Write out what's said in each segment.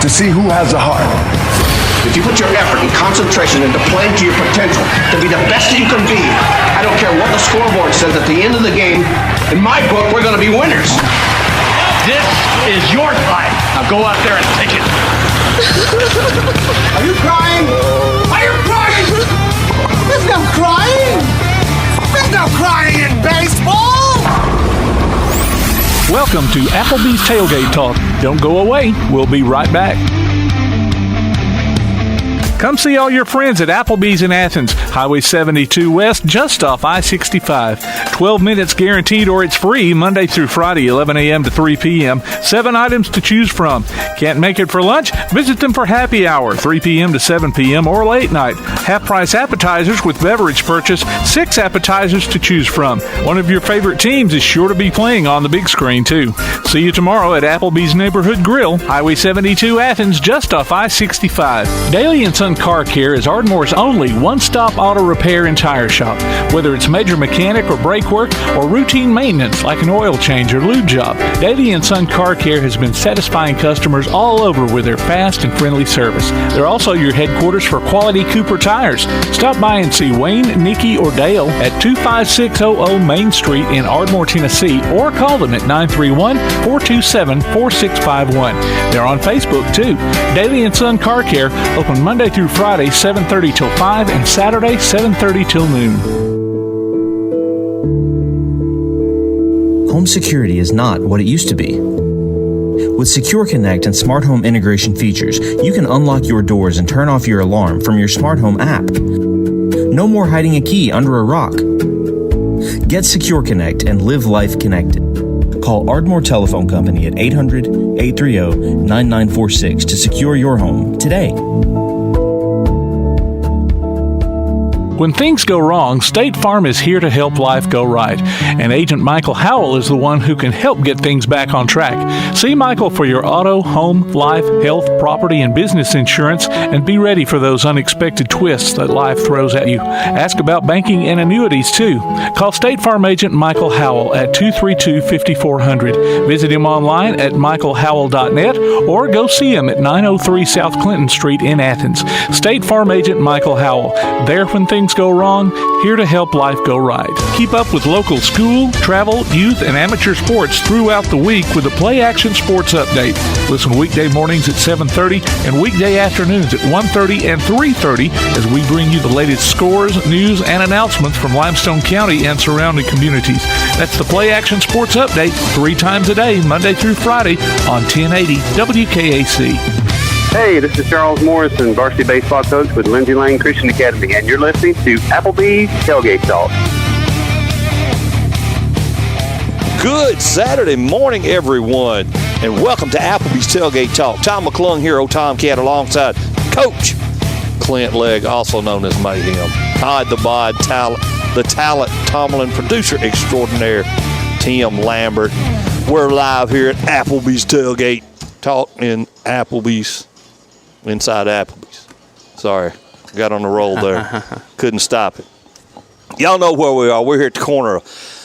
to see who has a heart. If you put your effort and concentration into playing to your potential, to be the best that you can be, I don't care what the scoreboard says at the end of the game, in my book, we're going to be winners. This is your fight. Now go out there and take it. Are you crying? Are you crying? There's no crying. There's no crying in baseball. Welcome to Applebee's Tailgate Talk. Don't go away. We'll be right back. Come see all your friends at Applebee's in Athens, Highway 72 West, just off I-65. 12 minutes guaranteed or it's free Monday through Friday, 11 a.m. to 3 p.m. 7 items to choose from. Can't make it for lunch? Visit them for happy hour, 3 p.m. to 7 p.m. or late night. Half-price appetizers with beverage purchase, 6 appetizers to choose from. One of your favorite teams is sure to be playing on the big screen, too. See you tomorrow at Applebee's Neighborhood Grill, Highway 72 Athens, just off I-65. Daily and Son Car Care is Ardmore's only one-stop auto repair and tire shop. Whether it's major mechanic or brake work or routine maintenance like an oil change or lube job, Daily and Son Car Care has been satisfying customers all over with their fast and friendly service. They're also your headquarters for quality Cooper tires. Stop by and see Wayne, Nikki, or Dale at 25600 Main Street in Ardmore, Tennessee, or call them at 931-427-4651. They're on Facebook, too. Daily and Son Car Care, open Monday through Friday, 7:30 till 5, and Saturday, 7:30 till noon. Home security is not what it used to be. With Secure Connect and smart home integration features, you can unlock your doors and turn off your alarm from your smart home app. No more hiding a key under a rock. Get Secure Connect and live life connected. Call Ardmore Telephone Company at 800-830-9946 to secure your home today. When things go wrong, State Farm is here to help life go right. And Agent Michael Howell is the one who can help get things back on track. See Michael for your auto, home, life, health, property, and business insurance, and be ready for those unexpected twists that life throws at you. Ask about banking and annuities, too. Call State Farm Agent Michael Howell at 232-5400. Visit him online at michaelhowell.net or go see him at 903 South Clinton Street in Athens. State Farm Agent Michael Howell. There when things go wrong, here to help life go right. Keep up with local school, travel, youth, and amateur sports throughout the week with a Play Action Sports Update. Listen weekday mornings at 7:30 and weekday afternoons at 1:30 and 3:30 as we bring you the latest scores, news, and announcements from Limestone County and surrounding communities. That's the Play Action Sports Update 3 times a day, Monday through Friday on 1080 WKAC. Hey, this is Charles Morrison, varsity baseball coach with Lindsay Lane Christian Academy, and you're listening to Applebee's Tailgate Talk. Good Saturday morning, everyone, and welcome to Applebee's Tailgate Talk. Tom McClung here, old Tomcat, alongside Coach Clint Legg, also known as Mayhem. Hide the bod, the talent Tomlin, producer extraordinaire, Tim Lambert. We're live here at Applebee's Tailgate Talk in Applebee's. Inside Applebee's. Sorry, got on the roll there. Couldn't stop it. Y'all know where we are. We're here at the corner of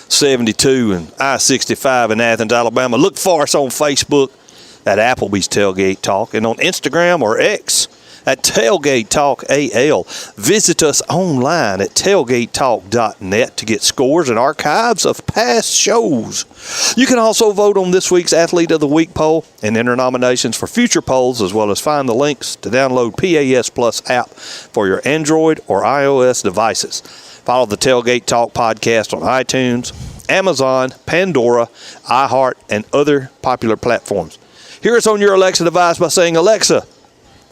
72 and I-65 in Athens, Alabama. Look for us on Facebook at Applebee's Tailgate Talk and on Instagram or X at Tailgate Talk AL. Visit us online at tailgatetalk.net to get scores and archives of past shows. You can also vote on this week's Athlete of the Week poll and enter nominations for future polls, as well as find the links to download PAS Plus app for your Android or iOS devices. Follow the Tailgate Talk podcast on iTunes, Amazon, Pandora, iHeart, and other popular platforms. Hear us on your Alexa device by saying, "Alexa,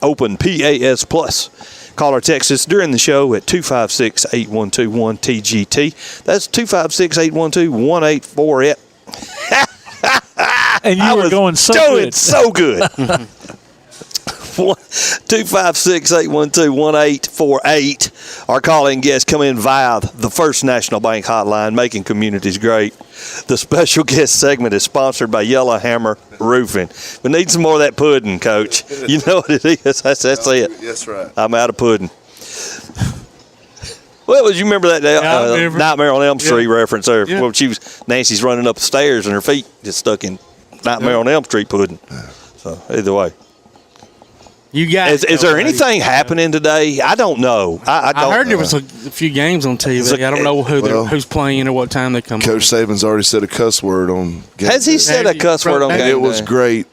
open PAS Plus." Call or text us during the show at 256-8121-TGT. That's 256-812-1848. And you were going so good. Doing so good. 256-812-1848. Our calling guests come in via the First National Bank hotline, making communities great. The special guest segment is sponsored by Yellowhammer Roofing. We need some more of that pudding, Coach. You know what it is. That's it. That's right. I'm out of pudding. Well, you remember that Nightmare on Elm Street reference there? Yeah. Well, Nancy's running up the stairs and her feet just stuck in Nightmare on Elm Street pudding. So either way. You got. Is there anything happening today? I don't know. I heard there was a few games on TV. I don't know who's playing or what time they come. Coach Saban's already said a cuss word on game Has he day. said a cuss word on game day? It was great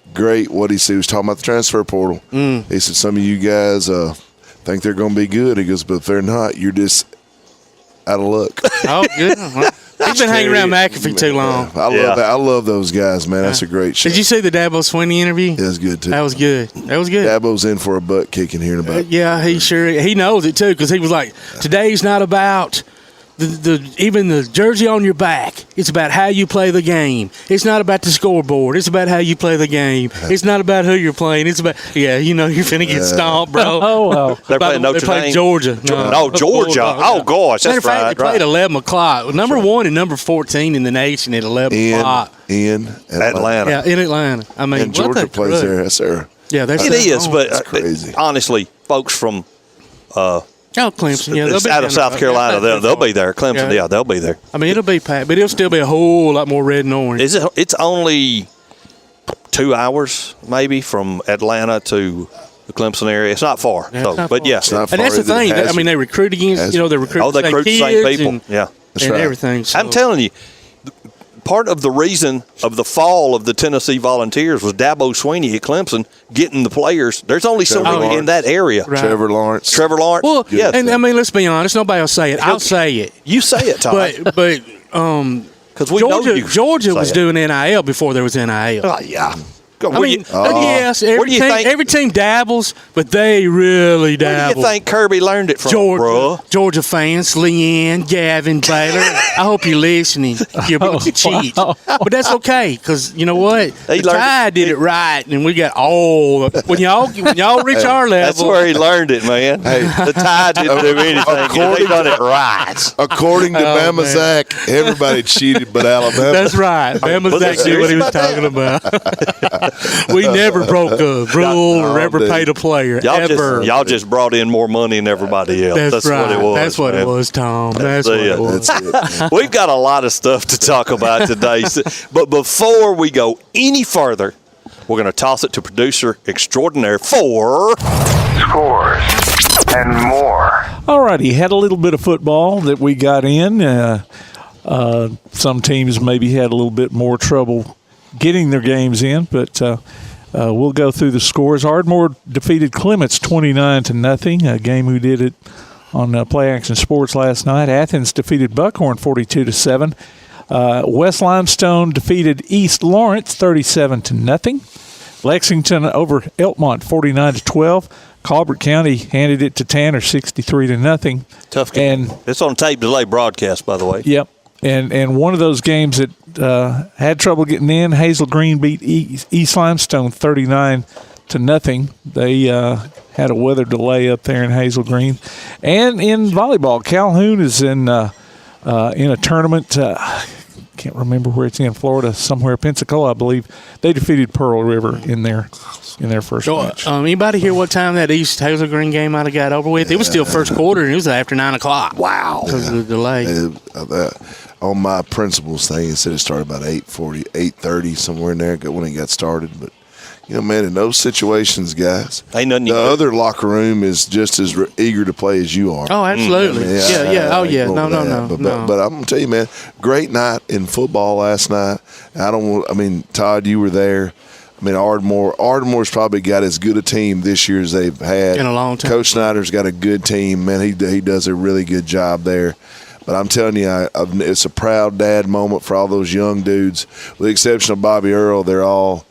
what he said. He was talking about the transfer portal. He said, some of you guys think they're going to be good. He goes, but if they're not, you're just out of luck. Oh, good. He's been hanging around McAfee too long. I love that. I love those guys, man. That's a great show. Did you see the Dabo Swinney interview? It was good, too. That was good. Dabo's in for a butt kicking here in about. Yeah, he knows it, too, because he was like, today's not about even the jersey on your back. It's about how you play the game. It's not about the scoreboard. It's about how you play the game. It's not about who you're playing. It's about, you're finna get stomped, bro. They're playing Notre Dame. They played Georgia. Georgia. Oh, gosh. That's right. They played 11 o'clock. Number 1 and number 14 in the nation at 11 o'clock. In Atlanta. Yeah, in Atlanta. I mean, and Georgia plays there. That's there. Yeah, it is, but it's crazy. Honestly, folks from Clemson, they'll out of South Carolina, they'll be there. Clemson, they'll be there. I mean, it'll be packed, but it'll still be a whole lot more red and orange. It's only 2 hours, maybe, from Atlanta to the Clemson area. It's not far. Yeah, but yeah. And that's the thing. I mean, they recruit against, they recruit the same people. That's right. Everything. So. I'm telling you, part of the reason of the fall of the Tennessee Volunteers was Dabo Swinney at Clemson getting the players. There's only so many in that area. Right. Trevor Lawrence. Well, yeah. And I mean, let's be honest. Nobody will say it. I'll say it. You say it, Tom. But Georgia was doing NIL before there was NIL. Oh, yeah. Yes, every team dabbles, but they really dabble. Where do you think Kirby learned it from, Georgia fans, Leanne, Gavin, Baylor. I hope you're listening. You're about to cheat. But that's okay, because you know what? The Tide did it right, and we got all – when y'all reach our level. That's where he learned it, man. Hey, the Tide didn't do anything. They done it right. According to Bama Zach, everybody cheated but Alabama. That's right. Bama Zach knew what he was talking about. We never broke a rule or ever paid a player, ever. Y'all just brought in more money than everybody else. That's right. What it was. That's what it was, Tom. That's what it was. We've got a lot of stuff to talk about today. But before we go any further, we're going to toss it to producer extraordinaire for Scores and more. All righty. Had a little bit of football that we got in. Some teams maybe had a little bit more trouble getting their games in, but we'll go through the scores. Ardmore defeated Clements 29-0, a game we did it on Play Action Sports last night. Athens defeated Buckhorn 42-7. West Limestone defeated East Lawrence 37-0. Lexington over Elkmont 49-12. Colbert County handed it to Tanner 63-0. Tough game. It's on tape delay broadcast, by the way. Yep. And one of those games that had trouble getting in, Hazel Green beat East Limestone 39-0. They had a weather delay up there in Hazel Green. And in volleyball, Calhoun is in a tournament. Can't remember where it's in Florida, somewhere Pensacola, I believe. They defeated Pearl River in their first match. Anybody hear what time that East Hazel Green game might have got over with? It was still first quarter, and it was after 9 o'clock. Wow. Because of the delay. On my principals thing, it said it started about 8:40, 8:30, somewhere in there when it got started. But, man, in those situations, guys, the other locker room is just as eager to play as you are. Oh, absolutely. Yeah. Oh, yeah. No. But I'm going to tell you, man, great night in football last night. Todd, you were there. Ardmore's probably got as good a team this year as they've had. In a long time. Coach Snider's got a good team. Man, he does a really good job there. But I'm telling you, it's a proud dad moment for all those young dudes. With the exception of Bobby Earl, they're all,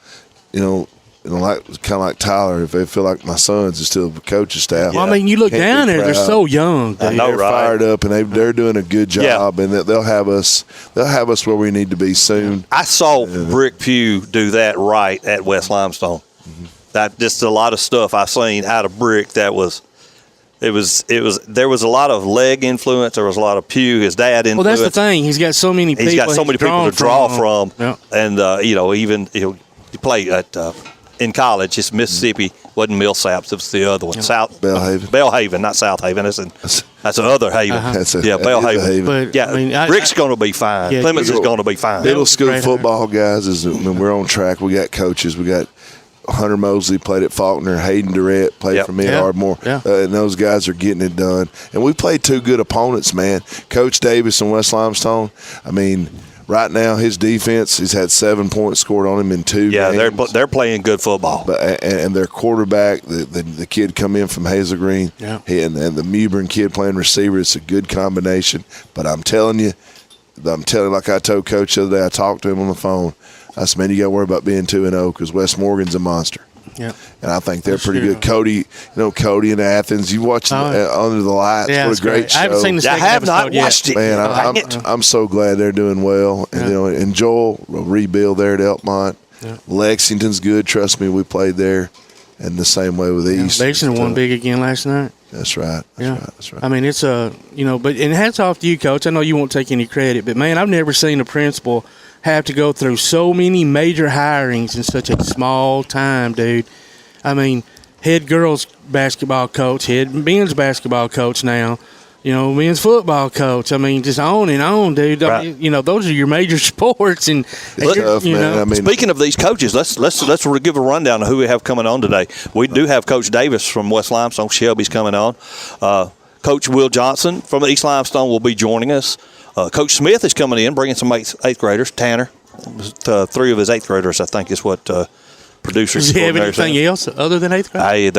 kind of like Tyler. If they feel like my sons, is still the coaching staff. Well, you look down there; they're so young. They're fired up, and they're doing a good job, and they'll have us where we need to be soon. I saw Rick Pugh do that right at West Limestone. Mm-hmm. That just a lot of stuff I've seen out of Brick that was. There was a lot of leg influence. There was a lot of Pugh, his dad influence. Well, that's the thing. He's got so many people. He's got so many people to draw from. Yeah. And even he played at in college. It's Mississippi. Wasn't Millsaps. It was the other one. Yeah. Bellhaven, not South Haven. That's the other Haven. Bellhaven. But Rick's going to be fine. Clements is going to be fine. Middle school football guys we're on track. We got coaches. We got Hunter Mosley played at Faulkner. Hayden Durrett played for me at Ardmore. Yeah. And those guys are getting it done. And we played 2 good opponents, man. Coach Davis and West Limestone, I mean, right now his defense, he's had 7 points scored on him in 2 games. Yeah, they're playing good football. But, and their quarterback, the kid come in from Hazel Green, and the Mewburn kid playing receiver, it's a good combination. But I'm telling you, like I told Coach the other day, I talked to him on the phone. I said, man, you got to worry about being 2-0 because West Morgan's a monster. Yeah. And I think they're pretty good. Cody and Athens, you watch Under the Lights. Yeah, what a great show. I haven't seen the second I have not yet. watched it. Man, I'm so glad they're doing well. And, and Joel will rebuild there at Elkmont. Yeah. Lexington's good. Trust me, we played there. And the same way with East. Lexington won big again last night. That's right. That's right. I mean, it's but hats off to you, Coach. I know you won't take any credit, but man, I've never seen a principal have to go through so many major hirings in such a small time, dude. I mean, head girls basketball coach, head men's basketball coach now, men's football coach. I mean, just on and on, dude. Right. Those are your major sports. And tough, man. I mean, speaking of these coaches, let's give a rundown of who we have coming on today. We do have Coach Davis from West Limestone. Shelby's coming on. Coach Will Johnson from East Limestone will be joining us. Coach Smith is coming in, bringing some eighth graders. Tanner, 3 of his 8th graders, I think, is what producers. Does he have anything else other than 8th grade? Hey,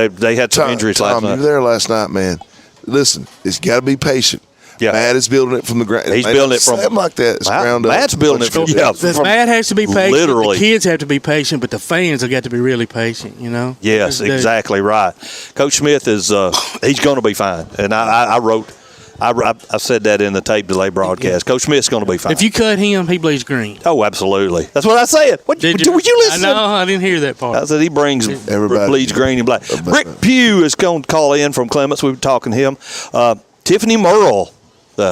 they had some injuries last night. You were there last night, man. Listen, it's got to be patient. Yeah. Matt is building it from the ground. He's building it from like that. It's ground up. Matt's building it from Matt has to be patient. Literally. The kids have to be patient, but the fans have got to be really patient. Yes, exactly right. Coach Smith is he's going to be fine, and I said that in the tape delay broadcast. Coach Smith's going to be fine. If you cut him, he bleeds green. Oh, absolutely. That's what I said. Would you listen? I know. I didn't hear that part. I said he brings everybody bleeds green and black. Rick Pugh is going to call in from Clements. We were talking to him. Tiffany Murrell. We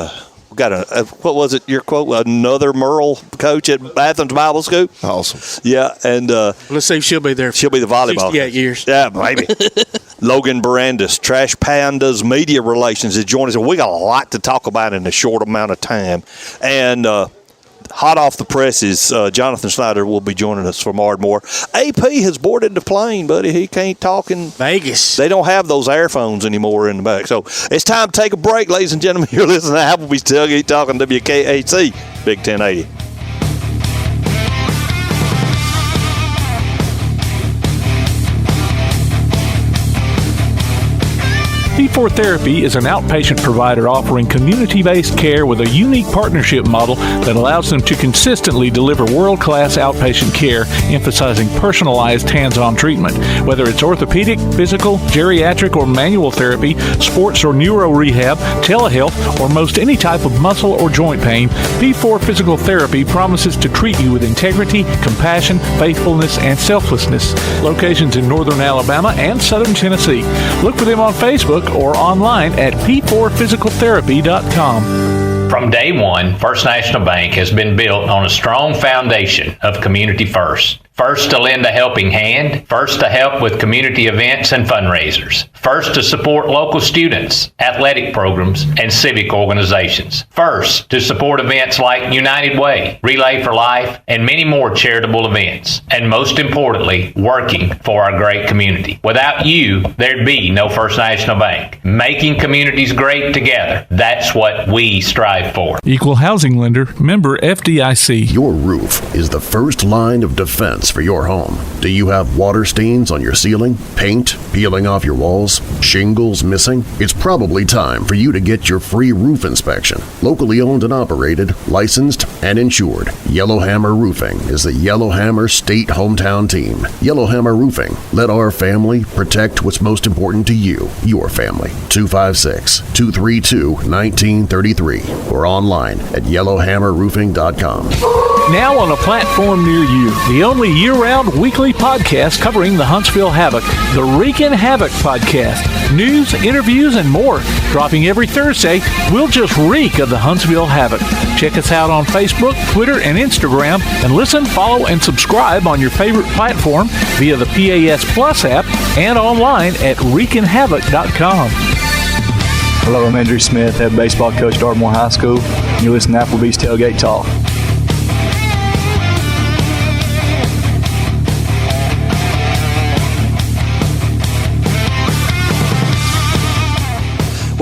got what was it? Your quote? Another Murrell coach at Athens Bible School. Awesome. Yeah, and let's see if she'll be there. She'll be the volleyball. 68 years. Yeah, maybe. Logan Bourandas, Trash Pandas Media Relations, is joining us. We got a lot to talk about in a short amount of time, and hot off the presses, Jonathan Snider will be joining us from Ardmore. AP has boarded the plane, buddy. He can't talk in Vegas. They don't have those airphones anymore in the back. So it's time to take a break, ladies and gentlemen. You're listening to Applebee's Tailgate Talk on WKAC, Big 1080. P4 Therapy is an outpatient provider offering community-based care with a unique partnership model that allows them to consistently deliver world-class outpatient care, emphasizing personalized hands-on treatment. Whether it's orthopedic, physical, geriatric, or manual therapy, sports or neuro rehab, telehealth, or most any type of muscle or joint pain, P4 Physical Therapy promises to treat you with integrity, compassion, faithfulness, and selflessness. Locations in northern Alabama and southern Tennessee. Look for them on Facebook or online at p4physicaltherapy.com. From day one, First National Bank has been built on a strong foundation of community first. First to lend a helping hand, first to help with community events and fundraisers, first to support local students, athletic programs, and civic organizations, first to support events like United Way, Relay for Life, and many more charitable events, and most importantly, working for our great community. Without you, there'd be no First National Bank. Making communities great together, that's what we strive for. Equal housing lender, member FDIC. Your roof is the first line of defense for your home. Do you have water stains on your ceiling, paint peeling off your walls, shingles missing? It's probably time for you to get your free roof inspection. Locally owned and operated, licensed, and insured, Yellowhammer Roofing is the Yellowhammer State hometown team. Yellowhammer Roofing. Let our family protect what's most important to you, your family. 256-232-1933 or online at yellowhammerroofing.com. Now on a platform near you, the only year-round weekly podcast covering the Huntsville Havoc, the Wreakin' Havoc Podcast. News, interviews, and more. Dropping every Thursday, we'll just reek of the Huntsville Havoc. Check us out on Facebook, Twitter, and Instagram, and listen, follow, and subscribe on your favorite platform via the PAS Plus app and online at wreakinhavoc.com. Hello, I'm Andrew Smith, head baseball coach at Ardmore High School. You listen to Applebee's Tailgate Talk.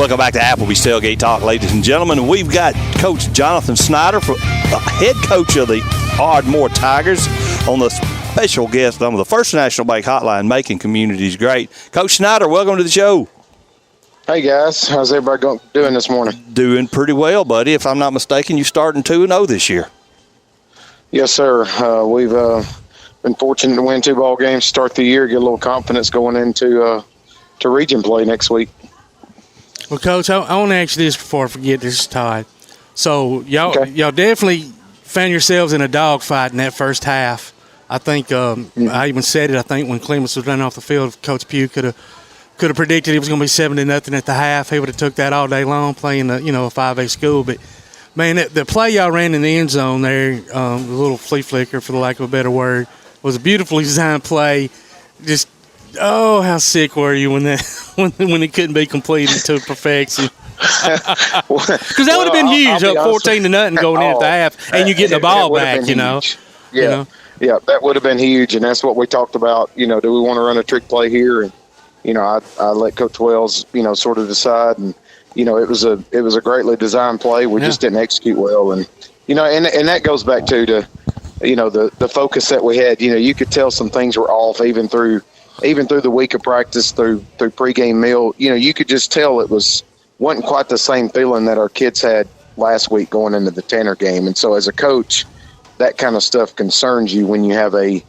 Welcome back to Applebee's Tailgate Talk, ladies and gentlemen. We've got Coach Jonathan Snider, head coach of the Ardmore Tigers, on the special guest on the First National Bank Hotline, making communities great. Coach Snider, welcome to the show. Hey, guys. How's everybody doing this morning? Doing pretty well, buddy. If I'm not mistaken, you're starting 2-0 this year. Yes, sir. We've been fortunate to win 2 ball games to start the year, get a little confidence going into to region play next week. Well, Coach, I want to ask you this before I forget. This is Todd. So y'all definitely found yourselves in a dogfight in that first half. I think I even said it. I think when Clements was running off the field, Coach Pugh could have predicted it was going to be 7-0 at the half. He would have took that all day long playing a 5A school. But man, the play y'all ran in the end zone there, the little flea flicker for the lack of a better word, was a beautifully designed play. Just how sick were you when when it couldn't be completed to perfection? Because that would have been huge, up 14-0 going in at the half, and you get the ball back. Yeah, that would have been huge, and that's what we talked about. Do we want to run a trick play here? And I let Coach Wells, sort of decide, and it was a greatly designed play. We just didn't execute well, and and that goes back to the focus that we had. You could tell some things were off even through the week of practice, through pregame meal. You could just tell it wasn't quite the same feeling that our kids had last week going into the Tanner game. And so as a coach, that kind of stuff concerns you when you have a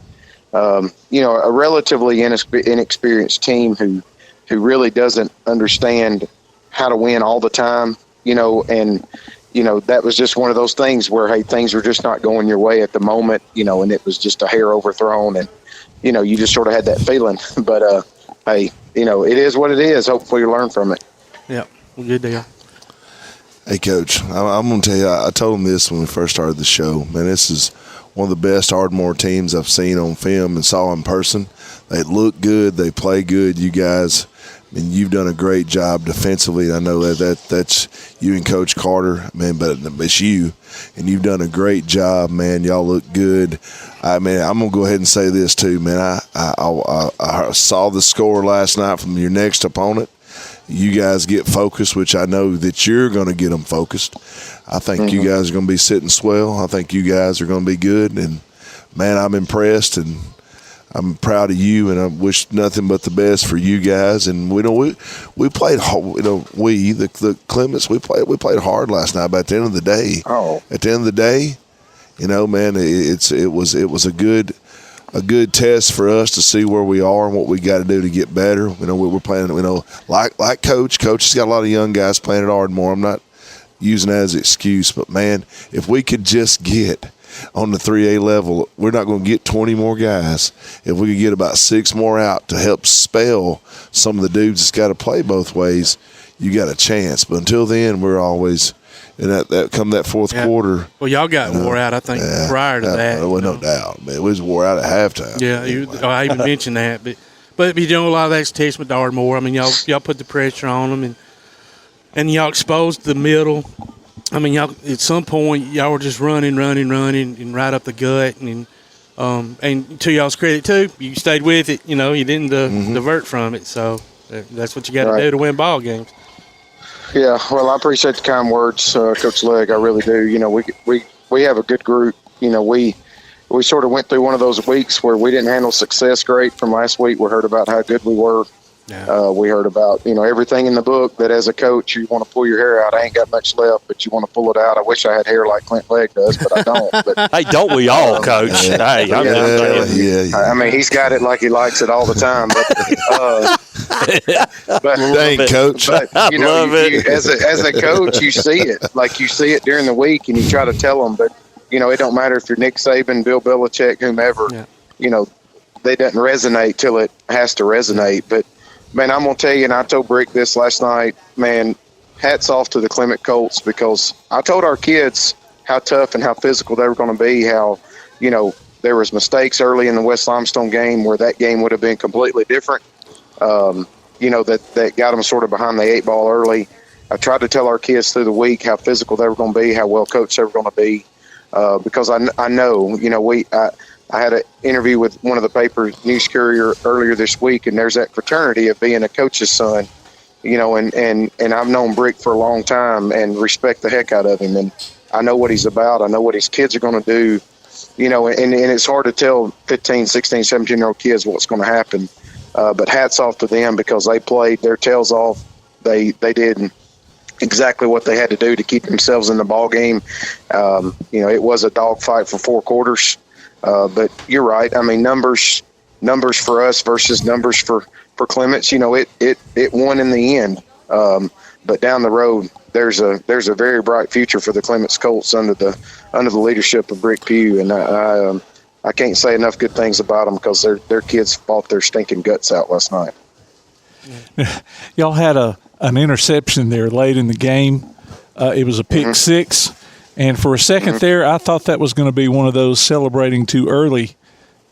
relatively inexperienced team who really doesn't understand how to win all the time, and that was just one of those things where, hey, things were just not going your way at the moment, and it was just a hair overthrown, and you just sort of had that feeling. But hey, it is what it is. Hopefully you learn from it. Yeah, well, good deal. Hey, Coach, I'm going to tell you, I told him this when we first started the show. Man, this is one of the best Ardmore teams I've seen on film and saw in person. They look good. They play good. You guys, you've done a great job defensively. I know that's you and Coach Carter, man, but it's you, and you've done a great job, man. Y'all look good. I'm going to go ahead and say this too, man. I saw the score last night from your next opponent. You guys get focused, which I know that you're going to get them focused. I think you guys are going to be sitting swell. I think you guys are going to be good. And, man, I'm impressed, and I'm proud of you, and I wish nothing but the best for you guys. And we played, the Clements, we played hard last night. But at the end of the day, man, it was a good test for us to see where we are and what we got to do to get better. We're playing, like Coach has got a lot of young guys playing at Ardmore. I'm not using that as an excuse, but, man, if we could just get on the 3A level, we're not going to get 20 more guys. If we could get about 6 more out to help spell some of the dudes that's got to play both ways, you got a chance. But until then, we're always – and that fourth quarter. Well, y'all got wore out, I think, prior to that. Well, no doubt, man. We was wore out at halftime. Yeah, I even mentioned that. But a lot of that's testament to Ardmore. Y'all put the pressure on them, and y'all exposed the middle. Y'all at some point y'all were just running, and right up the gut. And to y'all's credit too, you stayed with it. You didn't divert from it. So that's what you got to do to win ball games. Yeah, well, I appreciate the kind words, Coach Legg. I really do. We have a good group. We sort of went through one of those weeks where we didn't handle success great from last week. We heard about how good we were. Yeah. We heard about, everything in the book that as a coach, you want to pull your hair out. I ain't got much left, but you want to pull it out. I wish I had hair like Clint Legg does, but I don't. But, hey, don't we all, Coach? Hey, he's got it like he likes it all the time. But dang, Coach. But, as a coach, you see it. Like, you see it during the week, and you try to tell them. But, it don't matter if you're Nick Saban, Bill Belichick, whomever, they doesn't resonate till it has to resonate. But, man, I'm going to tell you, and I told Brick this last night, man, hats off to the Clement Colts, because I told our kids how tough and how physical they were going to be, how, there was mistakes early in the West Limestone game where that game would have been completely different, that got them sort of behind the 8 ball early. I tried to tell our kids through the week how physical they were going to be, how well coached they were going to be, because I know, I had an interview with one of the paper news courier earlier this week, and there's that fraternity of being a coach's son. you know, and I've known Brick for a long time and respect the heck out of him. And I know what he's about. I know what his kids are going to do, you know, and it's hard to tell 15, 16, 17-year-old kids what's going to happen. But hats off to them because they played their tails off. They did exactly what they had to do to keep themselves in the ball game. You know, it was a dogfight for 4 quarters. But you're right. I mean, numbers for us versus numbers for Clements. You know, it won in the end. But down the road, there's a very bright future for the Clements Colts under the leadership of Brick Pugh, and I can't say enough good things about them because their kids fought their stinking guts out last night. Y'all had an interception there late in the game. It was a pick six, and for a second there, I thought that was going to be one of those celebrating too early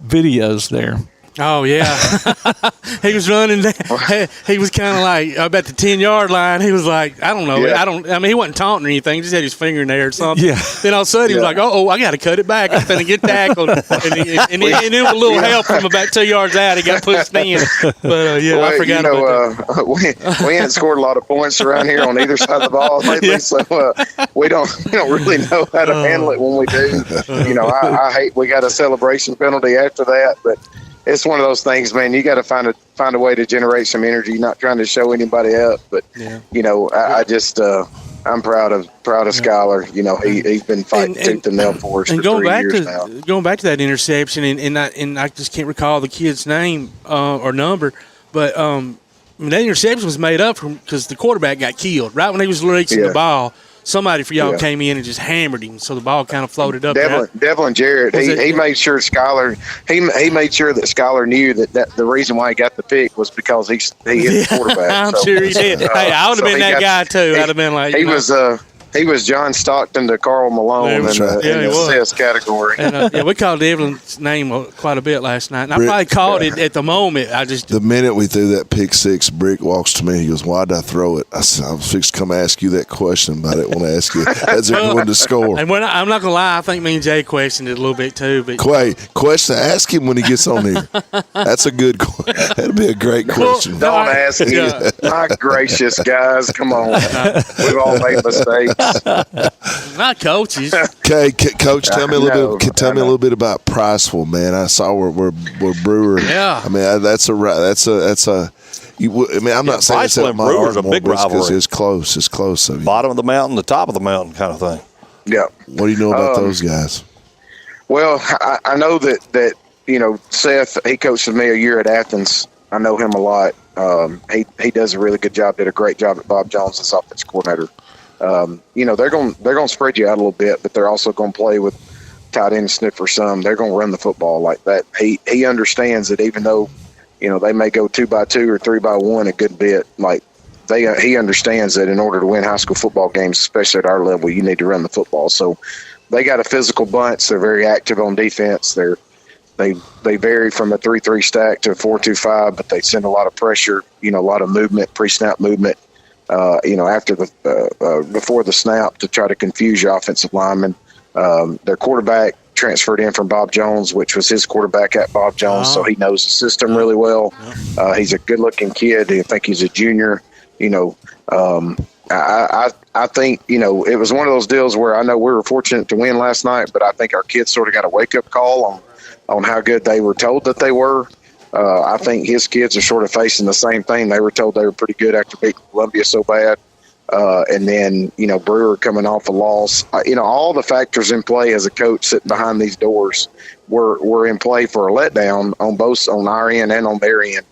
videos there. Oh, yeah. He was running down. He was kind of like about the 10-yard line. He was like, I don't know. Yeah. I mean, he wasn't taunting or anything. He just had his finger in there or something. Yeah. Then all of a sudden, he was like, oh, I got to cut it back. I'm going to get tackled. And then with a little help from about 2 yards out, he got pushed in. But, yeah, I forgot about that. We ain't scored a lot of points around here on either side of the ball lately, so we don't really know how to handle it when we do. You know, I hate we got a celebration penalty after that, but it's one of those things, man. You got to find a way to generate some energy. Not trying to show anybody up, but you know, I just I'm proud of Skylar. You know, he's been fighting tooth and nail for us for 3 years now. Going back to that interception, and I just can't recall the kid's name or number, but I mean, that interception was made up because the quarterback got killed right when he was releasing the ball. Somebody for y'all came in and just hammered him, so the ball kind of floated up. Devlin Jarrett, he made sure Skylar. He made sure that Skylar knew that the reason why he got the pick was because he hit the quarterback. I'm sure he did. Hey, I would have been that guy too. I'd have been like, he was John Stockton to Carl Malone in the assist category. And, we called Devlin's name quite a bit last night. And I probably called it at the moment. The minute we threw that pick six, Brick walks to me. He goes, "Why'd I throw it?" I said, "I was fixed to come ask you that question, but I didn't want to ask you as they're going to score." And I'm not gonna lie, I think me and Jay questioned it a little bit too. But question, ask him when he gets on here. That's a good. That'd be a great question. Don't ask me. My gracious, guys, come on. We've all made mistakes. Not coaches. Okay, Coach, tell me a little bit about Priceville, man. I saw where Brewer. Yeah. I mean, that's a. I mean, I'm not saying it's at my Brewer's a big rivalry. Because it's close. It's close. I mean, bottom of the mountain, the top of the mountain, kind of thing. Yeah. What do you know about those guys? Well, I know that you know Seth. He coached with me a year at Athens. I know him a lot. He does a really good job. Did a great job at Bob Jones as offensive coordinator. You know, they're going to spread you out a little bit, but they're also going to play with tight end sniffer some. They're going to run the football like that. He understands that even though, you know, they may go 2x2 or 3x1 a good bit, like he understands that in order to win high school football games, especially at our level, you need to run the football. So they got a physical bunch. They're very active on defense. They vary from a 3-3 stack to a 4-2-5, but they send a lot of pressure, you know, a lot of movement, pre-snap movement. You know, after before the snap to try to confuse your offensive lineman. Their quarterback transferred in from Bob Jones, which was his quarterback at Bob Jones, so he knows the system really well. He's a good-looking kid. I think he's a junior. You know, I think, you know, it was one of those deals where I know we were fortunate to win last night, but I think our kids sort of got a wake-up call on how good they were told that they were. I think his kids are sort of facing the same thing. They were told they were pretty good after beating Columbia so bad. And then, you know, Brewer coming off a loss. You know, all the factors in play as a coach sitting behind these doors were in play for a letdown on our end and on their end.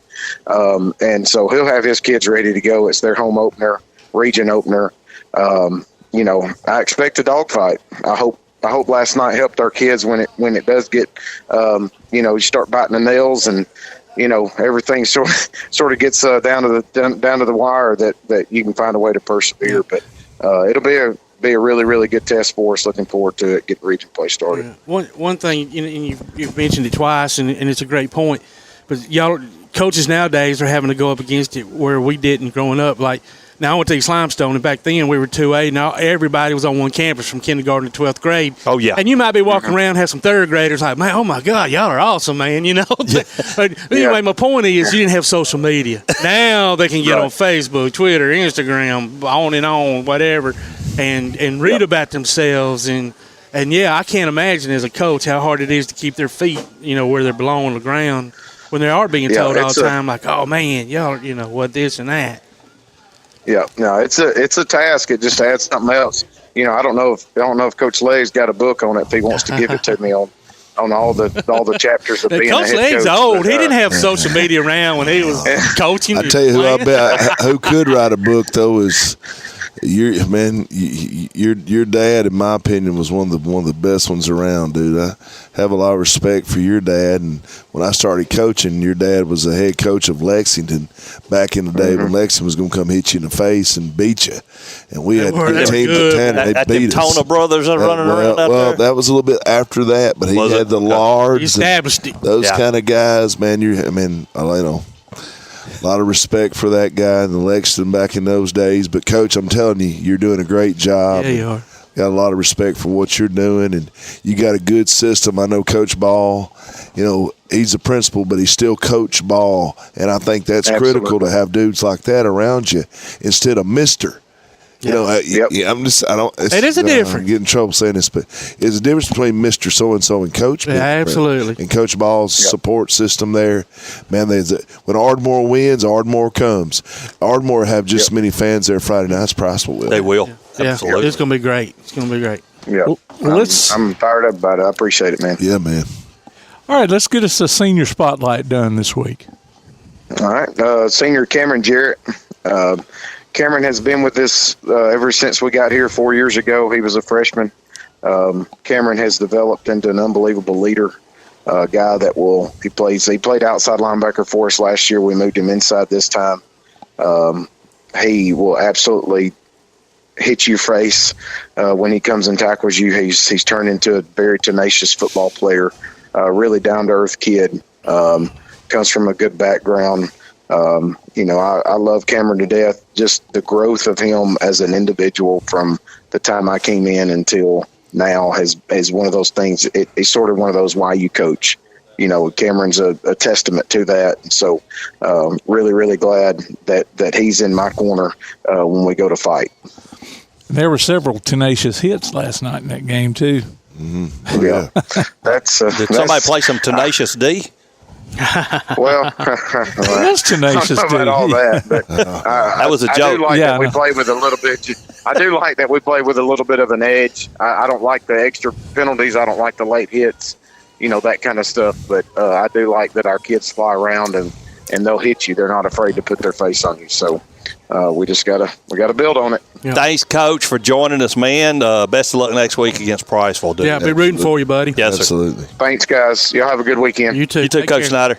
And so he'll have his kids ready to go. It's their home opener, region opener. You know, I expect a dogfight. I hope last night helped our kids when it does get, you know, you start biting the nails and, you know, everything sort of gets down to the wire that you can find a way to persevere. But it'll be a really, really good test for us. Looking forward to it, getting region play started. Yeah. One thing, you know, and you've mentioned it twice, and it's a great point. But y'all coaches nowadays are having to go up against it where we didn't growing up. Like Now, I went to East Limestone, and back then we were 2A, and everybody was on one campus from kindergarten to 12th grade. Oh, yeah. And you might be walking around, have some third graders like, man, oh, my God, y'all are awesome, man, you know. But anyway, my point is you didn't have social media. Now they can get on Facebook, Twitter, Instagram, on and on, whatever, and read about themselves. And, yeah, I can't imagine as a coach how hard it is to keep their feet, you know, where they're below on the ground when they are being told all the time, like, oh, man, y'all, you know, what this and that. Yeah, no, it's a task. It just adds something else. You know, I don't know if Coach Leg's got a book on it if he wants to give it to me on all the chapters of being a head coach. Coach Leg's old. He didn't have social media around when he was coaching. I tell you who could write a book though is your dad. In my opinion, was one of the best ones around, dude. I have a lot of respect for your dad, and when I started coaching, your dad was the head coach of Lexington back in the day when Lexington was going to come hit you in the face and beat you, and we had good teams at Tanner. They beat us. Tona brothers are running around out there. That was a little bit after that, but he had the Lards, established it. Those kind of guys, man. A lot of respect for that guy in the Lexington back in those days. But, Coach, I'm telling you, you're doing a great job. Yeah, you are. Got a lot of respect for what you're doing, and you got a good system. I know Coach Ball, you know, he's a principal, but he's still Coach Ball, and I think that's critical to have dudes like that around you instead of Mr. You know, it is a difference. I get in trouble saying this, but it's a difference between Mr. So-and-so and Coach. Yeah, absolutely. And Coach Ball's support system there, man, when Ardmore wins, Ardmore comes. Ardmore have just as many fans there Friday nights, Price will. They will. Yeah, absolutely. It's going to be great. It's going to be great. Yeah. Well, I'm fired up about it. I appreciate it, man. Yeah, man. All right, let's get us a senior spotlight done this week. All right. Senior Cameron Jarrett. Cameron has been with us ever since we got here 4 years ago. He was a freshman. Cameron has developed into an unbelievable leader, guy that he played outside linebacker for us last year. We moved him inside this time. He will absolutely hit you face when he comes and tackles you. He's turned into a very tenacious football player, really down-to-earth kid, comes from a good background. You know, I love Cameron to death. Just the growth of him as an individual from the time I came in until now is one of those things. It's sort of one of those why you coach. You know, Cameron's a testament to that. So really, really glad that he's in my corner when we go to fight. There were several tenacious hits last night in that game, too. Mm-hmm. Yeah. Did somebody play some tenacious D? Well, that's tenacious. I don't know about all that, but that was a joke. I do like that we play with a little bit. I do like that we play with a little bit of an edge. I don't like the extra penalties. I don't like the late hits, you know, that kind of stuff. But I do like that our kids fly around and they'll hit you. They're not afraid to put their face on you. So we gotta build on it. Yeah. Thanks, Coach, for joining us, man. Best of luck next week against Priceville, dude. Yeah, I'll be rooting for you, buddy. Yes, absolutely. Sir. Thanks, guys. Y'all have a good weekend. You too. You too, Coach Snider.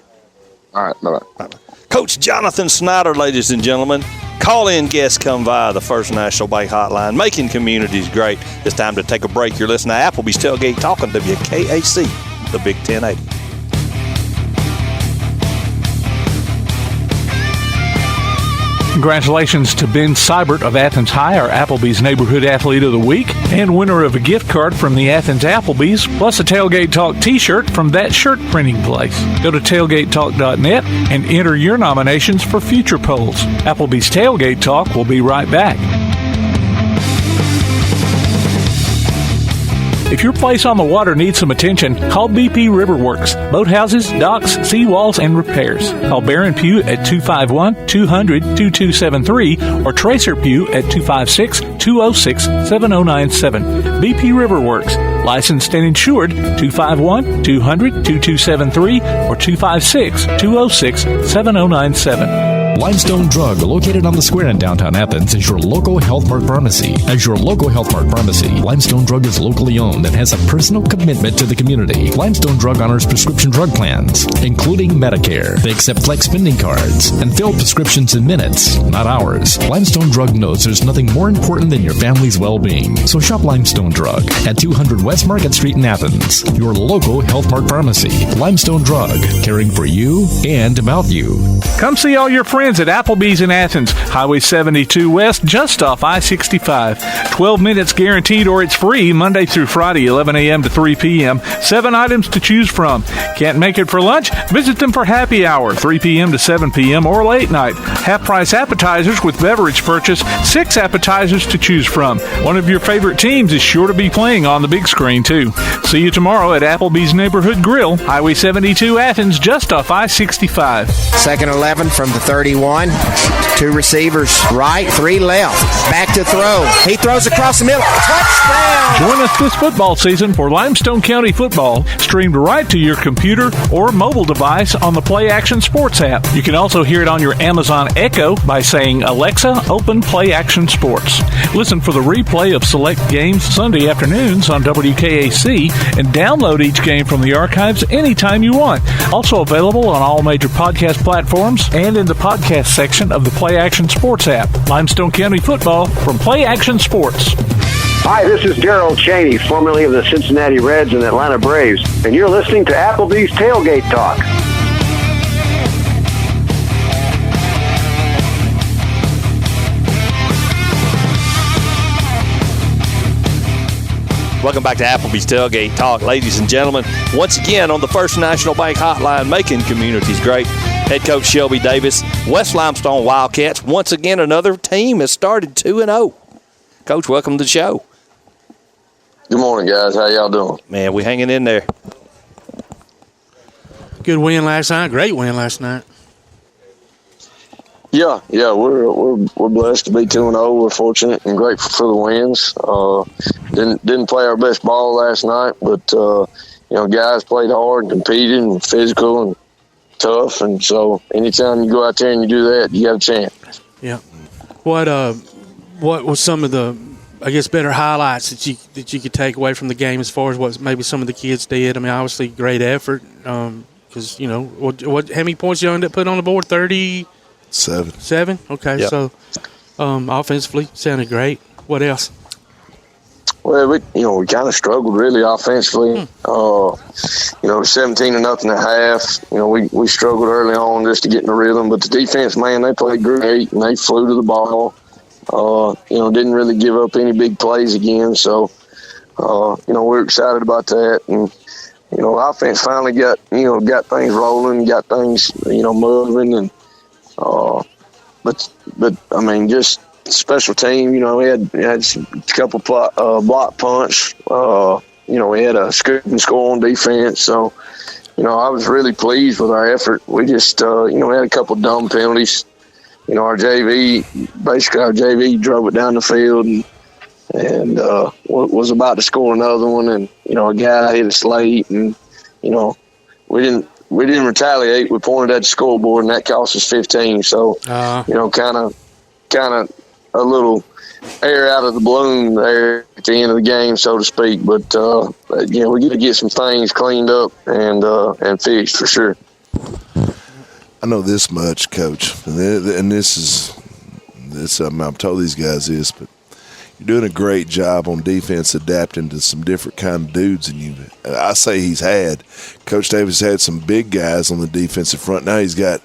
All right, bye-bye. Coach Jonathan Snider, ladies and gentlemen. Call-in guests come via the First National Bank Hotline, making communities great. It's time to take a break. You're listening to Applebee's Tailgate Talk on WKAC, the Big 1080. Congratulations to Ben Seibert of Athens High, our Applebee's Neighborhood Athlete of the Week, and winner of a gift card from the Athens Applebee's, plus a Tailgate Talk t-shirt from that shirt printing place. Go to tailgatetalk.net and enter your nominations for future polls. Applebee's Tailgate Talk will be right back. If your place on the water needs some attention, call BP Riverworks. Boathouses, docks, seawalls, and repairs. Call Baron Pugh at 251-200-2273 or Tracer Pugh at 256-206-7097. BP Riverworks. Licensed and insured 251-200-2273 or 256-206-7097. Limestone Drug, located on the square in downtown Athens, is your local Health Mart pharmacy. As your local Health Mart pharmacy, Limestone Drug is locally owned and has a personal commitment to the community. Limestone Drug honors prescription drug plans, including Medicare. They accept flex spending cards and fill prescriptions in minutes, not hours. Limestone Drug knows there's nothing more important than your family's well-being. So shop Limestone Drug at 200 West Market Street in Athens, your local Health Mart pharmacy. Limestone Drug, caring for you and about you. Come see all your friends friends at Applebee's in Athens, Highway 72 West, just off I-65. 12 minutes guaranteed or it's free Monday through Friday, 11 a.m. to 3 p.m. 7 items to choose from. Can't make it for lunch? Visit them for happy hour, 3 p.m. to 7 p.m. or late night. Half-price appetizers with beverage purchase, 6 appetizers to choose from. One of your favorite teams is sure to be playing on the big screen, too. See you tomorrow at Applebee's Neighborhood Grill, Highway 72 Athens, just off I-65. Second 11 from the 31. 2 receivers right, 3 left. Back to throw. He throws across the middle. Touchdown! Join us this football season for Limestone County football, streamed right to your computer or mobile device on the Play Action Sports app. You can also hear it on your Amazon Echo by saying, Alexa, open Play Action Sports. Listen for the replay of select games Sunday afternoons on WKAC and download each game from the archives anytime you want. Also available on all major podcast platforms and in the podcast section of the Play Action Sports app. Limestone County football from Play Action Sports. Hi, this is Darryl Cheney, formerly of the Cincinnati Reds and Atlanta Braves, and you're listening to Applebee's Tailgate Talk. Welcome back to Applebee's Tailgate Talk, ladies and gentlemen. Once again on the First National Bank Hotline, making communities great. Head coach Shelby Davis, West Limestone Wildcats. Once again, another team has started 2-0. Coach, welcome to the show. Good morning, guys. How y'all doing? Man, we hanging in there. Good win last night. Great win last night. Yeah, we're blessed to be 2-0. We're fortunate and grateful for the wins. Didn't play our best ball last night, but guys played hard and competed and physical and tough. And so, anytime you go out there and you do that, you got a chance. Yeah. What was some of the, I guess, better highlights that you could take away from the game as far as what maybe some of the kids did? I mean, obviously, great effort. Because how many points you end up putting on the board? 37. Okay, yep. So offensively sounded great. What else? Well, we kind of struggled really offensively. 17-0 at half. We struggled early on just to get in the rhythm, but the defense, man, they played great and they flew to the ball. Didn't really give up any big plays again. So, we're excited about that. And offense finally got things rolling, got things moving, and but I mean, just special team. We had a couple block punts. We had a scoop and score on defense. So, I was really pleased with our effort. We just we had a couple dumb penalties. Our JV drove it down the field and was about to score another one, and a guy hit us late, and we didn't retaliate. We pointed at the scoreboard, and that cost us 15. So kind of a little air out of the balloon there at the end of the game, so to speak. But we got to get some things cleaned up and fixed for sure. I know this much, Coach, and this is I've told these guys this, but you're doing a great job on defense adapting to some different kind of dudes than you. I say he's had. Coach Davis had some big guys on the defensive front. Now he's got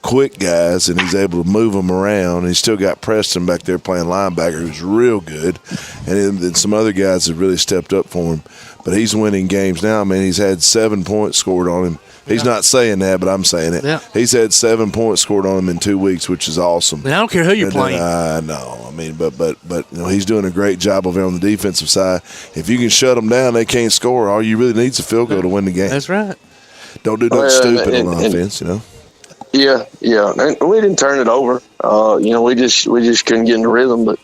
quick guys, and he's able to move them around. And he's still got Preston back there playing linebacker, who's real good, and then some other guys have really stepped up for him. But he's winning games now. Man, he's had 7 points scored on him. He's not saying that, but I'm saying it. Yeah. He's had 7 points scored on him in 2 weeks, which is awesome. And I don't care who you're playing. No, I mean, but he's doing a great job over there on the defensive side. If you can shut them down, they can't score. All you really need is a field goal to win the game. That's right. Don't do nothing stupid on offense, Yeah, and we didn't turn it over. We just couldn't get in the rhythm. But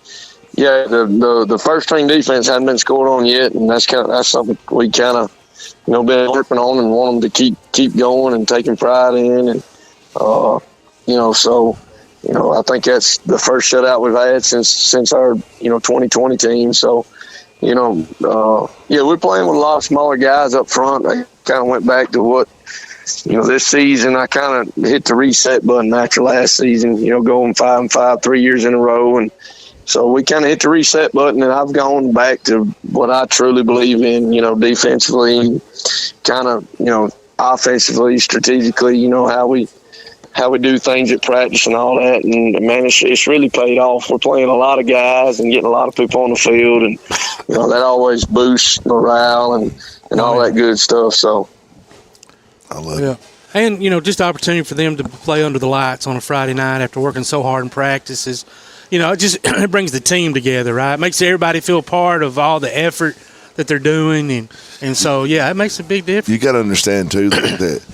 yeah, the first string defense hadn't been scored on yet, and that's something we kind of been working on and want them to keep going and taking pride in, and I think that's the first shutout we've had since our 2020 team. So we're playing with a lot of smaller guys up front. I kind of went back to what this season. I kind of hit the reset button after last season. Going 5-5 3 years in a row, and so we kind of hit the reset button, and I've gone back to what I truly believe in, defensively, kind of, offensively, strategically, how we how we do things at practice and all that. And man, it's really paid off. We're playing a lot of guys and getting a lot of people on the field, and that always boosts morale and all that good stuff. So I love it. And just the opportunity for them to play under the lights on a Friday night after working so hard in practice is, it brings the team together, right? It makes everybody feel part of all the effort that they're doing, and so it makes a big difference. You got to understand too that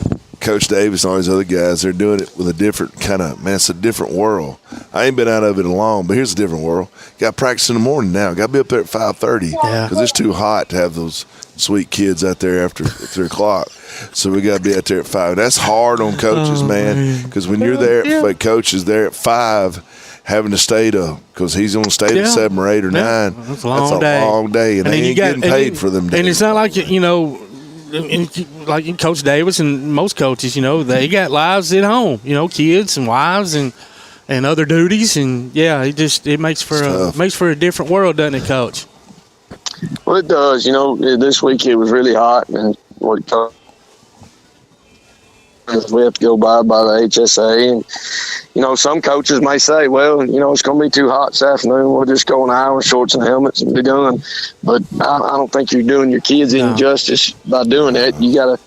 Coach Davis and all these other guys, they're doing it with a different kind of, man, it's a different world. I ain't been out of it long, but here's a different world. Got practice in the morning now. Got to be up there at 5:30 because it's too hot to have those sweet kids out there after 3 o'clock. So we got to be out there at 5. That's hard on coaches, man, because when you're there, like coach is there at 5, having to stay because he's going to stay to 7 or 8 or 9. That's a long day. And they ain't getting paid for them days. And it's not like, like Coach Davis and most coaches, they got lives at home, kids and wives and other duties, and it makes for a different world, doesn't it, Coach? Well, it does. This week it was really hot, and we have to go by the HSA, and some coaches may say, well, it's going to be too hot this afternoon, we'll just go an hour in shorts and helmets and be done. But I don't think you're doing your kids any justice by doing that. You got to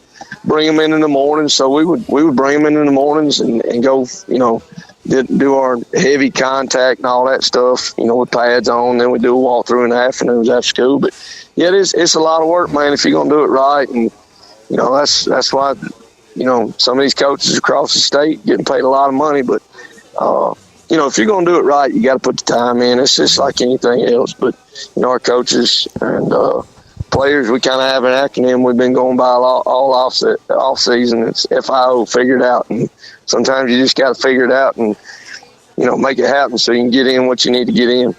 bring them in the mornings. So we would bring them in the mornings and go, do our heavy contact and all that stuff, with pads on. Then we do a walkthrough in the afternoons after school. But it's a lot of work, man, if you're going to do it right. And that's why some of these coaches across the state getting paid a lot of money, but if you're going to do it right, you got to put the time in. It's just like anything else. But our coaches and players, we kind of have an acronym we've been going by all off season. It's FIO, figured out. And sometimes you just got to figure it out and make it happen so you can get in what you need to get in.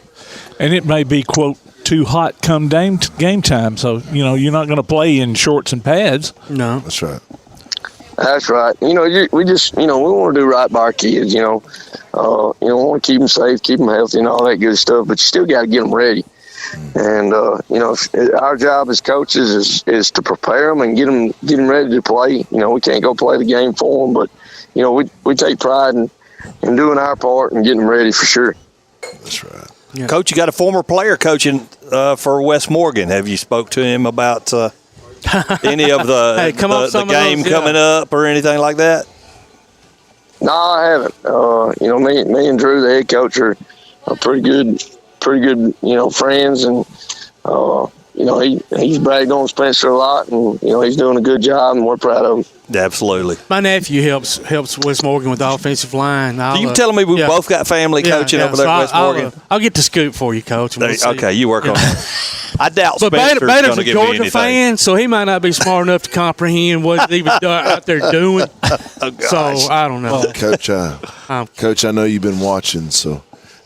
And it may be, quote, too hot come game time. So you're not going to play in shorts and pads. No, that's right. That's right. We just, we want to do right by our kids, we want to keep them safe, keep them healthy and all that good stuff, but you still got to get them ready. And, our job as coaches is to prepare them and get them ready to play. We can't go play the game for them, but, we take pride in doing our part and getting them ready for sure. That's right. Yeah. Coach, you got a former player coaching for West Morgan. Have you spoke to him about any of the game coming up or anything like that? No, I haven't. Me and Drew, the head coach, are pretty good, friends, and he's bragged on Spencer a lot, and he's doing a good job, and we're proud of him. Absolutely. My nephew helps West Morgan with the offensive line. You telling me we both got family coaching over there at West Morgan? I'll get the scoop for you, Coach. Okay, you work on that. I doubt Spencer's going to give me anything. Georgia fan, so he might not be smart enough to comprehend what he's even out there doing. So I don't know. Coach, I know you've been watching, so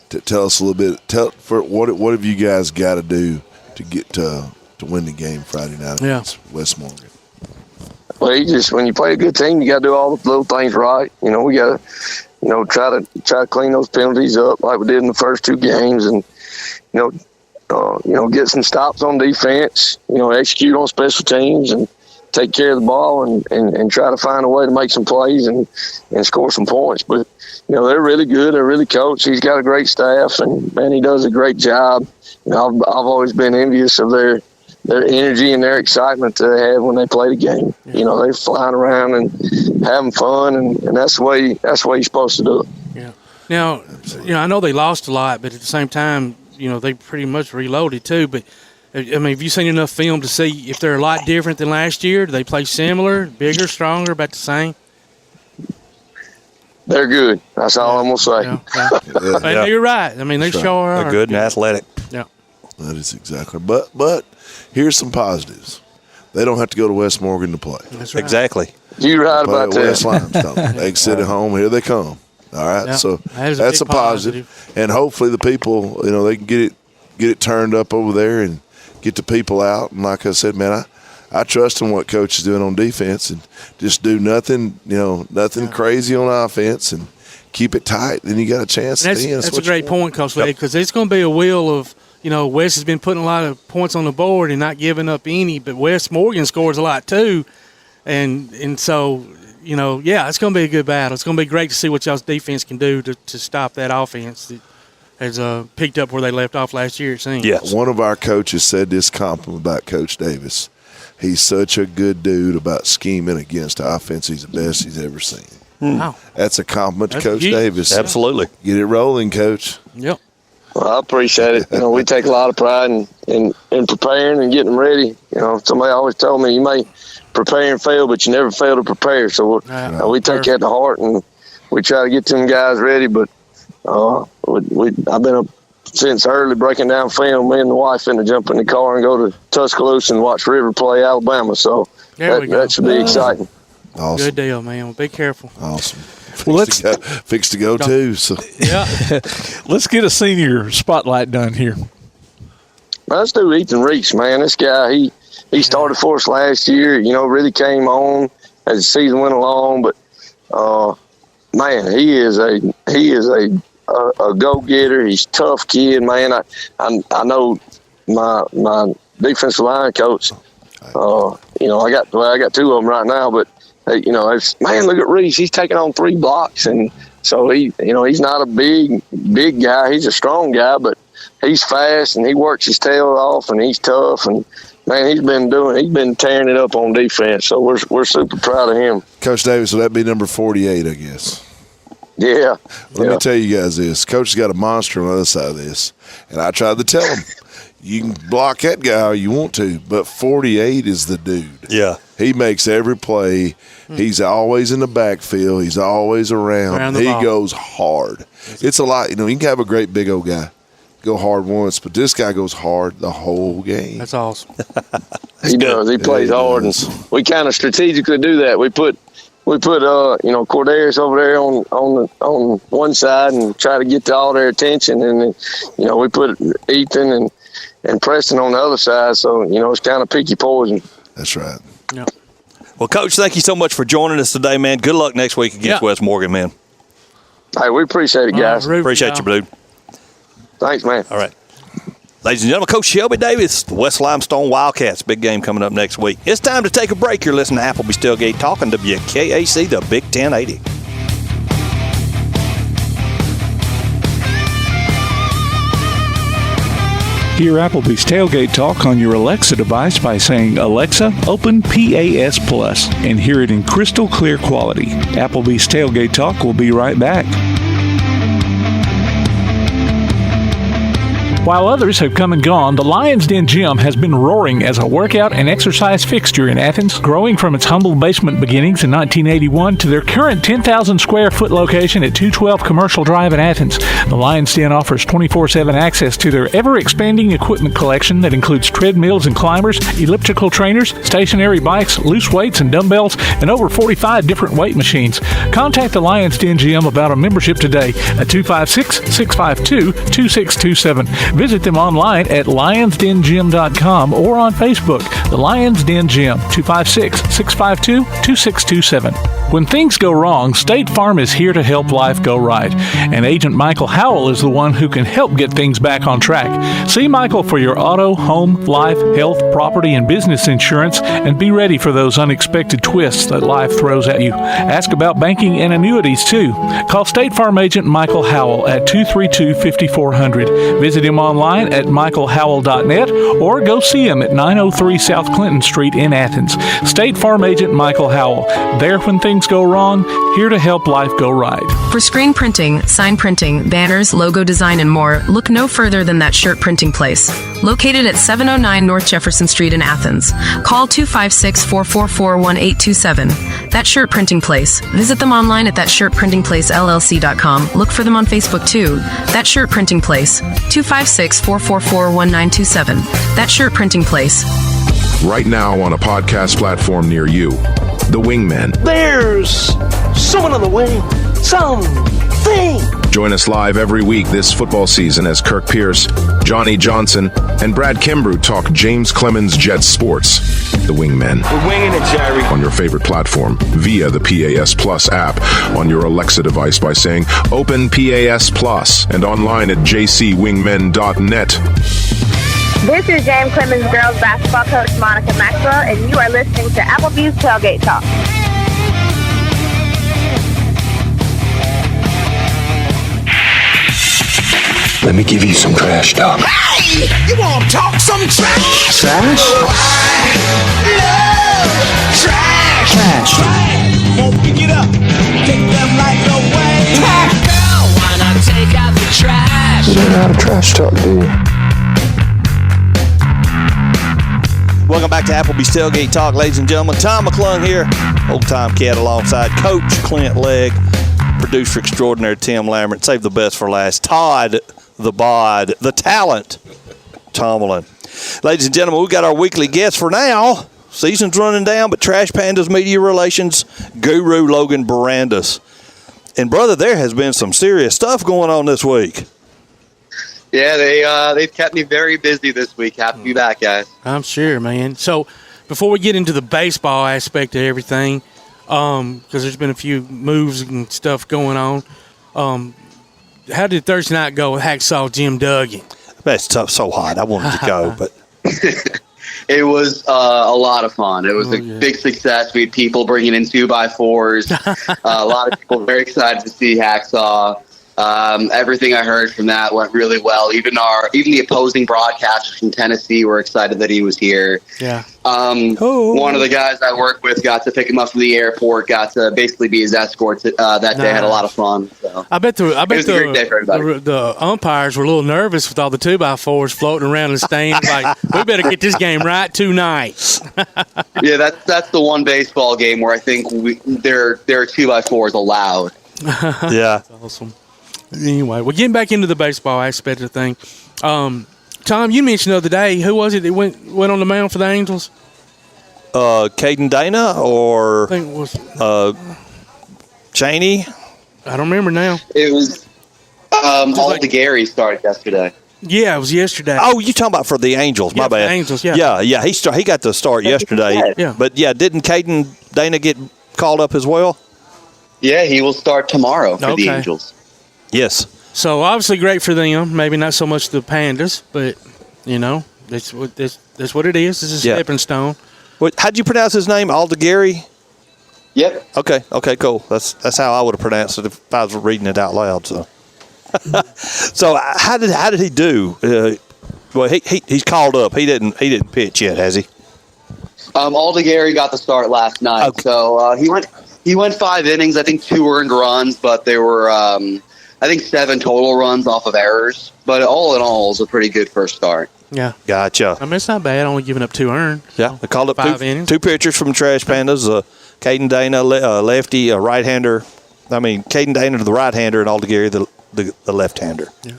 tell us a little bit. What have you guys got to do to get to win the game Friday night against West Morgan? Well, when you play a good team, you got to do all the little things right. We got to, try to clean those penalties up like we did in the first 2 games, and get some stops on defense. Execute on special teams and take care of the ball and try to find a way to make some plays and score some points. But they're really good. They're really coached. He's got a great staff, and man, he does a great job. I've always been envious of their energy and their excitement that they have when they play the game. They're flying around and having fun, and that's the way you're supposed to do it. Yeah. Now, I know they lost a lot, but at the same time, they pretty much reloaded too. But have you seen enough film to see if they're a lot different than last year? Do they play similar, bigger, stronger, about the same? They're good. That's all I'm gonna say. Yeah. You're right. I mean, they sure are. They're good and athletic. Yeah. That is exactly. But here's some positives. They don't have to go to West Morgan to play. That's right. Exactly. You're right about that. West Limestone. They can sit at home. Here they come. All right. Yeah. So that's a positive. And hopefully the people, they can get it turned up over there and get the people out. And like I said, man, I trust in what coach is doing on defense, and just do nothing crazy on offense and keep it tight. Then you got a chance at the end. That's a great point, Coach Lee, because it's going to be a wheel of, West has been putting a lot of points on the board and not giving up any, but West Morgan scores a lot too. And so, it's going to be a good battle. It's going to be great to see what y'all's defense can do to stop that offense that has picked up where they left off last year, it seems. Yes. One of our coaches said this compliment about Coach Davis. He's such a good dude about scheming against offense. He's the best he's ever seen. Wow. That's a compliment to Coach Davis. Absolutely. Get it rolling, Coach. Yep. Well, I appreciate it. We take a lot of pride in preparing and getting ready. Somebody always told me you may prepare and fail, but you never fail to prepare. So we take that to heart, and we try to get them guys ready. But I've been up since early breaking down film. Me and the wife finna jump in the car and go to Tuscaloosa and watch River play Alabama. So that should be exciting. Awesome. Good deal, man. Well, be careful. Awesome. Fix to go too. So yeah. Let's get a senior spotlight done here. Let's do Ethan Reeks, man. This guy, he started for us last year. Really came on as the season went along. But man, he is a go getter. He's a tough kid, man. I know my defensive line coach. I got two of them right now, but. Man, look at Reese. He's taking on 3 blocks, and so he's not a big guy. He's a strong guy, but he's fast and he works his tail off, and he's tough. And man, he's been tearing it up on defense. So we're super proud of him. Coach Davis, will that be number 48? I guess. Yeah. Let me tell you guys this. Coach has got a monster on the other side of this, and I tried to tell him. You can block that guy all you want to, but 48 is the dude. Yeah. He makes every play. He's always in the backfield. He's always around. He goes hard. It's a lot. You can have a great big old guy go hard once, but this guy goes hard the whole game. That's awesome. He does. He plays hard, and we kind of strategically do that. We put Cordarius over there on one side and try to get to all their attention, and then, we put Ethan and Preston on the other side, so it's kind of picky poison. That's right. Yeah. Well, Coach, thank you so much for joining us today, man. Good luck next week against West Morgan, man. Hey, we appreciate it, guys. Appreciate you, dude. Thanks, man. All right. Ladies and gentlemen, Coach Shelby Davis, the West Limestone Wildcats. Big game coming up next week. It's time to take a break. You're listening to Applebee's Tailgate Talk on WKAC, the Big 1080. Hear Applebee's Tailgate Talk on your Alexa device by saying, Alexa, open PAS Plus, and hear it in crystal clear quality. Applebee's Tailgate Talk will be right back. While others have come and gone, the Lions Den Gym has been roaring as a workout and exercise fixture in Athens, growing from its humble basement beginnings in 1981 to their current 10,000 square foot location at 212 Commercial Drive in Athens. The Lions Den offers 24/7 access to their ever-expanding equipment collection that includes treadmills and climbers, elliptical trainers, stationary bikes, loose weights and dumbbells, and over 45 different weight machines. Contact the Lions Den Gym about a membership today at 256-652-2627. Visit them online at lionsdengym.com or on Facebook. The Lions Den Gym, 256-652-2627. When things go wrong, State Farm is here to help life go right. And Agent Michael Howell is the one who can help get things back on track. See Michael for your auto, home, life, health, property, and business insurance, and be ready for those unexpected twists that life throws at you. Ask about banking and annuities, too. Call State Farm Agent Michael Howell at 232-5400. Visit him online at michaelhowell.net or go see him at 903 South Clinton Street in Athens. State Farm Agent Michael Howell. There when things go wrong, here to help life go right. For screen printing, sign printing, banners, logo design, and more, look no further than That Shirt Printing Place. Located at 709 North Jefferson Street in Athens. Call 256-444-1827. That Shirt Printing Place. Visit them online at thatshirtprintingplacellc.com. Look for them on Facebook too. That Shirt Printing Place. 256-444-1927. That Shirt Printing Place. Right now on a podcast platform near you, The Wingmen. There's someone on the wing. Something. Join us live every week this football season as Kirk Pierce, Johnny Johnson, and Brad Kimbrough talk James Clemens Jets sports. The Wingmen. We're winging it, Jerry. On your favorite platform via the PAS Plus app on your Alexa device by saying Open PAS Plus and online at jcwingmen.net. This is James Clements girls basketball coach Monica Maxwell, and you are listening to Applebee's Tailgate Talk. Let me give you some trash talk. Hey, you want to talk some trash? Trash? Trash. Trash. Won't pick it up. Take them like away. Girl, why not take out the trash? You don't know how to trash talk, do you? Welcome back to Applebee's Tailgate Talk, ladies and gentlemen. Tom McClung here, old-time cat alongside Coach Clint Legg, producer extraordinaire Tim Lambert. Save the best for last. Todd the Bod, the talent, Tomlin. Ladies and gentlemen, we've got our weekly guest for now. Season's running down, but Trash Pandas media relations guru Logan Bourandas. And, brother, there has been some serious stuff going on this week. Yeah, they've kept me very busy this week. Happy to be back, guys. I'm sure, man. So before we get into the baseball aspect of everything, because there's been a few moves and stuff going on, how did Thursday night go with Hacksaw Jim Duggan? That's tough, so hot. I wanted to go, but it was a lot of fun. It was a big success. We had people bringing in 2x4s. A lot of people very excited to see Hacksaw. Everything I heard from that went really well. Even the opposing broadcasters from Tennessee were excited that he was here. Yeah. One of the guys I work with got to pick him up from the airport. Got to basically be his escort that day. Had a lot of fun. So. I bet it was a great day for everybody. The umpires were a little nervous with all the 2x4s floating around the stands. Like, we better get this game right tonight. Yeah, that's the one baseball game where I think there are 2x4s allowed. Yeah. That's awesome. Anyway, we're getting back into the baseball aspect of the thing. Tom, you mentioned the other day, who was it that went on the mound for the Angels? Caden Dana or I think it was Cheney? I don't remember now. It was Alda Gary started yesterday. Yeah, it was yesterday. Oh, you talking about for the Angels? My bad. The Angels, yeah. Yeah. He got the start yesterday. Yeah. But didn't Caden Dana get called up as well? Yeah, he will start tomorrow for the Angels. Yes. So obviously great for them. Maybe not so much the Pandas, but that's what it is. It's a stepping stone. How'd you pronounce his name? Alda Gary? Yep. Okay, cool. That's how I would have pronounced it if I was reading it out loud. So, so how did he do? Well, he's called up. He didn't pitch yet, has he? Alda Gary got the start last night. Okay. So he went 5 innings. I think 2 earned runs, but there were I think 7 total runs off of errors. But all in all, it was a pretty good first start. Yeah. Gotcha. I mean, it's not bad, only giving up 2 earned. Yeah, they called up 5 innings. 2 pitchers from Trash Pandas, Caden Dana, lefty, a right-hander. I mean, Caden Dana, the right-hander, and Alda Gary, the left-hander. Yeah.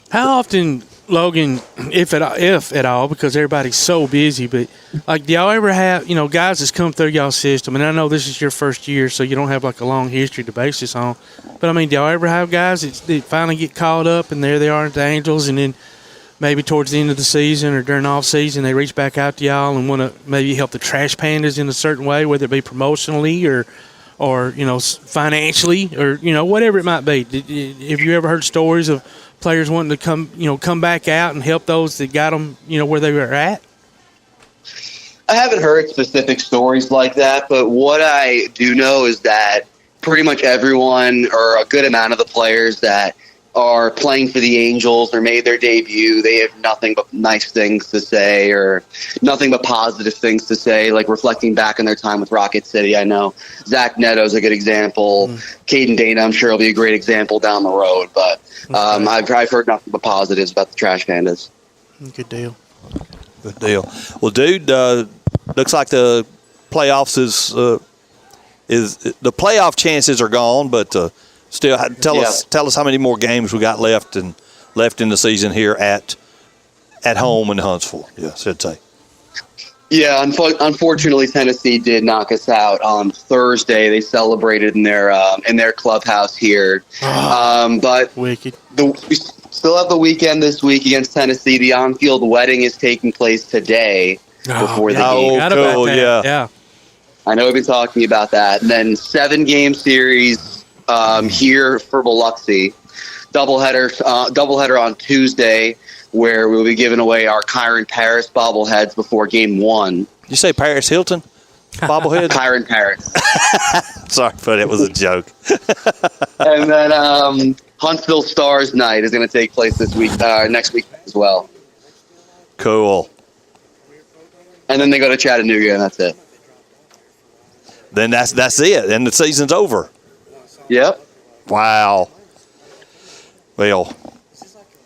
How often, Logan, if at all, because everybody's so busy, but like, do y'all ever have, guys that's come through y'all system, and I know this is your first year, so you don't have like a long history to base this on, but I mean, do y'all ever have guys that finally get called up, and there they are at the Angels, and then maybe towards the end of the season or during off season, they reach back out to y'all and want to maybe help the Trash Pandas in a certain way, whether it be promotionally or financially or whatever it might be? Have you ever heard stories of players wanting to come back out and help those that got them where they were at? I haven't heard specific stories like that, but what I do know is that pretty much everyone or a good amount of the players that are playing for the Angels or made their debut, they have nothing but nice things to say or nothing but positive things to say, like reflecting back on their time with Rocket City. I know Zach Neto's a good example. Caden Dana, I'm sure, will be a great example down the road. But I've heard nothing but positives about the Trash Pandas. Good deal. Good deal. Well, dude, looks like the playoffs is the playoff chances are gone, but still, tell us how many more games we got left in the season here at home in Huntsville. Yes, I'd say. Yeah, unfortunately, Tennessee did knock us out on Thursday. They celebrated in their clubhouse here, but wicked. We still have the weekend this week against Tennessee. The on-field wedding is taking place today before the game. Cool, yeah. I know we've been talking about that. And then 7-game series here for Biloxi. Doubleheader on Tuesday. where we'll be giving away our Kyron Paris bobbleheads before game 1. You say Paris Hilton bobblehead? Kyron Paris. Sorry, but it was a joke. And then Huntsville Stars Night is going to take place next week as well. Cool. And then they go to Chattanooga, and that's it. Then that's it. And the season's over. Yep. Wow. Well,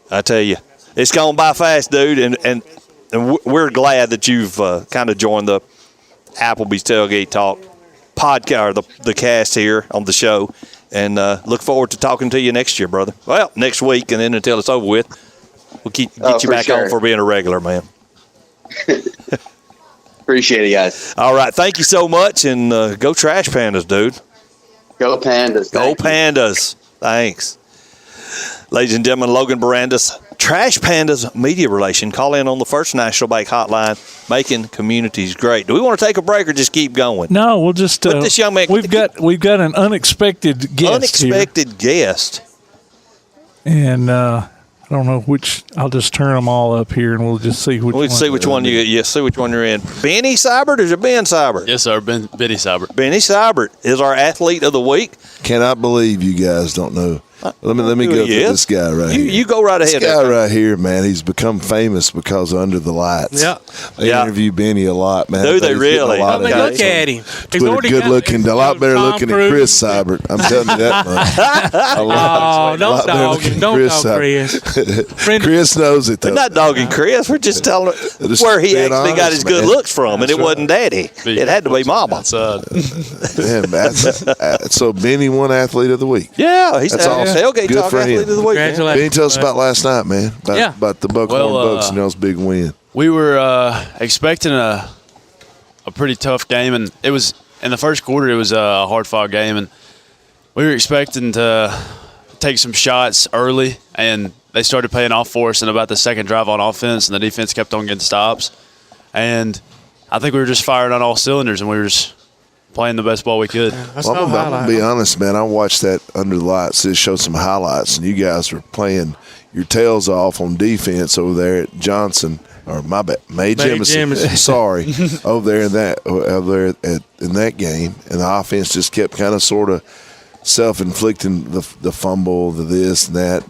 I tell you, it's gone by fast, dude, and we're glad that you've kind of joined the Applebee's Tailgate Talk podcast, or the cast here on the show, and look forward to talking to you next year, brother. Well, next week, and then until it's over with, we'll get you back on for being a regular, man. Appreciate it, guys. All right, thank you so much, and go Trash Pandas, dude. Go Pandas. Go Pandas. Thanks. Ladies and gentlemen, Logan Bourandas, Trash Pandas media relation. Call in on the First National Bank hotline, making communities great. Do we want to take a break or just keep going? No, we'll just. Put this young man. We've got an unexpected guest. Guest. And I don't know which. I'll just turn them all up here, and we'll just see which. We'll see which one you get. Yes, see which one you're in. Benny Seibert or is it Ben Seibert? Yes, sir. Benny Seibert. Benny Seibert is our athlete of the week. Cannot believe you guys don't know. Let me go through this guy right here. You go right ahead. This guy right here, man, he's become famous because of Under the Lights. Yeah. They interview Benny a lot, man. Do they really? I mean, look at him. He's already good looking, a lot better looking than Chris Seibert. I'm telling you that much. Don't dog him. Don't dog Chris. Chris knows it, though. We're not dogging Chris. We're just telling where he actually got his good looks from, and it wasn't Daddy. It had to be Mama. So Benny won Athlete of the Week. Yeah, he's that's awesome. Tailgate Good Talk for Athlete him. of the Week. Benny, tell us about last night, man. About the Buckhorn Bucks and y'all's big win. We were expecting a pretty tough game, and it was in the first quarter. It was a hard-fought game, and we were expecting to take some shots early, and they started paying off for us in about the second drive on offense, and the defense kept on getting stops. And I think we were just firing on all cylinders, and we were just playing the best ball we could. I'm going to be honest, man. I watched that Under the Lights. It showed some highlights, and you guys were playing your tails off on defense over there at Johnson, or my bad, May Jemison. Sorry, over there in that game, and the offense just kept kind of sort of self-inflicting the fumble, the this and that,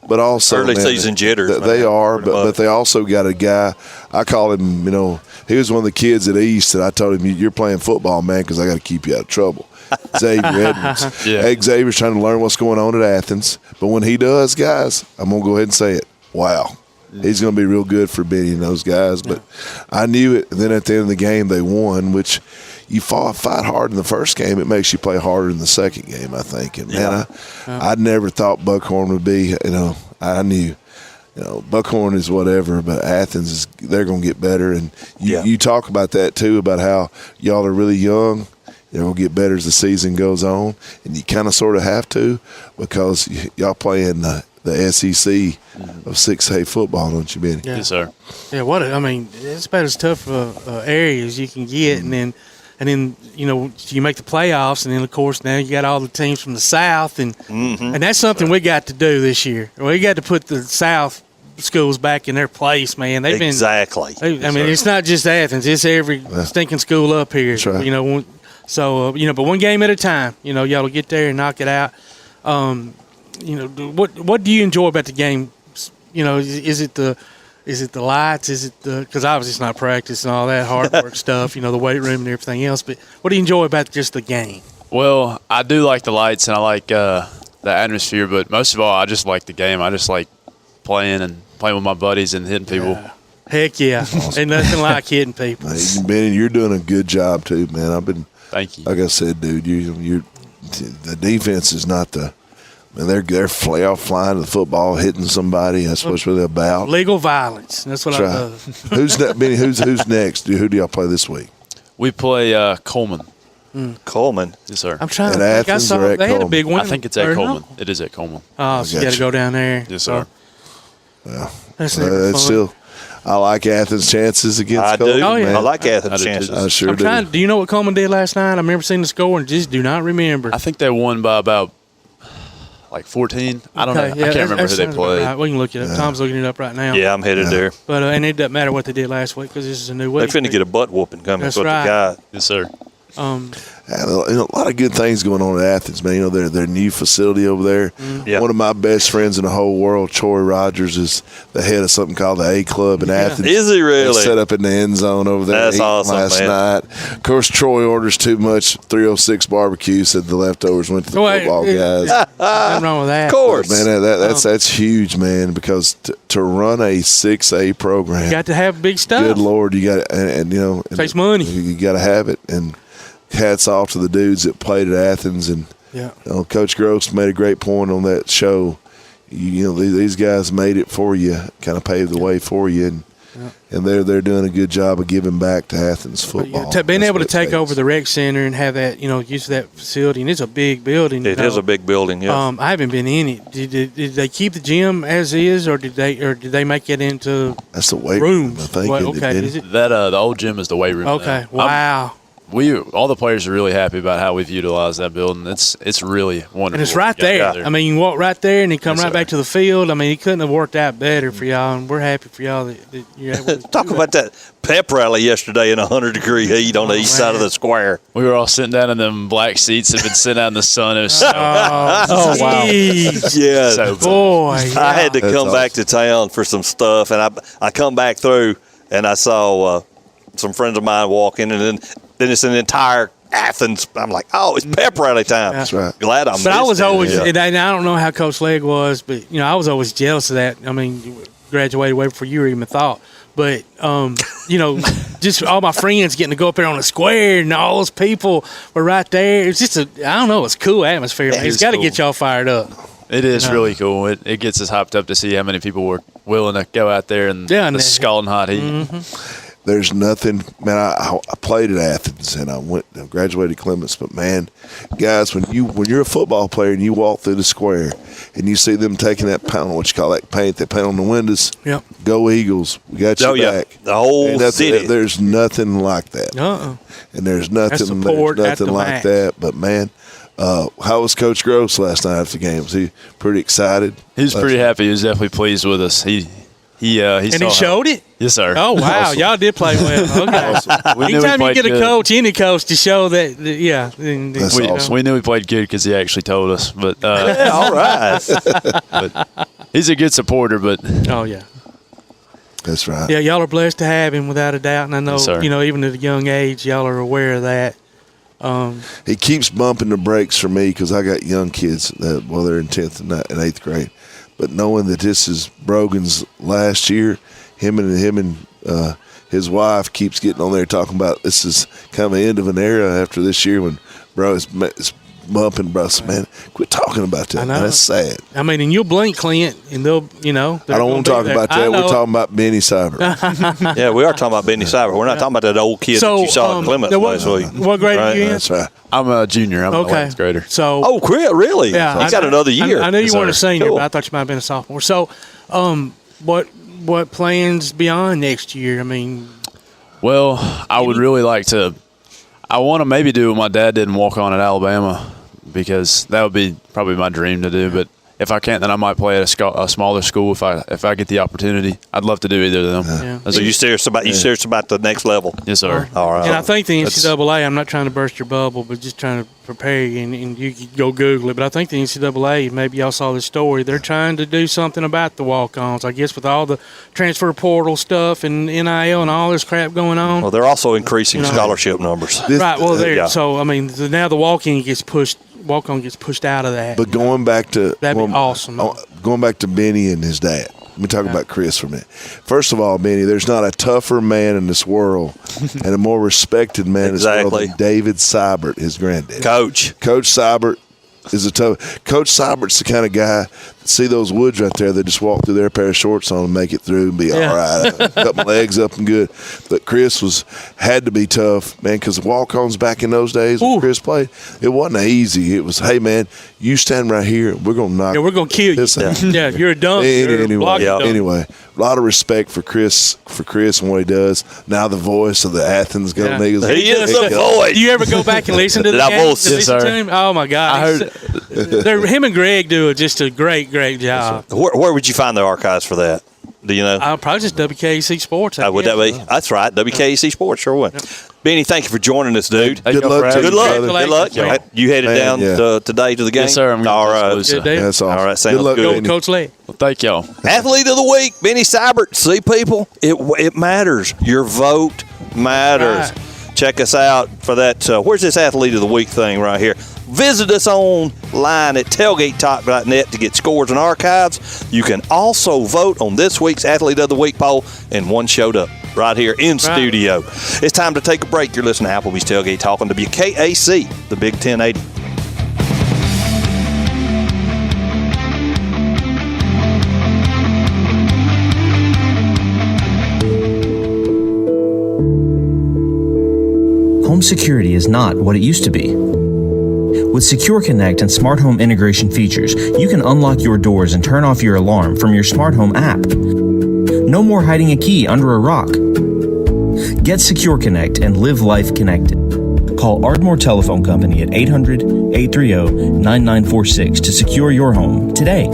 but also early season jitters. They are, but they also got a guy. I call him, he was one of the kids at East that I told him, "You're playing football, man, because I got to keep you out of trouble." Xavier Edwards. Hey, Xavier's trying to learn what's going on at Athens, but when he does, guys, I'm gonna go ahead and say it. Wow. He's going to be real good for Benny and those guys. But I knew it. And then at the end of the game, they won, which you fight hard in the first game. It makes you play harder in the second game, I think. And, man, I never thought Buckhorn would be, I knew, Buckhorn is whatever, but Athens, they're going to get better. And you talk about that, too, about how y'all are really young. They're going to get better as the season goes on. And you kind of sort of have to because y'all play in the SEC of 6A football, don't you, Benny? Yeah. Yes, sir. Yeah, it's about as tough area as you can get, and then you make the playoffs, and then of course now you got all the teams from the South, and that's something we got to do this year. We got to put the South schools back in their place, man. They've been exactly. It's not just Athens; it's every stinking school up here. That's right. But one game at a time. Y'all will get there and knock it out. What do you enjoy about the game? Is it the lights? Is it because obviously it's not practice and all that hard work stuff, the weight room and everything else, but what do you enjoy about just the game? Well, I do like the lights and I like the atmosphere, but most of all, I just like the game. I just like playing with my buddies and hitting people. Yeah. Heck yeah. Awesome. Ain't nothing like hitting people. Hey, Benny, you're doing a good job too, man. Thank you. Like I said, dude, the defense is not the – and they're flying to the football, hitting somebody. That's what it's really about. Legal violence. That's what I love. Who's Benny? Who's next? Who do y'all play this week? We play Coleman. Coleman, yes, sir. I'm trying at to think. Athens or at they Coleman? had a big win. I think it's at Coleman. No? It is at Coleman. Oh, so you got to go down there. Yes, sir. Well, that's still. I like Athens' chances against Coleman. Oh, yeah. Man. I like Athens' chances. I sure do. Do you know what Coleman did last night? I remember seeing the score and just do not remember. I think they won by about like 14. I don't know. I can't remember who they played. Right. We can look it up. Tom's looking it up right now. Yeah, I'm headed there. But and it doesn't matter what they did last week because this is a new week. They finna get a butt whooping coming. That's what right. they got. Yes, sir. A lot of good things going on at Athens, man. Their new facility over there. Yeah. One of my best friends in the whole world, Troy Rogers, is the head of something called the A Club in Athens. Is he really? They set up in the end zone over there. That's awesome, last man. night. Of course, Troy orders too much 306 barbecue. Said the leftovers went to the football guys. Nothing wrong with that. Of course, man. That's huge, man. Because to run a 6A program, You got to have big stuff. good Lord, you got and Takes money. You got to have it. And hats off to the dudes that played at Athens. And Coach Gross made a great point on that show. These guys made it for you, kind of paved the way for you, and they're doing a good job of giving back to Athens football. Being able to take over the rec center and have that, use of that facility, and it's a big building. It is a big building. Yeah. I haven't been in it. Did they keep the gym as is, or did they make it into that's the weight rooms? room, I think. Okay, is it? That the old gym is the weight room. Okay, now. wow. All the players are really happy about how we've utilized that building. It's really wonderful. And it's right there. I mean, you can walk right there and then come right back to the field. I mean, it couldn't have worked out better for y'all, and we're happy for y'all that you're able to Talk about that pep rally yesterday in 100-degree heat on the east side of the square. We were all sitting down in them black seats that had been sitting out in the sun. It was so oh wow. Yeah. So boy. I had to come back to town for some stuff, and I come back through, and I saw some friends of mine walking, and then it's an entire Athens. I'm like, oh, it's pep rally time. That's right. Glad I'm. But I was always, and I don't know how Coach Legg was, but I was always jealous of that. I mean, you graduated way before you were even thought. But just all my friends getting to go up there on the square, and all those people were right there. It's just it's a cool atmosphere. Man. It's got to get y'all fired up. It is really cool. It gets us hyped up to see how many people were willing to go out there in the scalding hot heat. Mm-hmm. There's nothing, man. I played at Athens and I graduated Clements, but man, guys, when you're a football player and you walk through the square and you see them taking that paint they paint on the windows. Yep. Go Eagles! We got you back. The whole city. There's nothing like that. And there's nothing like that. But man, how was Coach Gross last night after the game? Was he pretty excited? He was pretty happy. He was definitely pleased with us. He showed it? Yes, sir. Oh, wow. Awesome. Y'all did play well. Okay. Awesome. Anytime you get a coach, any coach, to show that, That's awesome. We knew he played good because he actually told us. But all right. But he's a good supporter. But oh, yeah. That's right. Yeah, y'all are blessed to have him without a doubt. And I know, even at a young age, y'all are aware of that. He keeps bumping the brakes for me because I got young kids they're in 10th and 8th grade. But knowing that this is Brogan's last year, him and his wife keeps getting on there talking about this is kind of the end of an era after this year when bro is bumping bro. Man, quit talking about that. Man, that's sad. I mean, and you'll blink, Clint, and they'll, I don't want to talk about that. We're talking about Benny Seibert. Yeah, we are talking about Benny Seibert. We're not talking about that old kid that you saw at Clements last week. What grade are you in? That's right. I'm a junior. I'm a 11th grader. So, really? Yeah, He's got another year. I knew you weren't a senior, cool. but I thought you might have been a sophomore. So, what plans beyond next year? I mean, well, I would really like to. I want to maybe do what my dad did and walk on at Alabama because that would be probably my dream to do. But if I can't, then I might play at a smaller school if I get the opportunity. I'd love to do either of them. Yeah. So you serious about the next level? Yes, sir. All right. And I think the NCAA. I'm not trying to burst your bubble, but just trying to prepare you, and you can go Google it. But I think the NCAA. Maybe y'all saw this story. They're trying to do something about the walk-ons. I guess with all the transfer portal stuff and NIL and all this crap going on. Well, they're also increasing scholarship numbers. Right. Well, so I mean, now the walk-on gets pushed out of that. But going back to that'd be awesome. Going back to Benny and his dad. Let me talk about Chris for a minute. First of all, Benny, there's not a tougher man in this world and a more respected man in this world than David Seibert, his granddad. Coach Seibert is a tough. Coach Seibert's the kind of guy see those woods right there. They just walk through their pair of shorts on and make it through and be all right. Got my legs up and good. But Chris had to be tough, man, because the walk-ons back in those days when Chris played, it wasn't easy. It was, hey, man, you stand right here. We're going to knock. Yeah, we're going to kill you. Yeah, you're a dunk. Anyway, a lot of respect for Chris and what he does. Now the voice of the Athens Gold Eagles. He is the voice. Do you ever go back and listen to the game? Listen to him? Oh, my God. I heard him and Greg do just a great job. Where would you find the archives for that? Do you know? Probably just WKEC Sports. Would that be? That's right. WKEC Sports sure would. Benny, thank you for joining us, dude. Good luck. Good luck. You headed down today to the game? Yes, sir. All right. That's awesome. All right. Sounds good luck, good. Coach Lee. Well, thank y'all. Athlete of the week, Benny Seibert. See, people, it matters. Your vote matters. Right. Check us out for that. Where's this Athlete of the Week thing right here? Visit us online at tailgatetalk.net to get scores and archives. You can also vote on this week's Athlete of the Week poll, and one showed up right here in studio. It's time to take a break. You're listening to Applebee's Tailgate Talk on WKAC, the Big 1080. Home security is not what it used to be. With Secure Connect and smart home integration features, you can unlock your doors and turn off your alarm from your smart home app. No more hiding a key under a rock. Get Secure Connect and live life connected. Call Ardmore Telephone Company at 800-830-9946 to secure your home today.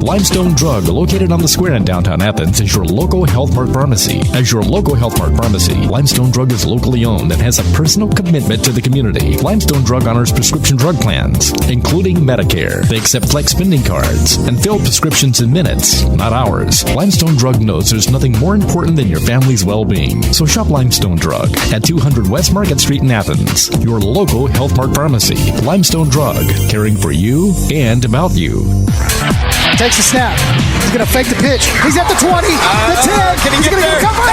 Limestone Drug, located on the square in downtown Athens, is your local Health Mart pharmacy. As your local Health Mart pharmacy, Limestone Drug is locally owned and has a personal commitment to the community. Limestone Drug honors prescription drug plans, including Medicare. They accept flex spending cards and fill prescriptions in minutes, not hours. Limestone Drug knows there's nothing more important than your family's well-being. So shop Limestone Drug at 200 West Market Street in Athens, your local Health Mart pharmacy. Limestone Drug, caring for you and about you. Takes the snap. He's going to fake the pitch. He's at the 20, the 10. He's going to get a cover.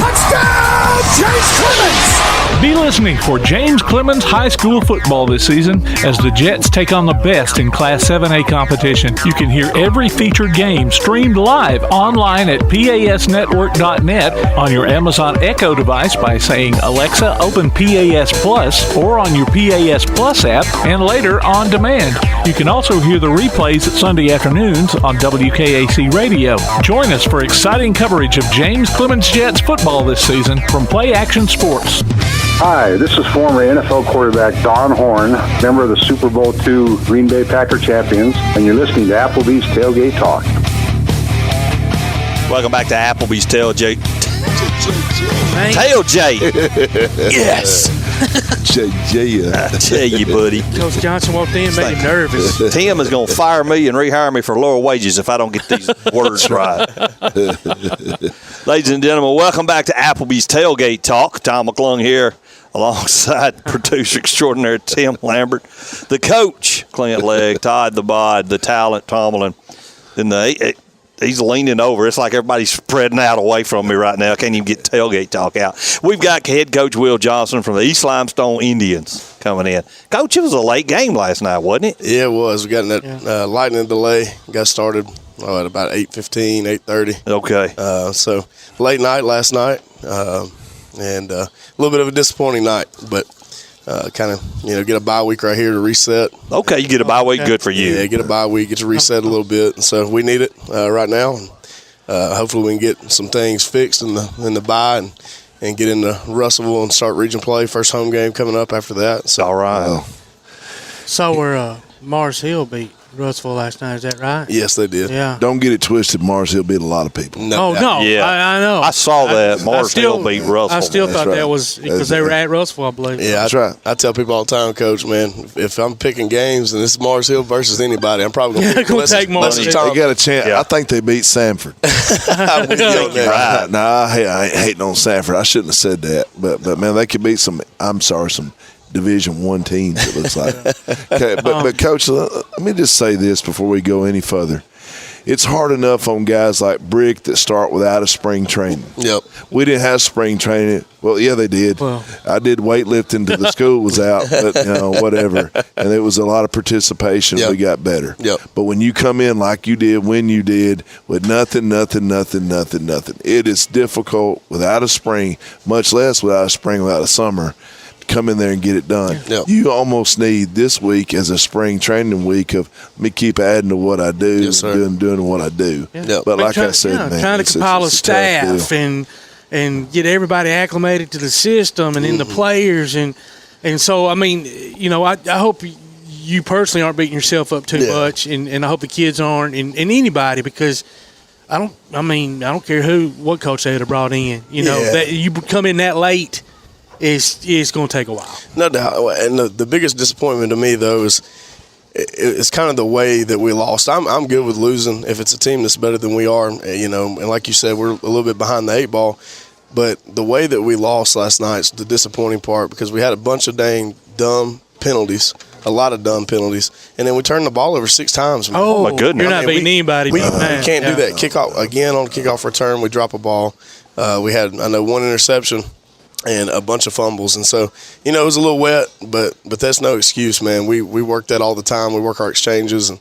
Touchdown, James Clements! Be listening for James Clements High School football this season as the Jets take on the best in Class 7A competition. You can hear every featured game streamed live online at PASnetwork.net on your Amazon Echo device by saying, Alexa, open PAS Plus, or on your PAS Plus app, and later on demand. You can also hear the replays at Sunday afternoons on WKAC Radio. Join us for exciting coverage of James Clements Jets football this season from Play Action Sports. Hi, this is former NFL quarterback Don Horn, member of the Super Bowl II Green Bay Packer champions, and you're listening to Applebee's Tailgate Talk. Welcome back to Applebee's Tailgate. Tailgate. Yes. JJ. I tell you, buddy. Coach Johnson walked in and made him nervous. Tim is going to fire me and rehire me for lower wages if I don't get these words right. Ladies and gentlemen, welcome back to Applebee's Tailgate Talk. Tom McClung here alongside producer extraordinaire Tim Lambert, the coach, Clint Legg, Todd the Bod, the talent, Tomlin. He's leaning over. It's like everybody's spreading out away from me right now. I can't even get Tailgate Talk out. We've got head coach Will Johnson from the East Limestone Indians coming in. Coach, it was a late game last night, wasn't it? Yeah, it was. We got in that lightning delay. Got started at about 8:15, 8:30. Okay. So late night last night, and a little bit of a disappointing night, but kind of, get a bye week right here to reset. Okay, you get a bye week. Good for you. Yeah, get a bye week, get to reset a little bit. And so we need it right now. And hopefully we can get some things fixed in the bye and get into Russellville and start region play. First home game coming up after that. So, all right. So we're Mars Hill beat Russellville last night. Is that right? Yes, they did. Yeah. Don't get it twisted. Mars Hill beat a lot of people. No. Yeah. I know. I saw that. Mars Hill beat Russellville. I still thought that was because they were at Russellville, I believe. Yeah, that's right. I tell people all the time, Coach, man, if I'm picking games and this is Mars Hill versus anybody, I'm probably going to take Mars Hill. They got a chance. Yeah. I think they beat Sanford. I'm with you on that. Nah, I ain't hating on Sanford. I shouldn't have said that. But man, they could beat some Division I teams, it looks like. Okay, but Coach, let me just say this before we go any further. it's hard enough on guys like Brick that start without a spring training. Yep. We didn't have spring training. Well, yeah, they did. Well, I did weightlifting till the school was out, but whatever. And there was a lot of participation. Yep. We got better. Yep. But when you come in like you did, when you did, with nothing, it is difficult without a spring, much less without a spring, without a summer. Come in there and get it done. Yep. You almost need this week as a spring training week of me keep adding to what I do, yes, doing what I do. Yep. But like I said, man, trying to compile a staff and get everybody acclimated to the system and then the players and so I mean, I hope you personally aren't beating yourself up too much, and I hope the kids aren't, and anybody, because I don't care what coach they had brought in. That you come in that late. It's going to take a while. No doubt. And the biggest disappointment to me, though, is it's kind of the way that we lost. I'm good with losing if it's a team that's better than we are, and like you said, we're a little bit behind the 8 ball. But the way that we lost last night's the disappointing part, because we had a bunch of dang dumb penalties. A lot of dumb penalties, and then we turned the ball over 6 times. Oh, my goodness! You're not beating anybody. We can't do that. Kickoff again on kickoff return. We drop a ball. We had, I know, 1 interception and a bunch of fumbles, and so it was a little wet, but that's no excuse, man. We work that all the time. We work our exchanges, and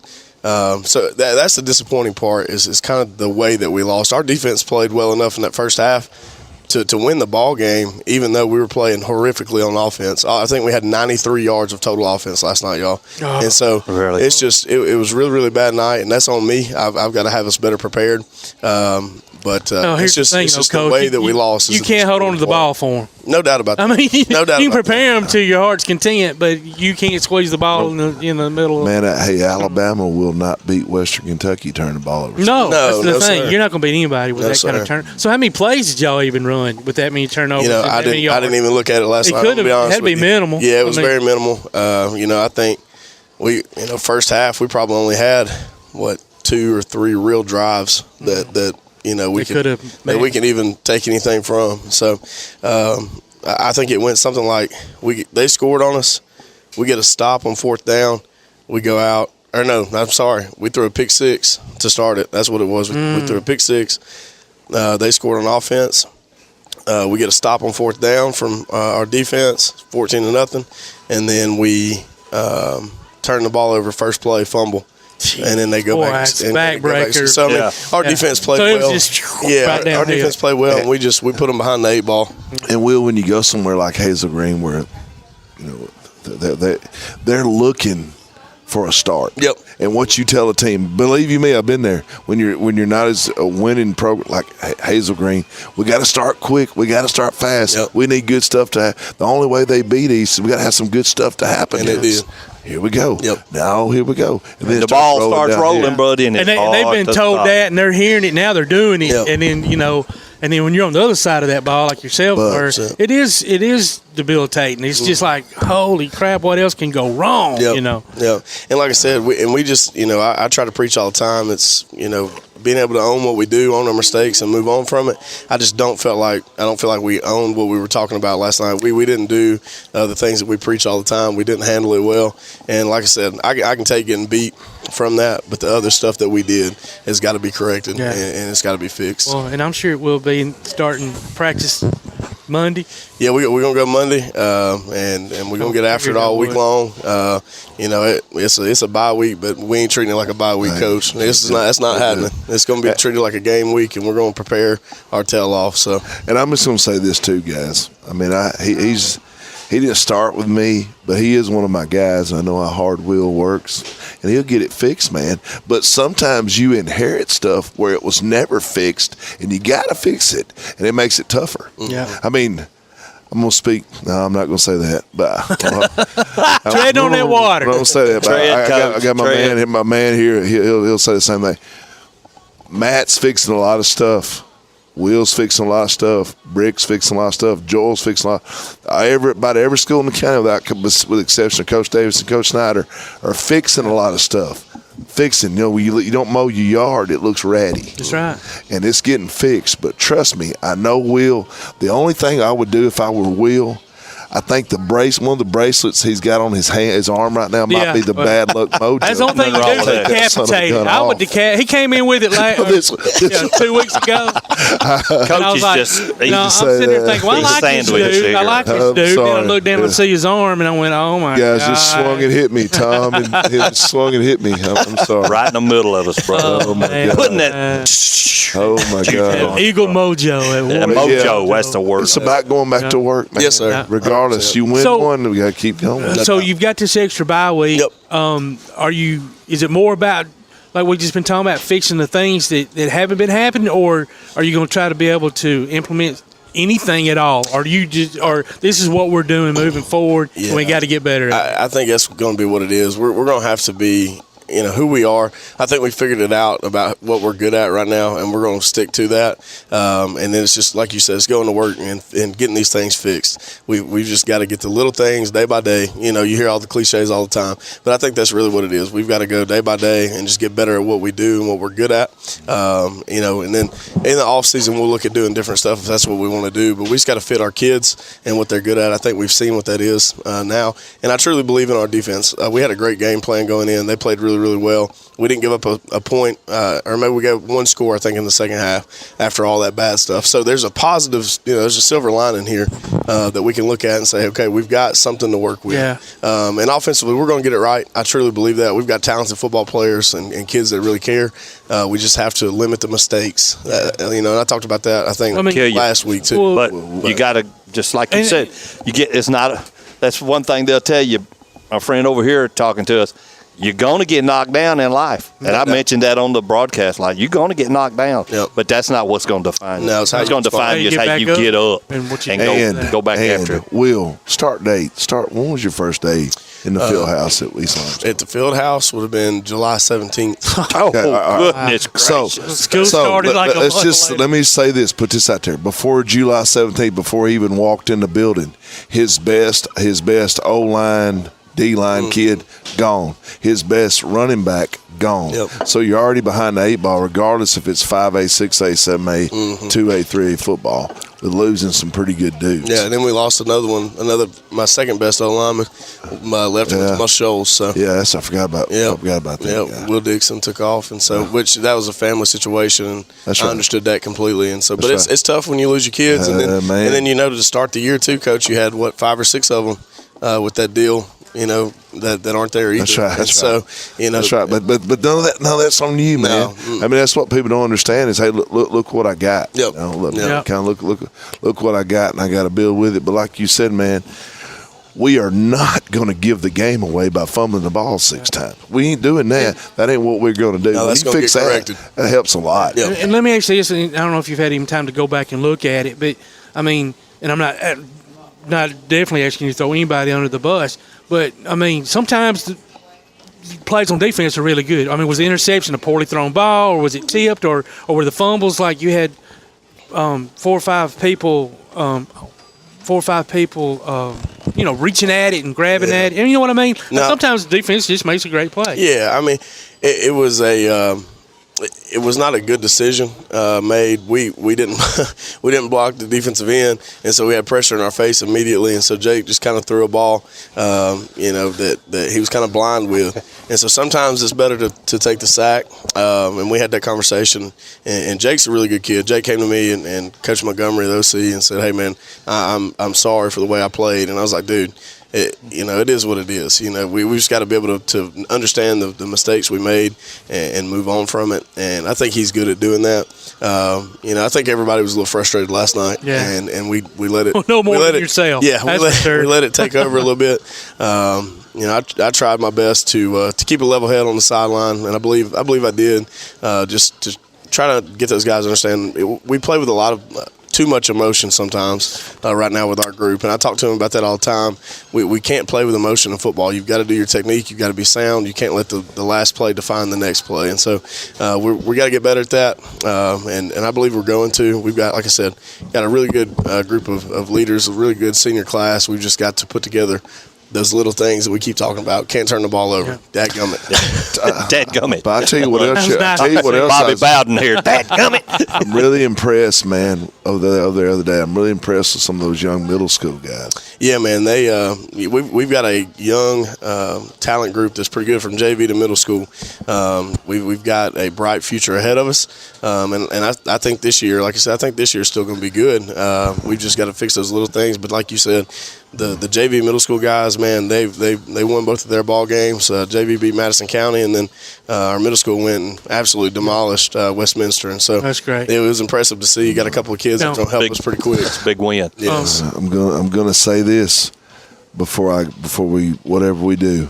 so that's the disappointing part is kind of the way that we lost. Our defense played well enough in that first half to win the ball game, even though we were playing horrifically on offense. I think we had 93 yards of total offense last night, y'all. Oh, and so it's just it was really, really bad night, and that's on me. I've got to have us better prepared. But it's just the way that we lost. You can't hold on to the ball for them. No doubt about that. I mean, no doubt you can prepare them to your heart's content, but you can't squeeze the ball in the middle. Man, Alabama will not beat Western Kentucky turning the ball over. No, that's the thing. Sir. You're not going to beat anybody with that kind of turn. So how many plays did y'all even run with that many turnovers? I didn't even look at it last night. It had to be minimal. Yeah, it was very minimal. I think we, first half we probably only had 2 or 3 real drives that we can even take anything from. So I think it went something like they scored on us. We get a stop on 4th down. We go out. Or no, I'm sorry. We threw a pick 6 to start it. That's what it was. We threw a pick 6. They scored on offense. We get a stop on 4th down from our defense, 14-0, and then we turn the ball over first play, fumble. And then they go back. Backbreaker. So our defense played well. Our defense played well, and we put them behind the 8 ball. And when you go somewhere like Hazel Green, where they're looking for a start. Yep. And what you tell a team, believe you me, I've been there. When you're not as a winning program like Hazel Green, we got to start quick. We got to start fast. Yep. We need good stuff to have. The only way they beat East, we got to have some good stuff to happen. And it did. Here we go. Yep. Now here we go. And then the ball starts rolling, buddy, and they've been told that, and they're hearing it now. They're doing it, Yep. and then when you're on the other side of that ball, like yourself, it is debilitating. It's just like, holy crap, what else can go wrong? Yep. Yeah. And like I said, we just I try to preach all the time. It's being able to own what we do, own our mistakes, and move on from it. I don't feel like we owned what we were talking about last night. We didn't do the things that we preach all the time. We didn't handle it well. And like I said, I can take getting beat from that, but the other stuff that we did has got to be corrected, and it's got to be fixed. Well, and I'm sure it will be starting practice Monday. Yeah, we're gonna go Monday, and we're gonna get after it all week long. It's a bye week, but we ain't treating it like a bye week, Coach. That's not happening. It's gonna be treated like a game week, and we're gonna prepare our tail off. So, and I'm just gonna say this too, guys. I mean, he didn't start with me, but he is one of my guys. I know how hard Will works, and he'll get it fixed, man. But sometimes you inherit stuff where it was never fixed, and you got to fix it, and it makes it tougher. Yeah. I mean, I'm going to speak. No, I'm not going to say that. But tread on that water. I'm going to say that. But I got my man here. He'll say the same thing. Matt's fixing a lot of stuff. Will's fixing a lot of stuff. Brick's fixing a lot of stuff. Joel's fixing a lot. About every school in the county, with the exception of Coach Davis and Coach Snider, are fixing a lot of stuff. Fixing, you don't mow your yard, it looks ratty. That's right. And it's getting fixed. But trust me, I know Will. The only thing I would do if I were Will, I think one of the bracelets he's got on his arm right now might be the bad luck mojo. That's the only thing you do is decapitate. I would he came in with it 2 weeks ago. Coach is like, just I'm sitting there thinking, well, I like this dude. I like this dude. Then I looked down and see his arm, and I went, oh, my God. Guys just swung and hit me, Tom. And swung and hit me. I'm sorry. Right in the middle of us, bro. Oh, my God. Putting that. Oh, my God. Eagle mojo at work. Mojo, that's the word. It's about going back to work, man. Yes, sir. Regardless, you win one, we got to keep going. So you've got this extra bye week. Yep. Is it more about, like we've just been talking about, fixing the things that haven't been happening, or are you going to try to be able to implement anything at all, or this is what we're doing moving forward, and we got to get better at it? I think that's going to be what it is. We're going to have to be, who we are. I think we figured it out about what we're good at right now, and we're going to stick to that. And then it's just, like you said, it's going to work and getting these things fixed. We've just got to get the little things day by day. You hear all the cliches all the time, but I think that's really what it is. We've got to go day by day and just get better at what we do and what we're good at. And then in the off season, we'll look at doing different stuff if that's what we want to do, but we just got to fit our kids and what they're good at. I think we've seen what that is now, and I truly believe in our defense. We had a great game plan going in. They played really well. We didn't give up a point, or maybe we got one score, I think, in the second half after all that bad stuff. So there's a positive, there's a silver lining here that we can look at and say, okay, we've got something to work with. Yeah. And offensively, we're going to get it right. I truly believe that. We've got talented football players and kids that really care. We just have to limit the mistakes. And I talked about that, I think, last week, too. But you got to, just like you said, that's one thing they'll tell you. My friend over here talking to us, you're going to get knocked down in life. And I mentioned that on the broadcast line. You're going to get knocked down. Yep. But that's not what's going to define you. No, it's going to define you is how you get up and go back after it. Will, start date. When was your first day in the field house at East Limestone? At the field house would have been July 17th. Goodness gracious. School started like a month later. Let me say this, put this out there. Before July 17th, before he even walked in the building, his best O-line, D-line kid, gone. His best running back, gone. Yep. So you're already behind the 8-ball, regardless if it's 5A, 6A, 7A, 2A, 3A football. We're losing some pretty good dudes. Yeah, and then we lost my second best O-lineman, my left my Scholes. So I forgot about that. Yeah, Will Dixon took off, and so that was a family situation, and I understood that completely. And so, but it's tough when you lose your kids, and then to start the year too, Coach, you had 5 or 6 of them with that deal. That aren't there either. That's right. That's right. But none of that's on you, man. I mean, that's what people don't understand is, hey, look what I got. Yep. Look what I got, and I got to build with it. But like you said, man, we are not going to give the game away by fumbling the ball 6 times. We ain't doing that. That ain't what we're going to do. No, that's going to get corrected. That helps a lot. Yep. And let me ask you this, and I don't know if you've had even time to go back and look at it, but I mean, and I'm not definitely asking you to throw anybody under the bus, but I mean, sometimes the plays on defense are really good. I mean, was the interception a poorly thrown ball, or was it tipped, or were the fumbles like you had 4 or 5 people, reaching at it and grabbing at it? And you know what I mean? No. Sometimes defense just makes a great play. Yeah, I mean, it was it was not a good decision made. We didn't block the defensive end, and so we had pressure in our face immediately. And so Jake just kind of threw a ball, that he was kind of blind with. And so sometimes it's better to take the sack. And we had that conversation. And Jake's a really good kid. Jake came to me and Coach Montgomery, the OC, and said, "Hey man, I'm sorry for the way I played." And I was like, "Dude, it is what it is. We just got to be able to understand the mistakes we made and move on from it. And I think he's good at doing that. I think everybody was a little frustrated last night. Yeah. And we let it. No more than yourself. Yeah, we let it take over a little bit. I tried my best to keep a level head on the sideline, and I believe I did. Just to try to get those guys to understand. We play with a lot of too much emotion sometimes right now with our group, and I talk to them about that all the time. We can't play with emotion in football. You've got to do your technique. You've got to be sound. You can't let the last play define the next play, and so we got to get better at that, and I believe we're going to. We've got, like I said, got a really good group of leaders, a really good senior class. We've just got to put together those little things that we keep talking about. Can't turn the ball over. Dadgummit. Dadgummit. But I tell you what else. Bobby Bowden here. Dadgummit. I'm really impressed, man. The other day, I'm really impressed with some of those young middle school guys. Yeah, man. We've got a young talent group that's pretty good from JV to middle school. We've got a bright future ahead of us, and I think this year, like I said, I think this year is still going to be good. We've just got to fix those little things. But like you said, the JV middle school guys, man, they won both of their ball games. JV beat Madison County, and then our middle school went and absolutely demolished Westminster. And so that's great. It was impressive to see. You got a couple of kids that don't help us pretty quick. It's a big win. Yes. I'm gonna say this before we whatever we do.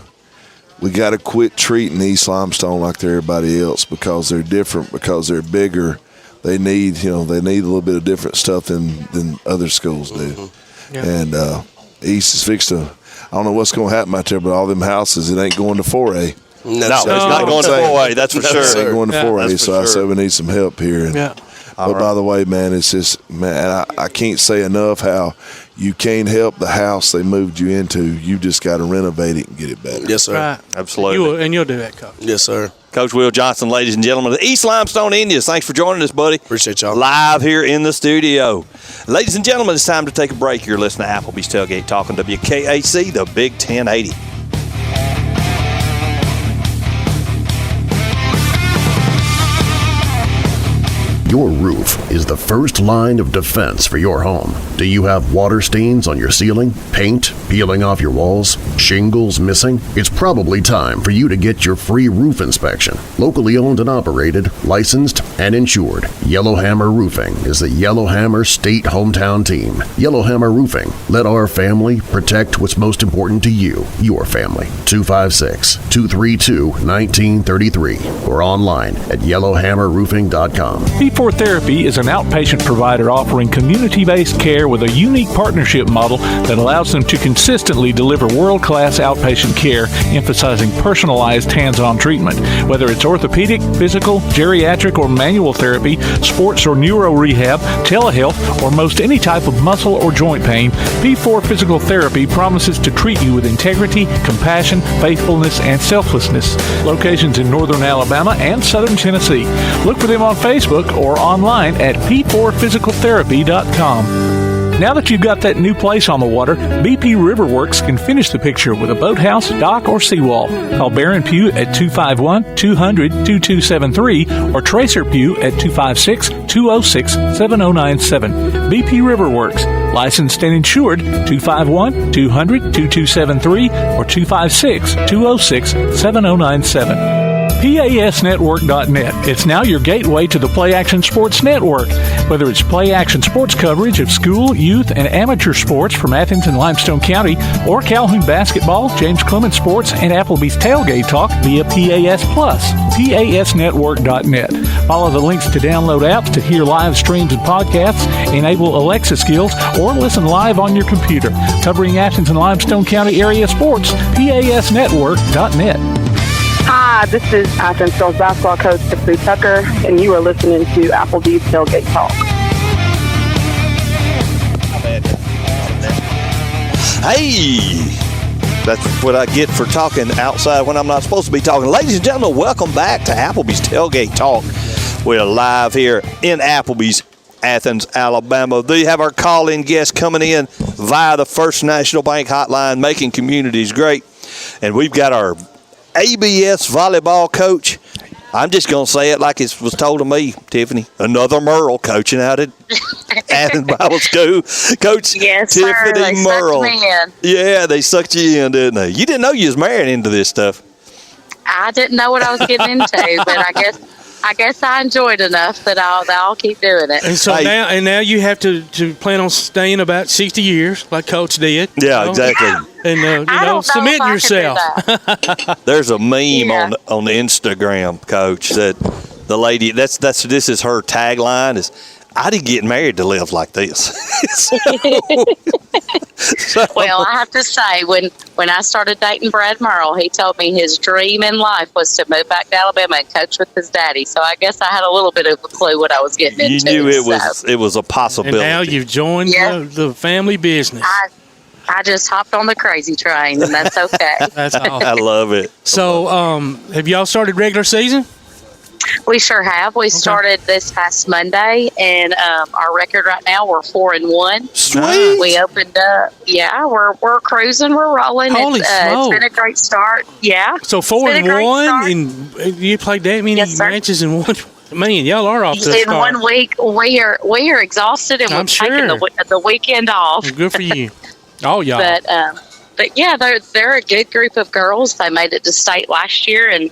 We got to quit treating East Limestone like they're everybody else because they're different, because they're bigger. They need a little bit of different stuff than other schools do. Mm-hmm. Yeah. And East is fixed to. I don't know what's going to happen out there, but all them houses, it ain't going to 4A. No, it's not going to 4A. That's for sure. It ain't going to 4A. So I said we need some help here. And, yeah. But by the way, man, it's just, man, I can't say enough how you can't help the house they moved you into. You just got to renovate it and get it better. Yes, sir. Right. Absolutely. And you'll do that, Coach. Yes, sir. Coach Will Johnson, ladies and gentlemen, the East Limestone Indians. Thanks for joining us, buddy. Appreciate y'all. Live here in the studio. Ladies and gentlemen, it's time to take a break. You're listening to Applebee's Tailgate Talk on WKAC, the Big 1080. Your roof is the first line of defense for your home. Do you have water stains on your ceiling, paint peeling off your walls, shingles missing? It's probably time for you to get your free roof inspection. Locally owned and operated, licensed, and insured, Yellowhammer Roofing is the Yellowhammer State hometown team. Yellowhammer Roofing. Let our family protect what's most important to you, your family. 256-232-1933 or online at yellowhammerroofing.com. P4 Therapy is an outpatient provider offering community-based care with a unique partnership model that allows them to consistently deliver world-class outpatient care, emphasizing personalized hands-on treatment. Whether it's orthopedic, physical, geriatric, or manual therapy, sports or neuro rehab, telehealth, or most any type of muscle or joint pain, P4 Physical Therapy promises to treat you with integrity, compassion, faithfulness, and selflessness. Locations in northern Alabama and southern Tennessee. Look for them on Facebook or online at p4physicaltherapy.com. Now that you've got that new place on the water, BP Riverworks can finish the picture with a boathouse, dock, or seawall. Call Baron Pugh at 251-200-2273 or Tracer Pugh at 256-206-7097. BP Riverworks, licensed and insured, 251-200-2273 or 256-206-7097. PASnetwork.net. It's now your gateway to the Play Action Sports Network. Whether it's Play Action Sports coverage of school, youth, and amateur sports from Athens and Limestone County, or Calhoun basketball, James Clements Sports, and Applebee's Tailgate Talk via PAS Plus. PASnetwork.net. Follow the links to download apps to hear live streams and podcasts, enable Alexa skills, or listen live on your computer. Covering Athens and Limestone County area sports, PASnetwork.net. Hi, this is Athens girls basketball coach Tiffany Tucker, and you are listening to Applebee's Tailgate Talk. Hey, that's what I get for talking outside when I'm not supposed to be talking. Ladies and gentlemen, welcome back to Applebee's Tailgate Talk. We're live here in Applebee's, Athens, Alabama. Do you have our call-in guest coming in via the First National Bank hotline, making communities great? And we've got our ABS volleyball coach. I'm just going to say it like it was told to me, Tiffany. Another Murrell coaching out at Athens Bible School. Coach yes, Tiffany sir. They Murrell. Sucked me in. Yeah, they sucked you in, didn't they? You didn't know you was married into this stuff. I didn't know what I was getting into, but I guess I enjoyed enough that I'll keep doing it. And so now you have to plan on staying about 60 years, like Coach did. Yeah, exactly. And submit yourself. There's a meme on the Instagram, Coach, that the lady this is her tagline is, I didn't get married to live like this. Well, I have to say, when I started dating Brad Murrell, he told me his dream in life was to move back to Alabama and coach with his daddy. So I guess I had a little bit of a clue what I was getting into. You knew it was a possibility. And now you've joined the family business. I just hopped on the crazy train, and that's okay. That's awesome. I love it. So, have y'all started regular season? We sure have. We started this past Monday, and our record right now, we're 4-1. Sweet. We opened up. Yeah, we're cruising. We're rolling. Holy It's been a great start. Yeah. So 4-1, and you played that many matches in one. Man, y'all are off to a in start. 1 week. We are exhausted, and I'm we're taking the weekend off. Good for you. Oh, y'all. But yeah, they're a good group of girls. They made it to state last year, and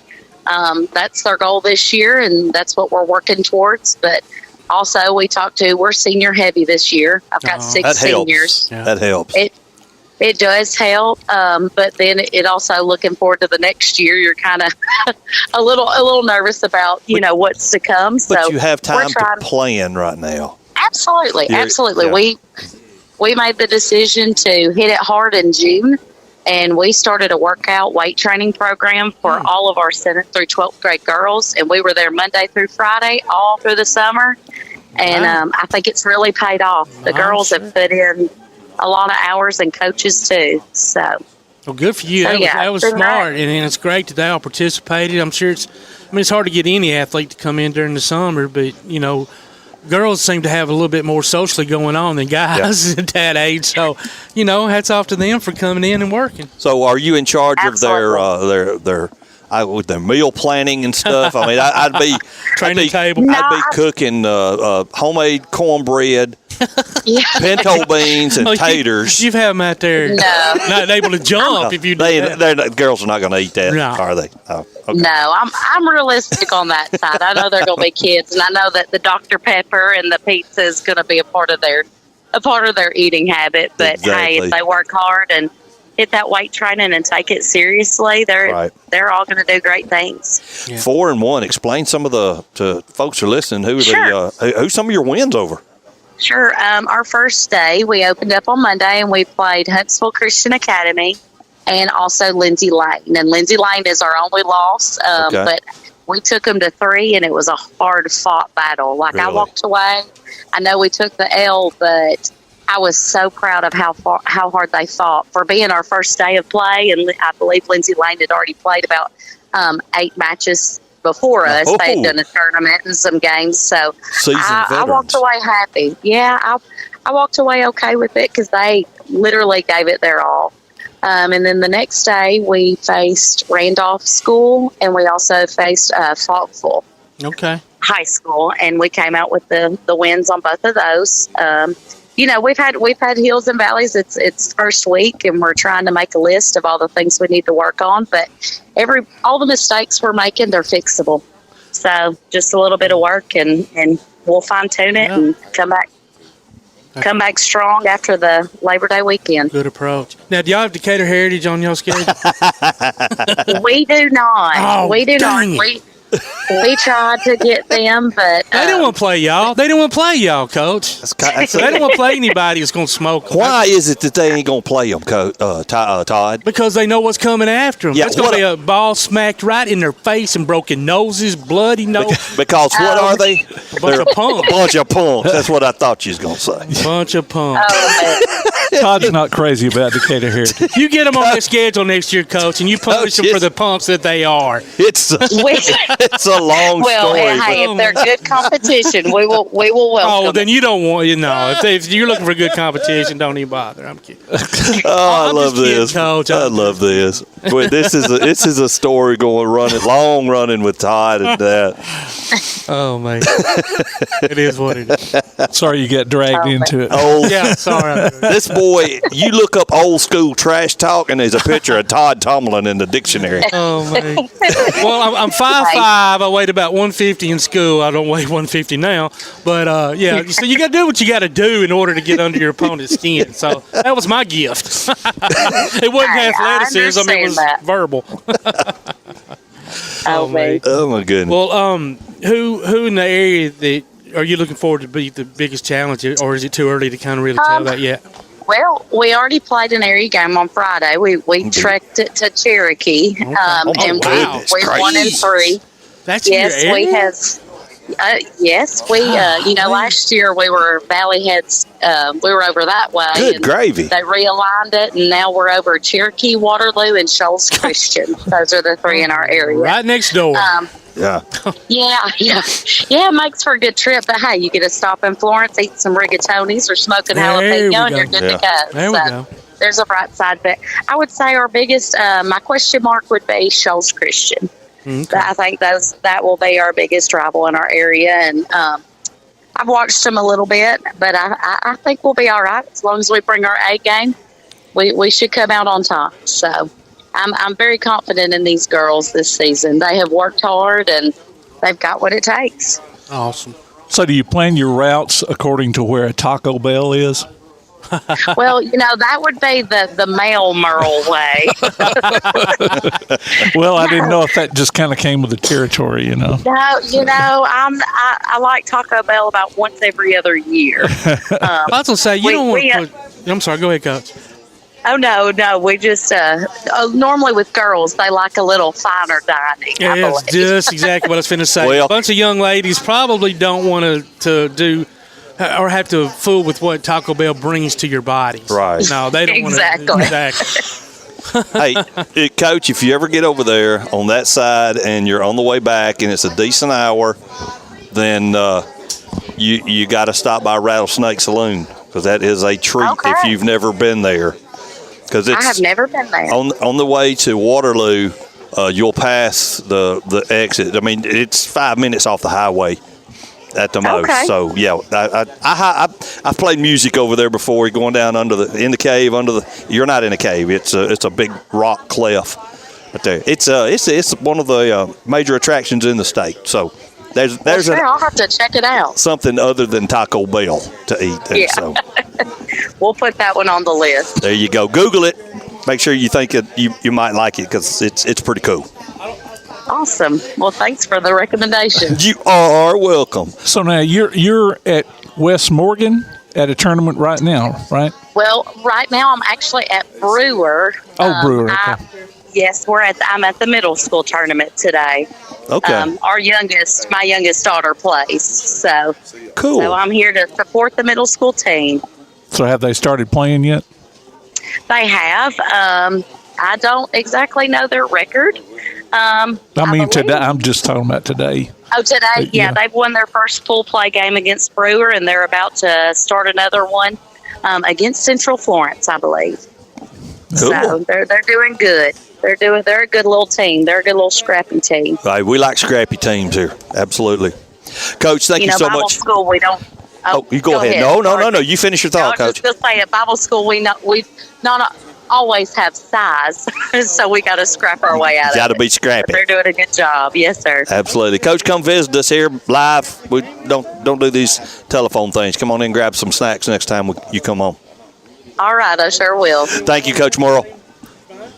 that's their goal this year, and that's what we're working towards. But also, we're senior heavy this year. I've got 6 seniors. Yeah. That helps. It does help, but then it also looking forward to the next year. You're kind of a little nervous about what's to come. But you have time to plan right now. Absolutely. Yeah. We made the decision to hit it hard in June. And we started a workout weight training program for all of our 7th through 12th grade girls. And we were there Monday through Friday, all through the summer. And I think it's really paid off. The girls have put in a lot of hours, and coaches too. So, well, good for you. That was smart. And it's great that they all participated. I'm sure it's hard to get any athlete to come in during the summer, but, girls seem to have a little bit more socially going on than guys at that age. So, hats off to them for coming in and working. So, are you in charge of their with their meal planning and stuff? I mean, I'd be cooking homemade cornbread, pinto beans, and taters. You've had them out there not able to jump if you do the girls are not going to eat that, are they? Oh, okay. No, I'm realistic on that side. I know they're going to be kids, and I know that the Dr. Pepper and the pizza is going to be a part of their eating habit. But hey, if they work hard and hit that weight training and take it seriously, they're all going to do great things. 4-1. Explain some of to folks who are listening who's some of your wins over. Sure. Our first day, we opened up on Monday, and we played Huntsville Christian Academy and also Lindsay Lane. And Lindsay Lane is our only loss, but we took them to 3, and it was a hard-fought battle. Really? I walked away. I know we took the L, but I was so proud of how hard they fought for being our first day of play. And I believe Lindsay Lane had already played about 8 matches before us. They had done a tournament and some games. So I walked away happy. Yeah, I walked away okay with it because they literally gave it their all. And then the next day we faced Randolph School, and we also faced Falkville High School, and we came out with the wins on both of those. We've had hills and valleys. It's first week, and we're trying to make a list of all the things we need to work on. But all the mistakes we're making, they're fixable. So just a little bit of work, and we'll fine tune it and come back strong after the Labor Day weekend. Good approach. Now, do y'all have Decatur Heritage on y'all schedule? We do not. Oh, we do not. We tried to get them, but they didn't want to play y'all. They didn't want to play y'all, Coach. They didn't want to play anybody that's going to smoke them. Why is it that they ain't going to play them, Todd? Because they know what's coming after them. Yeah, it's going to be a ball smacked right in their face and broken noses, bloody nose. Because what are they? A bunch of punks. A bunch of punks. That's what I thought you was going to say. Bunch of punks. Todd's not crazy about Decatur Heritage. You get them on their schedule next year, Coach, and you punish them for the punks that they are. It's a long story. Hey, if they're good competition, we will welcome. Oh, then you don't want if you're looking for good competition, don't even bother. I'm kidding. I love this, Coach. I love this. Boy, this is a story long running with Todd and that. Oh man, it is what it is. Sorry, you got dragged into it. Oh yeah, sorry. This boy, you look up old school trash talk, and there's a picture of Todd Tomlin in the dictionary. Oh man. Well, I'm 5'5". I weighed about 150 in school. I don't weigh 150 now, but so you got to do what you got to do in order to get under your opponent's skin. So that was my gift. It wasn't athleticism; it was verbal. Oh my goodness. Well, who in the area that are you looking forward to be the biggest challenge, or is it too early to kind of really tell that yet? Well, we already played an area game on Friday. We trekked it to Cherokee, and we won in 3. That's your area? Yes, we. Last year we were Valley Heads. We were over that way. Good gravy. They realigned it, and now we're over Cherokee, Waterloo, and Shoals Christian. Those are the three in our area. Right next door. Yeah. It makes for a good trip. But hey, you get to stop in Florence, eat some rigatonis or smoking jalapeno, and you're good to go. There we go. There's a bright side, but I would say our biggest, my question mark would be Shoals Christian. Okay. I think that will be our biggest rival in our area, and I've watched them a little bit, but I think we'll be all right as long as we bring our A game. We should come out on top. So I'm very confident in these girls this season. They have worked hard and they've got what it takes. Awesome. So, do you plan your routes according to where a Taco Bell is? Well, that would be the male Murrell way. Well, I didn't know if that just kind of came with the territory, No, I like Taco Bell about once every other year. I was going to say, you don't want to put... I'm sorry, go ahead, Coach. Oh, no, we just... normally with girls, they like a little finer dining. Yeah, that's just exactly what I was going to say. Well, a bunch of young ladies probably don't want to do... or have to fool with what Taco Bell brings to your body. Right. No, they don't Exactly. want to. Exactly. Hey, Coach, if you ever get over there on that side and you're on the way back and it's a decent hour, then you got to stop by Rattlesnake Saloon because that is a treat if you've never been there. Because I have never been there. On the way to Waterloo, you'll pass the exit. I mean, it's 5 minutes off the highway. At the most, so yeah, I've played music over there before. Going down in the cave You're not in a cave. It's a big rock cliff. Right there. It's one of the major attractions in the state. So there's I'll have to check it out. Something other than Taco Bell to eat there. Yeah. So we'll put that one on the list. there you go. Google it. Make sure you think you might like it because it's pretty cool. Awesome. Well, thanks for the recommendation. You are welcome. So now you're at West Morgan at a tournament right now, right? Well, right now I'm actually at Brewer. Oh, Brewer. Okay. Yes, I'm at the middle school tournament today. Okay. My youngest daughter plays. So cool. So I'm here to support the middle school team. So have they started playing yet? They have. I don't exactly know their record. Today. I'm just talking about today. Oh, today? Yeah, they've won their first full play game against Brewer, and they're about to start another one against Central Florence, I believe. Cool. So they're doing good. They're a good little team. They're a good little scrappy team. Right, we like scrappy teams here. Absolutely. Coach, thank you so Bible much. School, we don't. Oh, you go ahead. No. You finish your thought, I was Coach. just going to say, at Bible school, we not always have size, so we got to scrap our way out of it. Got to be scrappy. They're doing a good job. Yes, sir. Absolutely. Coach, come visit us here live. We don't do these telephone things. Come on in and grab some snacks next time you come on. All right, I sure will. Thank you, Coach Murrell.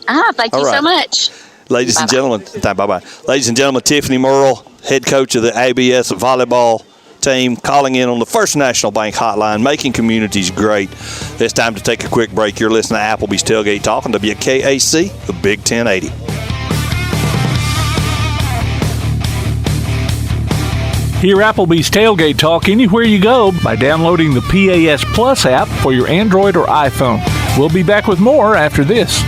Thank you so much. Ladies and gentlemen, bye-bye. Ladies and gentlemen, Tiffany Murrell, head coach of the ABS volleyball team, calling in on the First National Bank hotline, making communities great. It's time to take a quick break. You're listening to Applebee's Tailgate Talk on WKAC, the Big 1080. Hear Applebee's Tailgate Talk anywhere you go by downloading the PAS Plus app for your Android or iPhone. We'll be back with more after this.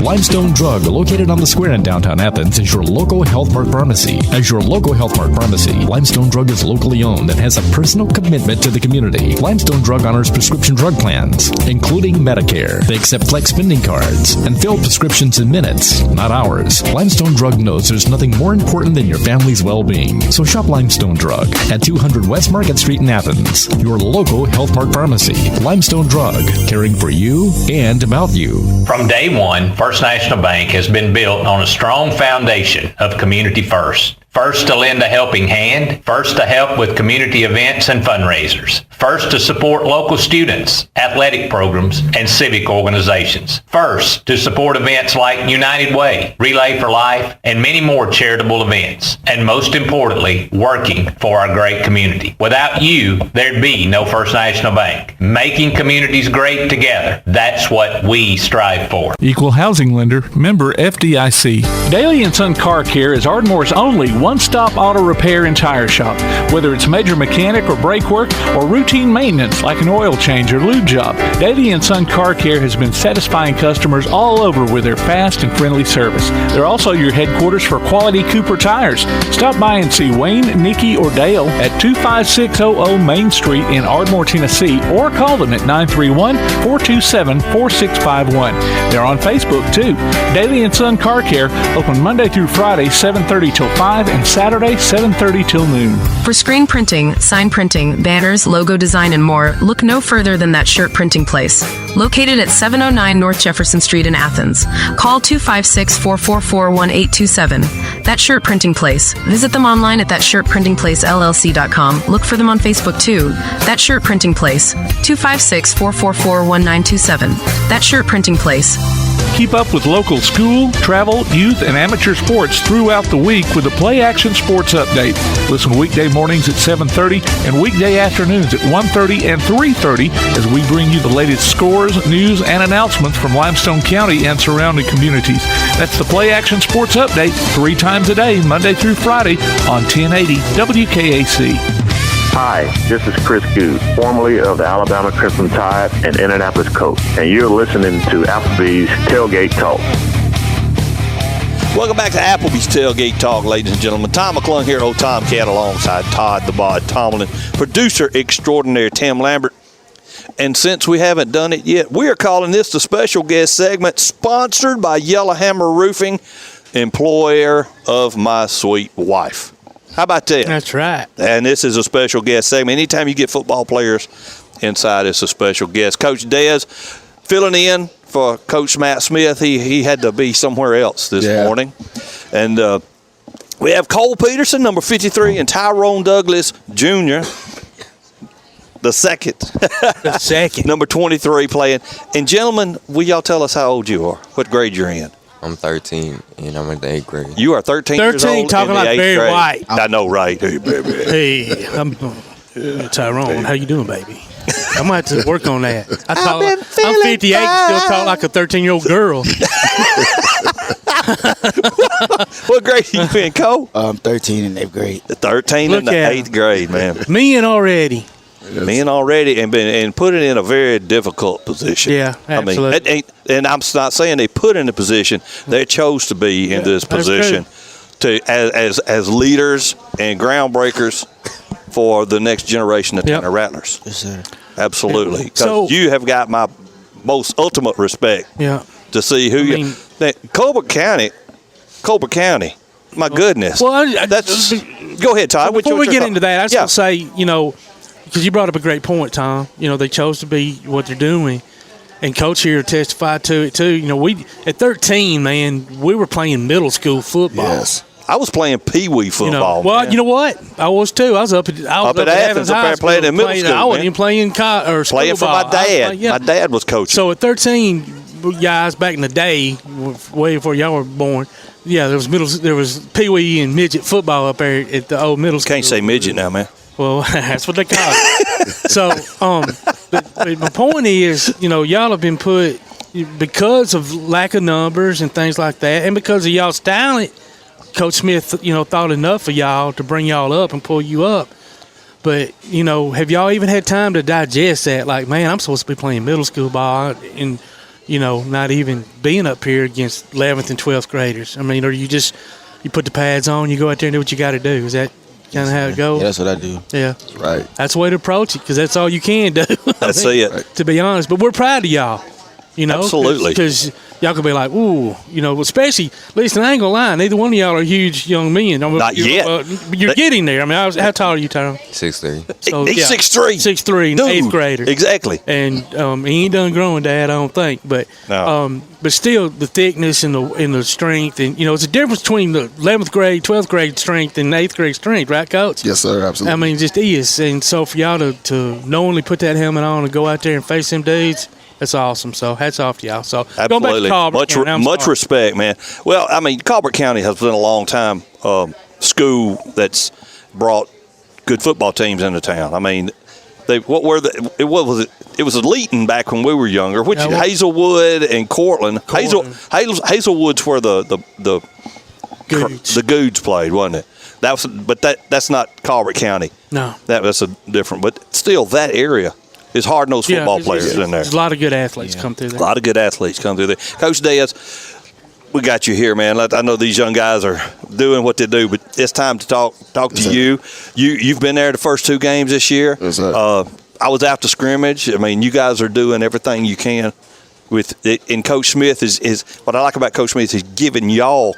Limestone Drug, located on the square in downtown Athens, is your local Health Mart pharmacy. As your local Health Mart pharmacy, Limestone Drug is locally owned and has a personal commitment to the community. Limestone Drug honors prescription drug plans, including Medicare. They accept flex spending cards and fill prescriptions in minutes, not hours. Limestone Drug knows there's nothing more important than your family's well-being. So shop Limestone Drug at 200 West Market Street in Athens, your local Health Mart pharmacy. Limestone Drug, caring for you and about you. From day one, First National Bank has been built on a strong foundation of community first. First to lend a helping hand. First to help with community events and fundraisers. First to support local students, athletic programs, and civic organizations. First to support events like United Way, Relay for Life, and many more charitable events. And most importantly, working for our great community. Without you, there'd be no First National Bank. Making communities great together. That's what we strive for. Equal housing lender, member FDIC. Daly & Son Car Care is Ardmore's only one-stop auto repair and tire shop. Whether it's major mechanic or brake work or routine maintenance like an oil change or lube job, Daly & Son Car Care has been satisfying customers all over with their fast and friendly service. They're also your headquarters for quality Cooper tires. Stop by and see Wayne, Nikki, or Dale at 25600 Main Street in Ardmore, Tennessee, or call them at 931-427-4651. They're on Facebook too. Daly & Son Car Care, open Monday through Friday, 7:30 till 5, and Saturday, 7:30 till noon. For screen printing, sign printing, banners, logo design, and more, look no further than That Shirt Printing Place. Located at 709 North Jefferson Street in Athens. Call 256-444-1827. That Shirt Printing Place. Visit them online at thatshirtprintingplacellc.com. Look for them on Facebook too. That Shirt Printing Place. 256-444-1927. That Shirt Printing Place. Keep up with local school, travel, youth, and amateur sports throughout the week with the Play Action Sports Update. Listen weekday mornings at 7:30 and weekday afternoons at 1:30 and 3:30 as we bring you the latest scores, news, and announcements from Limestone County and surrounding communities. That's the Play Action Sports Update 3 times a day, Monday through Friday on 1080 WKAC. Hi, this is Chris Goode, formerly of the Alabama Crimson Tide and Indianapolis Colts, and you're listening to Applebee's Tailgate Talk. Welcome back to Applebee's Tailgate Talk, ladies and gentlemen. Tom McClung here, old Tomcat, alongside Todd the Bod Tomlin, producer extraordinaire Tim Lambert. And since we haven't done it yet, we are calling this the special guest segment, sponsored by Yellowhammer Roofing, employer of my sweet wife. How about that? That's right. And this is a special guest segment. Anytime you get football players inside, it's a special guest. Coach Dez filling in for Coach Matt Smith. He had to be somewhere else this morning. And we have Kole Peterson, number 53, and Tyrone Douglas Jr., the second. Number 23 playing. And gentlemen, will y'all tell us how old you are? What grade you're in? I'm 13, and I'm in the 8th grade. You are 13 years old talking in the like 8th Barry grade. White. I know, right? Hey, baby. Hey, I'm Tyrone. How you doing, baby? I might have to work on that. I'm 58 and still talk like a 13-year-old girl. What grade are you in, Cole? I'm 13 in 8th grade. 13 in the 8th grade, man. Men already. Men already and put it in a very difficult position. Yeah, absolutely. I mean, and I'm not saying they put in a position; they chose to be in this position as leaders and groundbreakers for the next generation of Tanner Rattlers. Yes, sir. Absolutely, because you have got my most ultimate respect. Yeah. To see who Colbert County. My goodness. Well, go ahead, Todd. Before we get into that, I just want to say, because you brought up a great point, Tom. They chose to be what they're doing, and Coach here testified to it too. We at 13, man, we were playing middle school football. Yes, I was playing pee-wee football. You know what? I was too. I was up at Athens High playing in middle school. I wasn't even playing school playing for ball. my dad. My dad was coaching. So at 13, guys, back in the day, way before y'all were born. Yeah, there was pee-wee and midget football up there at the old middle school. Can't say midget now, man. Well, that's what they call it. So, but my point is, y'all have been put because of lack of numbers and things like that, and because of y'all's talent. Coach Smith, thought enough of y'all to bring y'all up and pull you up. But have y'all even had time to digest that? Like, man, I'm supposed to be playing middle school ball and not even being up here against 11th and 12th graders. I mean, or you put the pads on, you go out there and do what you got to do. Is that kind of how it goes? Yeah, that's what I do. Yeah. Right. That's the way to approach it because that's all you can do. That's it. To be honest. But we're proud of y'all. Absolutely. Because y'all could be like, ooh, especially, at least I ain't gonna lie, neither one of y'all are huge young men. Not yet. You're getting there. I mean, how tall are you, Tyrone? 6'3". So, He's 6'3". 6'3", Dude, 8th grader. Exactly. And he ain't done growing, Dad, I don't think. But but still, the thickness and the strength, and it's a difference between the 11th grade, 12th grade strength and 8th grade strength, right, Coach? Yes, sir, absolutely. I mean, it just is. And so for y'all to knowingly put that helmet on and go out there and face them dudes, that's awesome. So hats off to y'all. So going back to Colbert, much respect, man. Well, I mean, Colbert County has been a long time school that's brought good football teams into town. I mean, it was Leeton back when we were younger, which Hazelwood and Cortland. Hazelwood's where the Goods played, wasn't it? That's not Colbert County. No, that's a different. But still, that area is hard-nosed football players in there. There's a lot of good athletes come through there. A lot of good athletes come through there. Coach Dez, we got you here, man. I know these young guys are doing what they do, but it's time to talk to you. You've been there the first 2 games this year. Yes, sir. I was after scrimmage. I mean, you guys are doing everything you can with it. And Coach Smith is what I like about Coach Smith is giving y'all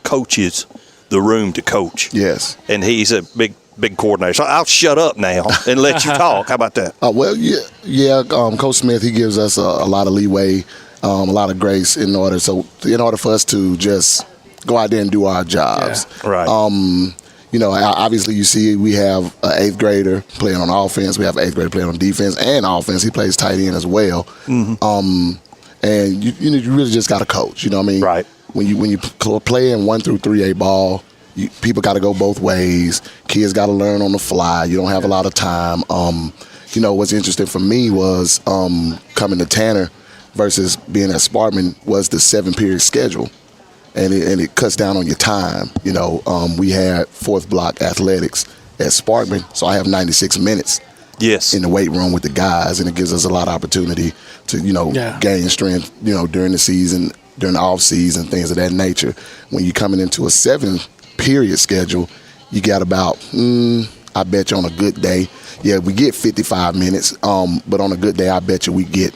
coaches the room to coach. Yes. And he's a big coordinator. So I'll shut up now and let you talk. How about that? Coach Smith, he gives us a lot of leeway, a lot of grace in order for us to just go out there and do our jobs. Yeah. Right. Obviously you see we have an 8th grader playing on offense. We have an 8th grader playing on defense and offense. He plays tight end as well. Mm-hmm. And you really just got to coach. You know what I mean? Right. When you play in 1 through 3A ball, people got to go both ways. Kids got to learn on the fly. You don't have a lot of time. What's interesting for me was coming to Tanner versus being at Sparkman was the 7-period schedule. And it cuts down on your time. We had 4th block athletics at Sparkman, so I have 96 minutes. Yes. In the weight room with the guys, and it gives us a lot of opportunity to gain strength. during the season, during the off season, things of that nature. When you're coming into a 7-period schedule, you got about I bet you on a good day, we get 55 minutes. But on a good day, I bet you we get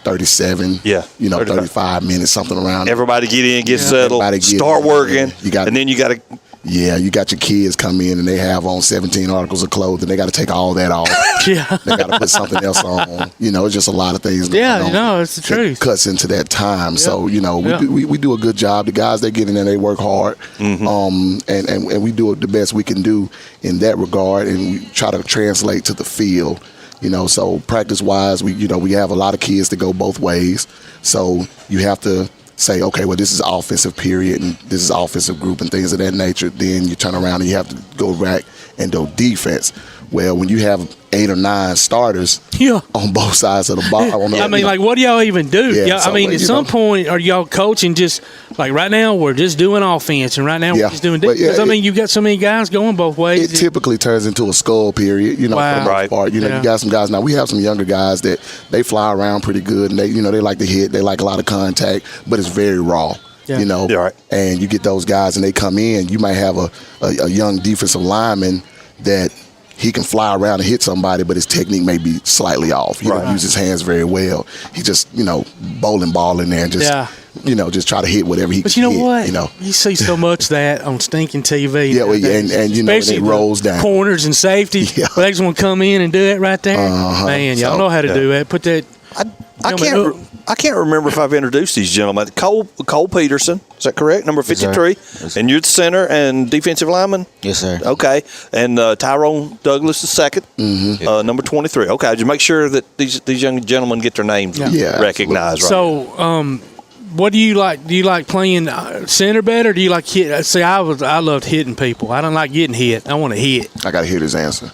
37, 35 minutes, something around. Everybody get in, get settled, start working, and then you got to. Yeah, you got your kids come in and they have on 17 articles of clothing. They got to take all that off. Yeah. They got to put something else on. It's just a lot of things going on. It's the truth. It cuts into that time. Yeah. So, we do a good job. The guys, they get in there, they work hard. Mm-hmm. And we do the best we can do in that regard, and we try to translate to the field. So practice-wise, we have a lot of kids that go both ways. So you have to say, okay, well, this is offensive period and this is offensive group and things of that nature. Then you turn around and you have to go back and do defense. Well, when you have 8 or 9 starters on both sides of the ball. What do y'all even do? At some point, are y'all coaching just like right now we're just doing offense and right now we're just doing defense? You got so many guys going both ways. It typically turns into a skull period, for the most part. You got some guys now. We have some younger guys that they fly around pretty good and they like to hit. They like a lot of contact, but it's very raw. Yeah. Right. And you get those guys and they come in. You might have a young defensive lineman that he can fly around and hit somebody, but his technique may be slightly off. He don't use his hands very well. He just, bowling ball in there and just, just try to hit whatever he can hit. But you know what? You see so much that on stinking TV. And it rolls down. Corners and safety. Yeah. They just want to come in and do it right there. Man, y'all know how to do that. Put that. I can't remember if I've introduced these gentlemen. Cole Peterson, is that correct? Number 53. Yes, sir. And you're the center and defensive lineman? Yes, sir. Okay. And Tyrone Douglas the second, number 23. Okay, just make sure that these young gentlemen get their names recognized. Right. So, what do you like? Do you like playing center better? Or do you like hit? See, I loved hitting people. I don't like getting hit. I want to hit. I got to hear his answer.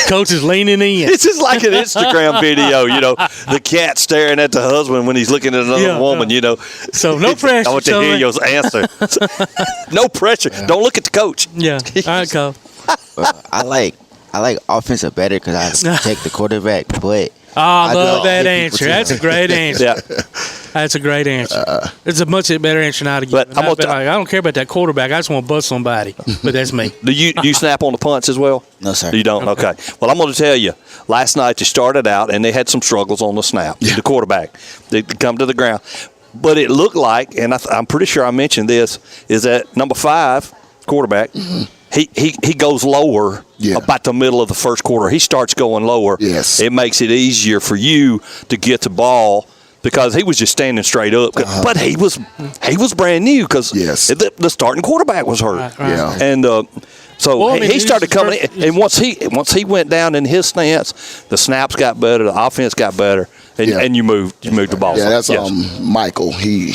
Coach is leaning in. This is like an Instagram video, the cat staring at the husband when he's looking at another woman, So no pressure. I want to hear your answer. No pressure. Yeah. Don't look at the coach. Yeah. All right, Cole. I like offensive better because I check the quarterback, but I love that answer. That's a great answer. That's a great answer. It's a much better answer than I'd give. But I don't care about that quarterback. I just want to bust somebody. But that's me. Do you snap on the punts as well? No, sir. You don't? Okay. Well, I'm going to tell you, last night they started out, and they had some struggles on the snap. The quarterback. They come to the ground. But it looked like, and I'm pretty sure I mentioned this, is that number 5 quarterback, he goes lower about the middle of the first quarter. He starts going lower. Yes. It makes it easier for you to get the ball because he was just standing straight up. But he was brand new because the starting quarterback was hurt. Right. Yeah. And so he started coming in. And once he went down in his stance, the snaps got better, the offense got better. And you moved the ball. Yeah, that's Michael.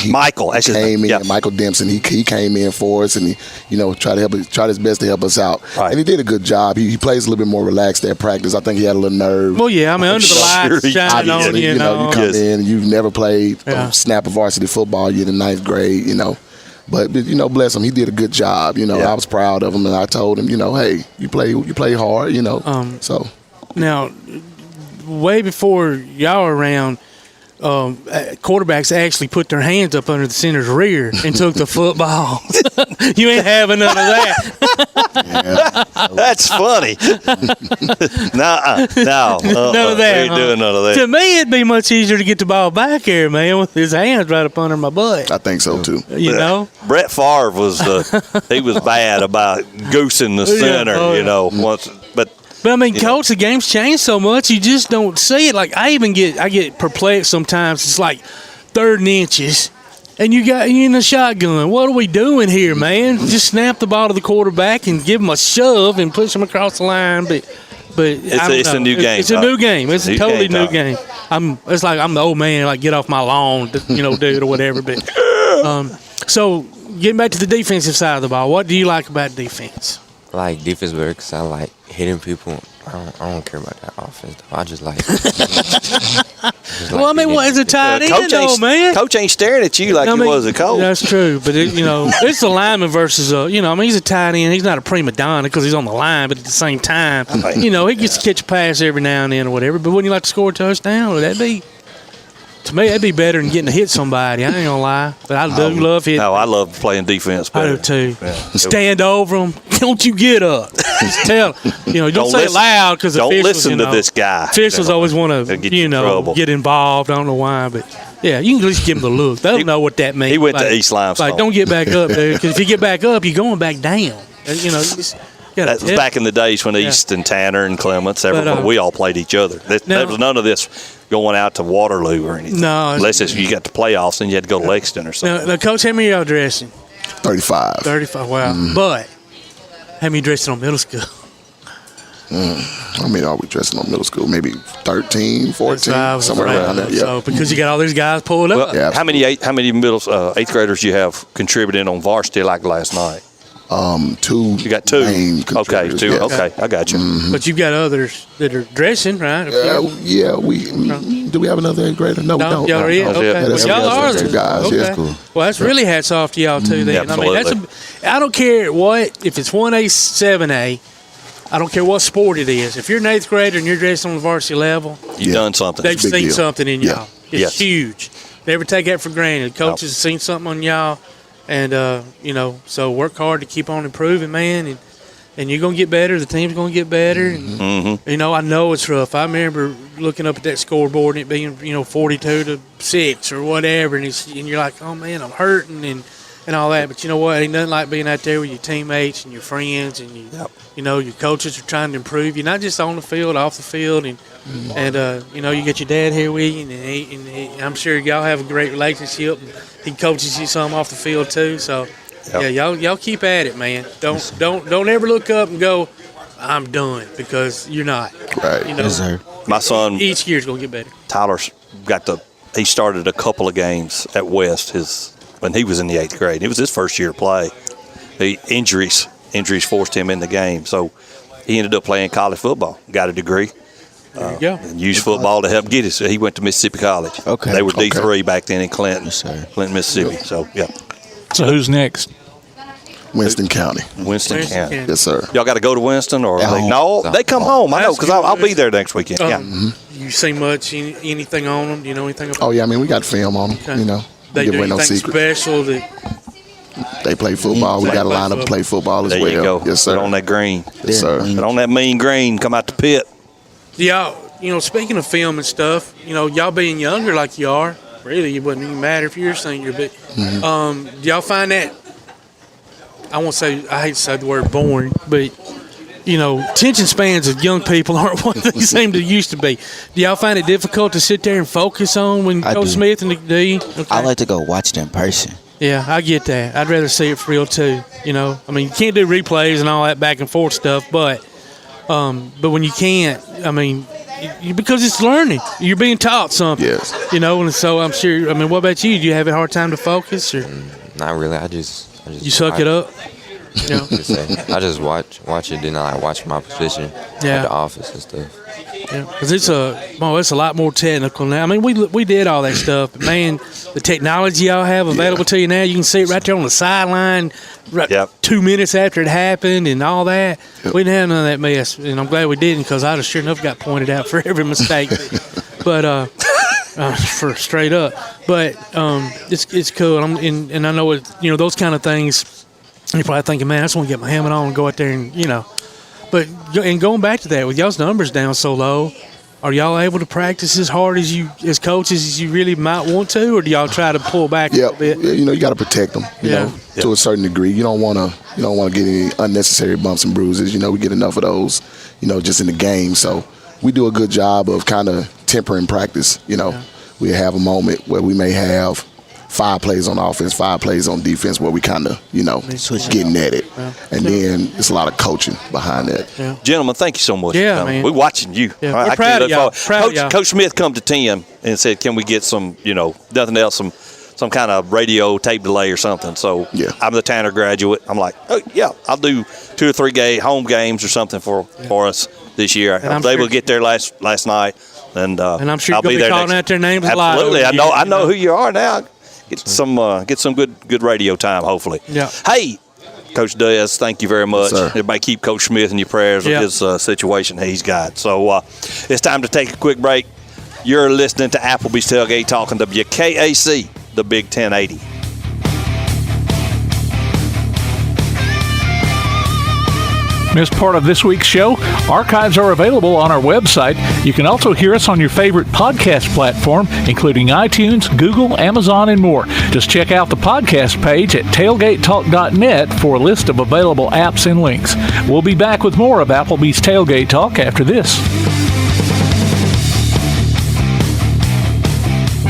Michael came in. Michael Dempson. He came in for us, and he tried his best to help us out. Right. And he did a good job. He plays a little bit more relaxed at practice. I think he had a little nerve. Well, yeah, I mean under the lights shining on you. You come in, you've never played a snap of varsity football. You're in the 9th grade. But bless him, he did a good job. I was proud of him, and I told him, hey, you play hard. So now. Way before y'all were around, quarterbacks actually put their hands up under the center's rear and took the football. You ain't having none of that. That's funny. No, none of that. We ain't doing none of that. To me, it'd be much easier to get the ball back here, man, with his hands right up under my butt. I think so too. Brett Favre he was bad about goosing the center. Once, But I mean, Coach, the game's changed so much, you just don't see it. Like I get perplexed sometimes. It's like 3rd and inches, and you in the shotgun. What are we doing here, man? Just snap the ball to the quarterback and give him a shove and push him across the line. But it's a new game. It's a new game. It's a totally new game. It's like I'm the old man. Like get off my lawn, dude, or whatever. But so getting back to the defensive side of the ball, what do you like about defense? I like defense better because I like hitting people. I don't care about that offense, though. I just like well, I mean, what is a tight end, though, man? Coach ain't staring at you like he was a coach. That's true. But, it's the lineman versus, he's a tight end. He's not a prima donna because he's on the line, but at the same time, he gets to catch a pass every now and then or whatever. But wouldn't you like to score a touchdown? To me, that'd be better than getting to hit somebody. I ain't gonna lie, but I do love hitting. No, I love playing defense better. I do too. Yeah. Stand over them. Don't you get up? Just tell. Don't say it loud because don't listen to this guy. Officials always want to, get involved. I don't know why, but yeah, you can at least give them the look. They'll know what that means. He went to East Limestone. Like, don't get back up, dude. Because if you get back up, you're going back down. That was back in the days when East and Tanner and Clements, we all played each other. There was none of this going out to Waterloo or anything. No. Unless you got the playoffs and you had to go to Lexington or something. Now, Coach, how many y'all dressing? 35. 35, wow. But how many dressing on middle school? How many are we dressing on middle school? Maybe 13, 14, somewhere around there. Yeah. So because you got all these guys pulled up. Yeah, how many middle 8th graders you have contributing on varsity like last night? 2. You got 2. Okay, 2. Yes. Okay, I got you. Mm-hmm. But you've got others that are dressing, right? Do we have another 8th grader? No, we don't. Y'all are it? Okay. Well, y'all are there. Guys. Okay. Yeah, cool. Well, that's really hats off to y'all too. Then Absolutely. I don't care what if it's 1A, 7A. I don't care what sport it is. If you're an 8th grader and you're dressed on the varsity level, you've done something. They've seen something in y'all. It's huge. Never take that for granted. Coaches have seen something on y'all. And, so work hard to keep on improving, man. And you're going to get better. The team's going to get better. And, I know it's rough. I remember looking up at that scoreboard and it being, 42-6 or whatever. And you're like, oh, man, I'm hurting and all that. But you know what? Ain't nothing like being out there with your teammates and your friends. And, your coaches are trying to improve you, not just on the field, off the field. And you get your dad here with you. And I'm sure y'all have a great relationship. He coaches you some off the field too, so y'all keep at it, man. Don't ever look up and go, I'm done, because you're not. Right. Yes, sir. My son each year's gonna get better. Tyler's he started a couple of games at West when he was in the 8th grade. It was his first year of play. The injuries forced him in the game, so he ended up playing college football. Got a degree. And used football to help get it. So he went to Mississippi College. Okay. They were D3 back then in Clinton, Mississippi. So, yeah. So who's next? Winston County. Winston County. Yes, sir. Y'all got to go to Winston? Or they come home. I know, because I'll be there next weekend. You seen much anything on them? Do you know anything about? Oh yeah, I mean we got film on them. Okay. You know, They give do away no anything secret. special that They play football. We got a lineup to play football as there well. you go. Yes, sir. Put on that green. Yes, sir. Put on that mean green. Come out the pit. y'all, speaking of film and stuff, y'all being younger like you are, really, it wouldn't even matter if you're a senior, but do y'all find that, I hate to say the word boring, but, attention spans of young people aren't what they seem to used to be. Do y'all find it difficult to sit there and focus on when Coach Smith and the D? Okay. I like to go watch it in person. Yeah, I get that. I'd rather see it for real too. You can't do replays and all that back and forth stuff, but when you can't, because it's learning, you're being taught something. Yes. And so I'm sure. What about you? Do you have a hard time to focus, or Not really. I just you suck it up? I just watch it, then I watch my position at the office and stuff. Yeah, because it's a lot more technical now. We did all that stuff, but man, the technology y'all have available to you now, you can see it right there on the sideline, 2 minutes after it happened and all that. Yep. We didn't have none of that mess, and I'm glad we didn't, because I'd have sure enough got pointed out for every mistake. But for straight up, but it's cool, and I know those kind of things. You're probably thinking, man, I just want to get my helmet on and go out there and But going back to that, with y'all's numbers down so low, are y'all able to practice as hard as coaches as you really might want to, or do y'all try to pull back a little bit? You got to protect them. You know, to a certain degree. You don't want to get any unnecessary bumps and bruises. We get enough of those. Just in the game. So we do a good job of kind of tempering practice. We have a moment where we may have 5 plays on offense, 5 plays on defense, where we kind of, getting at it. And then it's a lot of coaching behind that. Yeah. Gentlemen, thank you so much. Yeah, man. We're watching you. Yeah. Right? We're proud of y'all. Coach Smith come to 10 and said, can we get some, nothing else, some kind of radio tape delay or something. So I'm the Tanner graduate. I'm like, oh, yeah, I'll do 2 or 3 home games or something for us this year. I was able to get there last night. And I'm sure I'll you'll be there calling out their names a lot. Absolutely. I know who you are now. Get some good radio time, hopefully. Yeah. Hey, Coach Dez, thank you very much. Yes, everybody keep Coach Smith in your prayers with his situation he's got. So it's time to take a quick break. You're listening to Applebee's Tailgate Talk on WKAC, the Big 1080. Missed part of this week's show? Archives are available on our website. You can also hear us on your favorite podcast platform, including iTunes, Google, Amazon, and more. Just check out the podcast page at tailgatetalk.net for a list of available apps and links. We'll be back with more of Applebee's Tailgate Talk after this.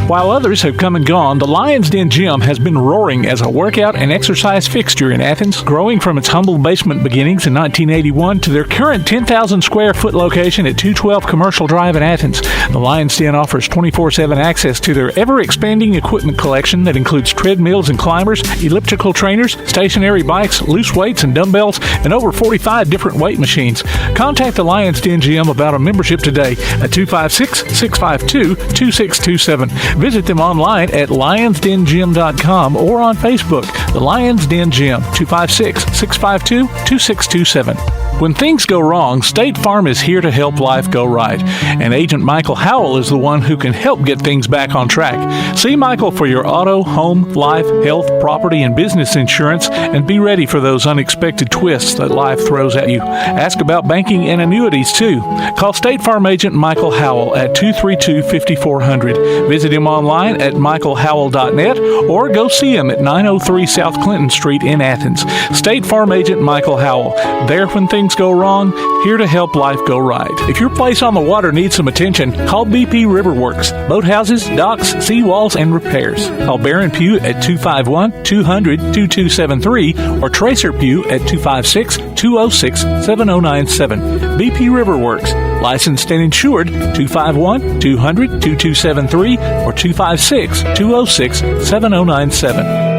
While others have come and gone, the Lions Den Gym has been roaring as a workout and exercise fixture in Athens, growing from its humble basement beginnings in 1981 to their current 10,000 square foot location at 212 Commercial Drive in Athens. The Lions Den offers 24/7 access to their ever-expanding equipment collection that includes treadmills and climbers, elliptical trainers, stationary bikes, loose weights and dumbbells, and over 45 different weight machines. Contact the Lions Den Gym about a membership today at 256-652-2627. Visit them online at lionsdengym.com or on Facebook. The Lions Den Gym, 256-652-2627. When things go wrong, State Farm is here to help life go right. And Agent Michael Howell is the one who can help get things back on track. See Michael for your auto, home, life, health, property, and business insurance, and be ready for those unexpected twists that life throws at you. Ask about banking and annuities, too. Call State Farm Agent Michael Howell at 232-5400. Visit him online at michaelhowell.net or go see him at 903 South Clinton Street in Athens. State Farm Agent Michael Howell. There when things go wrong, here to help life go right. If your place on the water needs some attention, call BP Riverworks. Boathouses, docks, seawalls, and repairs. Call Baron Pugh at 251-200-2273 or Tracer Pugh at 256-206-7097. BP Riverworks. Licensed and insured, 251-200-2273 or 256-206-7097.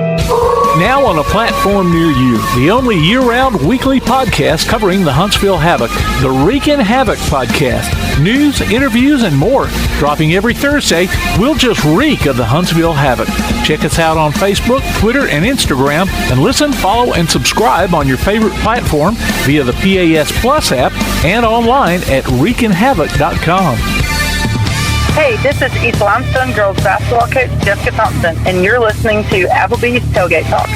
Now on a platform near you, the only year-round weekly podcast covering the Huntsville Havoc, the Wreakin' Havoc Podcast. News, interviews, and more. Dropping every Thursday, we'll just reek of the Huntsville Havoc. Check us out on Facebook, Twitter, and Instagram, and listen, follow, and subscribe on your favorite platform via the PAS Plus app and online at wreakinhavoc.com. Hey, this is East Limestone girls basketball coach Jessica Thompson, and you're listening to Applebee's Tailgate Talk.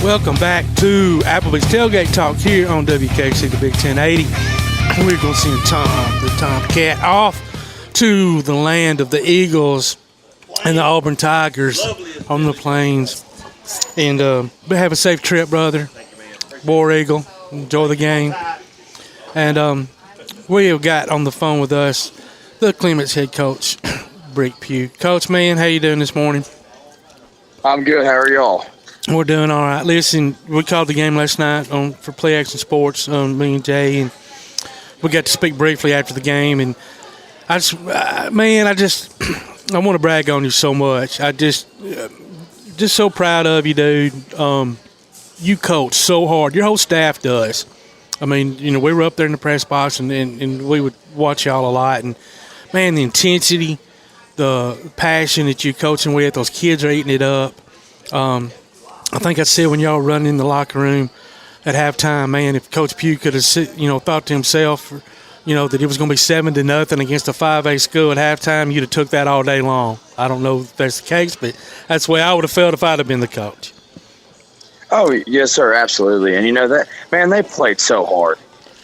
Welcome back to Applebee's Tailgate Talk here on WKC, the Big 1080. We're going to send the Tomcat off to the land of the Eagles and the Auburn Tigers on the plains. And have a safe trip, brother. War Eagle. Enjoy the game. And we have got on the phone with us the Clements head coach, Pugh. Coach, man, how you doing this morning? I'm good. How are y'all? We're doing all right. Listen, we called the game last night for Play Action Sports, me and Jay, and we got to speak briefly after the game. And I want to brag on you so much. I just so proud of you, dude. You coach so hard. Your whole staff does. I mean, we were up there in the press box, and we would watch y'all a lot. And, man, the intensity, the passion that you're coaching with, those kids are eating it up. I think I said when y'all were running in the locker room at halftime, man, if Coach Pugh could have, thought to himself, that it was going to be 7-0 against a 5A school at halftime, you'd have took that all day long. I don't know if that's the case, but that's the way I would have felt if I'd have been the coach. Oh, yes, sir, absolutely. And that, man, they played so hard.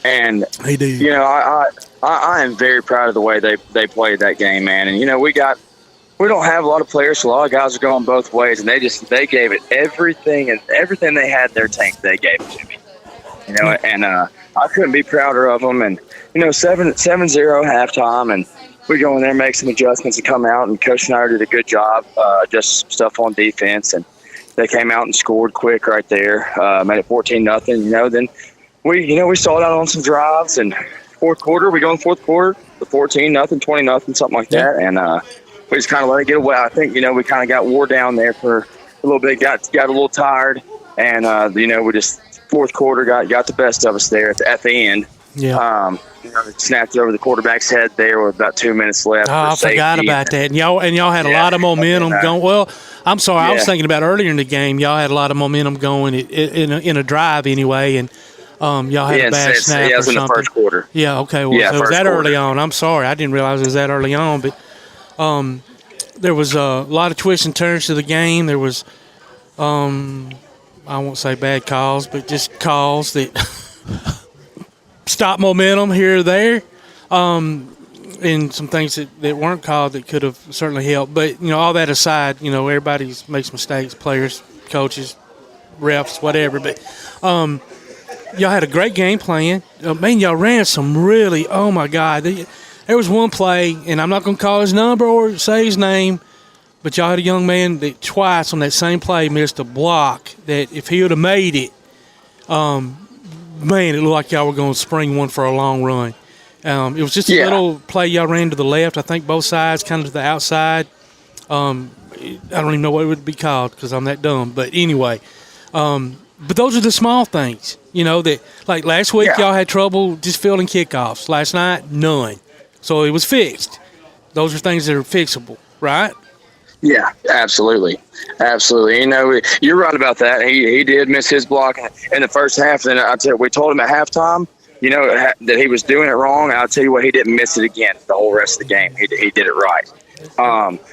And they do. I am very proud of the way they played that game, man. And we don't have a lot of players, so a lot of guys are going both ways, and they gave it everything, and everything they had in their tank, they gave it to me. And I couldn't be prouder of them. And 7-0 halftime, and we go in there, make some adjustments, and come out. And Coach Snider did a good job, just stuff on defense, and they came out and scored quick right there, made it 14-0. Then we sold out on some drives, and fourth quarter, we go in fourth quarter, the 14-0, 20-0, something like that, and we just kind of let it get away. I think we kind of got wore down there for a little bit, got a little tired, and we just fourth quarter got the best of us there at the end. Yeah. Snapped it over the quarterback's head there with about 2 minutes left. Oh, I forgot about that. And y'all had a lot of momentum going. Well, I'm sorry, I was thinking about earlier in the game. Y'all had a lot of momentum going in a drive anyway, and y'all had a bad snap or something. In the first quarter. Yeah. Okay. Well, so it was that early on. I'm sorry, I didn't realize it was that early on, but there was a lot of twists and turns to the game. There was, I won't say bad calls, but just calls that stop momentum here or there, and some things that weren't called that could have certainly helped. But, all that aside, everybody makes mistakes, players, coaches, refs, whatever. But y'all had a great game plan. Man, y'all ran some really, oh, my God. There was one play, and I'm not going to call his number or say his name, but y'all had a young man that twice on that same play missed a block that if he would have made it, man, it looked like y'all were going to spring one for a long run. It was just a little play y'all ran to the left, I think both sides, kind of to the outside. I don't even know what it would be called because I'm that dumb. But anyway, but those are the small things, that like last week y'all had trouble just fielding kickoffs. Last night, none. So it was fixed. Those are things that are fixable, right? Yeah, absolutely. Absolutely. You're right about that. He did miss his block in the first half. And I tell you, we told him at halftime, that he was doing it wrong. I'll tell you what, he didn't miss it again the whole rest of the game. He did it right.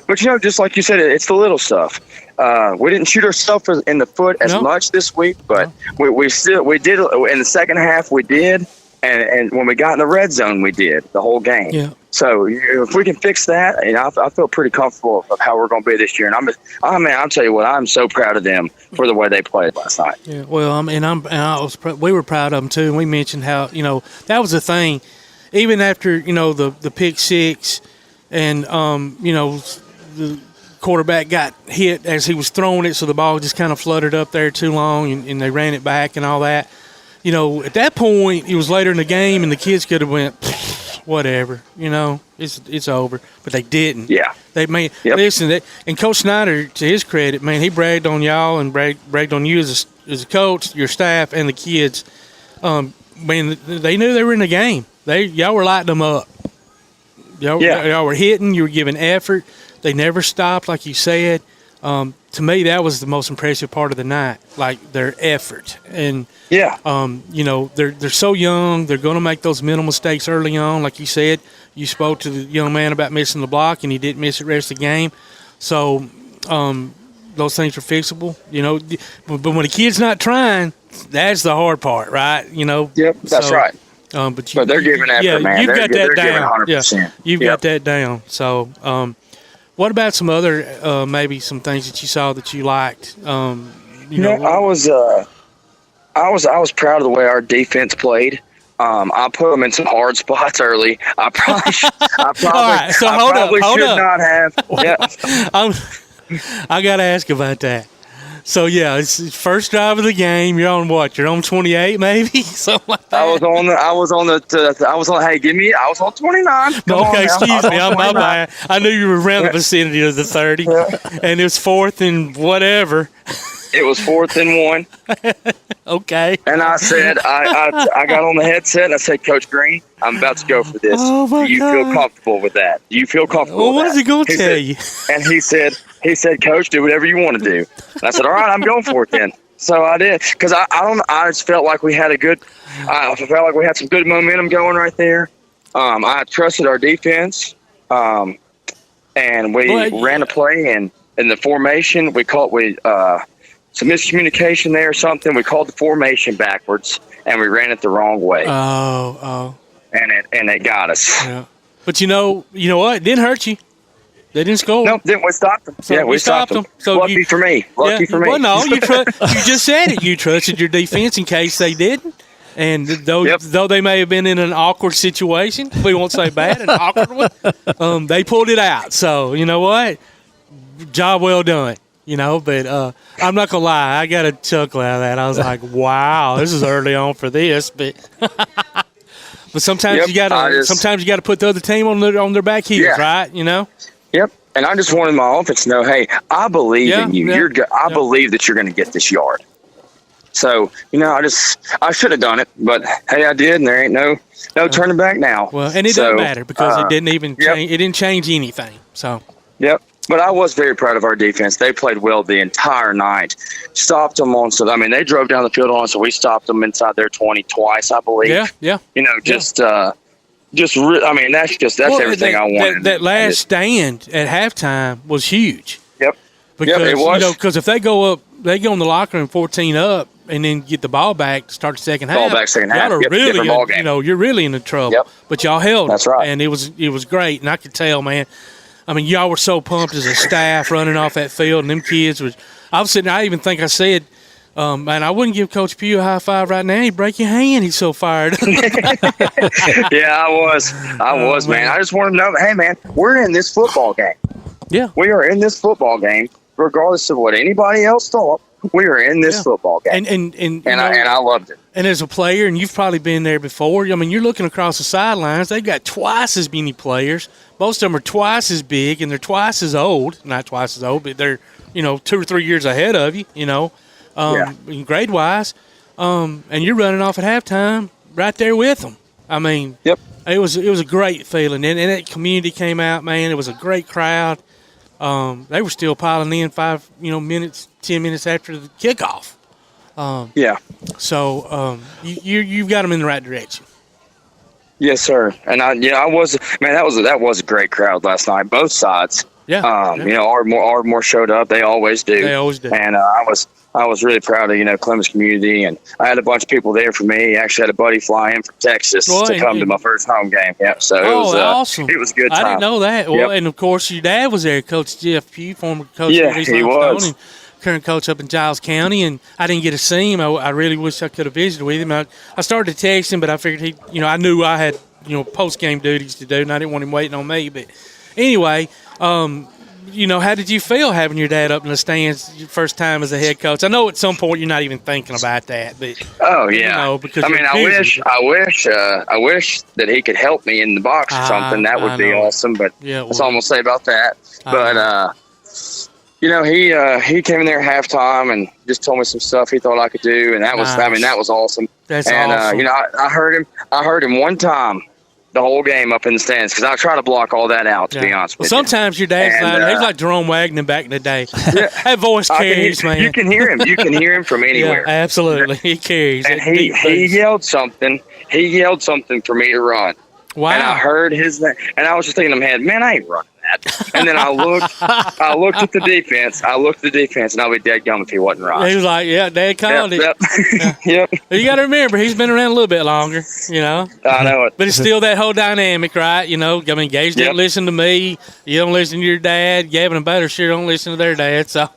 But, just like you said, it's the little stuff. We didn't shoot ourselves in the foot as much this week, but we did in the second half. We did. And when we got in the red zone, we did the whole game. Yeah. So if we can fix that, I feel pretty comfortable of how we're going to be this year. And I'll tell you what, I'm so proud of them for the way they played last night. Yeah. Well, we were proud of them too. And we mentioned how that was the thing, even after the pick six, and the quarterback got hit as he was throwing it, so the ball just kind of fluttered up there too long, and they ran it back and all that. At that point, it was later in the game, and the kids could have went, whatever, it's over. But they didn't. Yeah. They made listen. And Coach Snider, to his credit, man, he bragged on y'all and bragged on you as a coach, your staff, and the kids. Man, they knew they were in the game. Y'all were lighting them up. Y'all were hitting. You were giving effort. They never stopped, like you said. to me, that was the most impressive part of the night, like their effort. And they're so young. They're going to make those mental mistakes early on. Like you said, you spoke to the young man about missing the block, and he didn't miss the rest of the game. So those things are fixable, But when a kid's not trying, that's the hard part, right? Yep, that's right. But they're giving effort, man. You've got that down. 100%. Yeah, you've got that down. So, what about some other maybe some things that you saw that you liked? I was proud of the way our defense played. I put them in some hard spots early. I probably should not have. Yeah. I got to ask about that. So it's first drive of the game. You're on what? You're on 28, maybe something like that. I was on 29. Okay, excuse me. I'm my bad. I knew you were around the vicinity of the 30, and it was 4th and whatever. It was 4th and 1. Okay. And I said, I got on the headset and I said, Coach Green, I'm about to go for this. Oh my Do you God. feel comfortable with that? Do you feel comfortable Well, with what is he going to tell you? And he said, Coach, do whatever you want to do. And I said, all right, I'm going for it then. So I did, because I just felt like we had some good momentum going right there. I trusted our defense, and we ran a play, and in the formation, some miscommunication there or something. We called the formation backwards, and we ran it the wrong way. Oh. And it got us. Yeah. But you know what? It didn't hurt you. They didn't score. No, didn't we stop them? So we stopped them. So Lucky for me. For me. Well, no, you just said it. You trusted your defense in case they didn't. And though they may have been in an awkward situation, we won't say bad, an awkward one, they pulled it out. So, you know what? Job well done. But I'm not gonna lie, I got a chuckle out of that. I was like, "Wow, this is early on for this." But sometimes you gotta put the other team on their back heels, right? Yep. And I just wanted my offense to know, hey, I believe in you. I believe that you're going to get this yard. So I should have done it, but hey, I did, and there ain't no turning back now. Well, and it doesn't matter because it didn't even change. It didn't change anything. So. Yep. But I was very proud of our defense. They played well the entire night. Stopped them they drove down the field on us, so we stopped them inside their 20 twice, I believe. Yeah. That's everything I wanted. That last stand at halftime was huge. Yep. Because, it was. Because if they go up, they go in the locker room 14 up and then get the ball back to start the second half. Y'all are really, you're really in trouble. Yep. But y'all held. That's right. And it was great, and I could tell, man. I mean, y'all were so pumped as a staff running off that field, and them kids was. I was sitting. I even think I said, and I wouldn't give Coach Pugh a high five right now. He'd break your hand. He's so fired. Yeah, I was, man. I just wanted to know, hey, man, we're in this football game. Yeah, we are in this football game, regardless of what anybody else thought. We are in this football game, and I loved it. And as a player, and you've probably been there before. I mean, you're looking across the sidelines. They've got twice as many players. Most of them are twice as big, and they're twice as old. Not twice as old, but they're 2 or 3 years ahead of you. Grade wise, and you're running off at halftime right there with them. I mean, yep. It was a great feeling, and that community came out, man. It was a great crowd. They were still piling in 10 minutes after the kickoff. So you've got them in the right direction. Yes, sir. And I was, man, that was a great crowd last night, both sides. Yeah. Ardmore showed up. They always do. They always do. And I was really proud of Clements community, and I had a bunch of people there for me. I actually had a buddy fly in from Texas to come to my first home game. Yeah, so it was awesome. It was a good time. I didn't know that. Well, and of course your dad was there, Coach Jeff Pugh, former coach of East Limestone, and current coach up in Giles County. And I didn't get to see him. I really wish I could have visited with him. I started to text him, but I figured I knew I had post game duties to do, and I didn't want him waiting on me. But anyway. How did you feel having your dad up in the stands your first time as a head coach? I know at some point you're not even thinking about that, but because I wish that he could help me in the box or something. That would be awesome. But that's all I'm gonna say about that. But he came in there at halftime and just told me some stuff he thought I could do, and that was that was awesome. That's awesome. And I heard him one time the whole game up in the stands because I try to block all that out, to be honest with you. Sometimes your dad's he's like Jerome Wagner back in the day. That voice carries, man. You can hear him. You can hear him from anywhere. Yeah, absolutely. He carries. And he yelled something. He yelled something for me to run. Wow. And I heard his name. And I was just thinking in my head, man, I ain't running that. And then I looked at the defense. And I'll be dead gum if he wasn't right. He was like, yeah, Dad called it. Yep. You got to remember, he's been around a little bit longer, you know. I know it. But it's still that whole dynamic, right? You know, I mean, Gage didn't listen to me. You don't listen to your dad. Gavin and Butter sure don't listen to their dad. So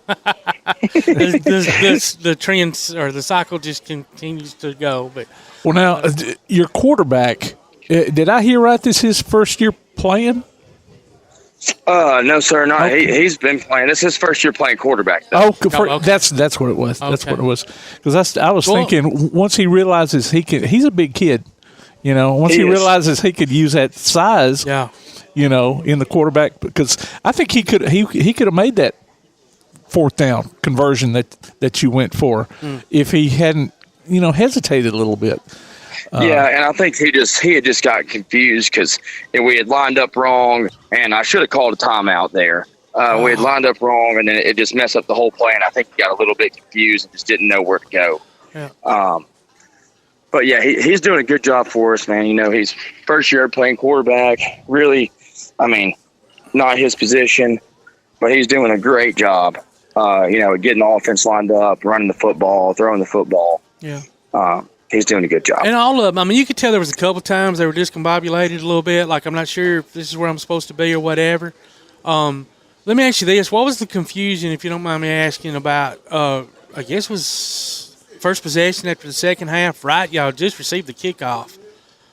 the trends or the cycle just continues to go. But well, now, your quarterback, did I hear right this is his first year playing? No, sir. No, Okay. he's been playing. This is his first year playing quarterback, though. Okay. That's what it was. That's what it was. Because I was thinking once he realizes he's a big kid, you know. Once he realizes he could use that size, you know, in the quarterback, because I think he could have made that fourth down conversion that you went for if he hadn't, you know, hesitated a little bit. Yeah, and I think he had just got confused because we had lined up wrong, and I should have called a timeout there. We had lined up wrong, and then it just messed up the whole play, and I think he got a little bit confused and just didn't know where to go. Yeah. But, yeah, he's doing a good job for us, man. You know, he's first year playing quarterback. Really, I mean, not his position, but he's doing a great job, you know, getting the offense lined up, running the football, throwing the football. Yeah. He's doing a good job. And all of them, I mean, you could tell there was a couple times they were discombobulated a little bit, like I'm not sure if this is where I'm supposed to be or whatever. Let me ask you this. What was the confusion, if you don't mind me asking, about, I guess it was first possession after the second half, right? Y'all just received the kickoff,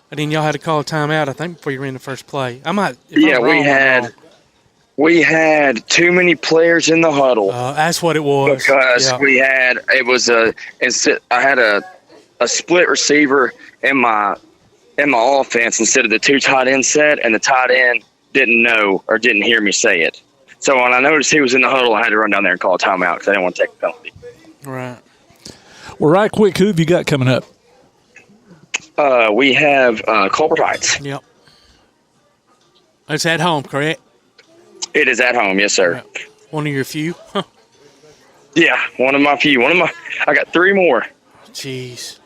and then y'all had to call a timeout, I think, before you ran the first play. We had too many players in the huddle. That's what it was. Because I had a split receiver in my offense instead of the two tight end set, and the tight end didn't know or didn't hear me say it. So when I noticed he was in the huddle, I had to run down there and call a timeout because I didn't want to take a penalty. Right. Well, right quick, who have you got coming up? We have Culver Heights. Yep. It's at home, correct? It is at home, yes, sir. Yep. One of your few? Huh. Yeah, one of my few. I got three more. Jeez.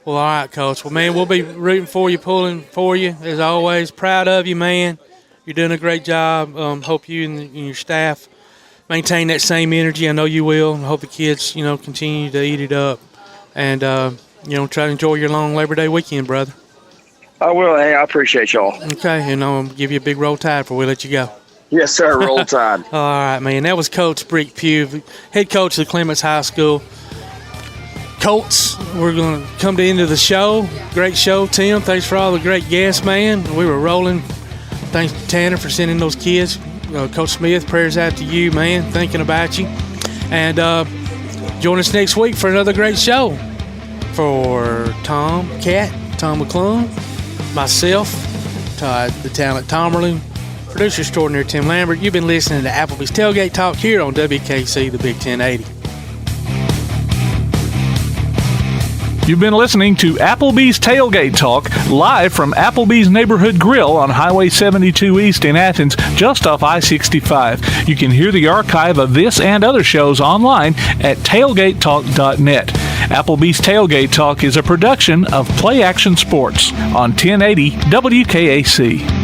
Well, all right, Coach. Well, man, we'll be rooting for you, pulling for you, as always. Proud of you, man. You're doing a great job. Hope you and your staff maintain that same energy. I know you will. I hope the kids, you know, continue to eat it up. And, you know, try to enjoy your long Labor Day weekend, brother. I will. Hey, I appreciate y'all. Okay, and I'm going to give you a big roll tide before we let you go. Yes, sir. Roll tide. All right, man. That was Coach Brick Pugh, head coach of the Clements High School. Colts, we're going to come to the end of the show. Great show, Tim. Thanks for all the great guests, man. We were rolling. Thanks to Tanner for sending those kids. Coach Smith, prayers out to you, man. Thinking about you. And join us next week for another great show. For Tom McClung, myself, the talent Tomerlin, producer extraordinary Tim Lambert. You've been listening to Applebee's Tailgate Talk here on WKC, the Big 1080. You've been listening to Applebee's Tailgate Talk, live from Applebee's Neighborhood Grill on Highway 72 East in Athens, just off I-65. You can hear the archive of this and other shows online at tailgatetalk.net. Applebee's Tailgate Talk is a production of Play Action Sports on 1080 WKAC.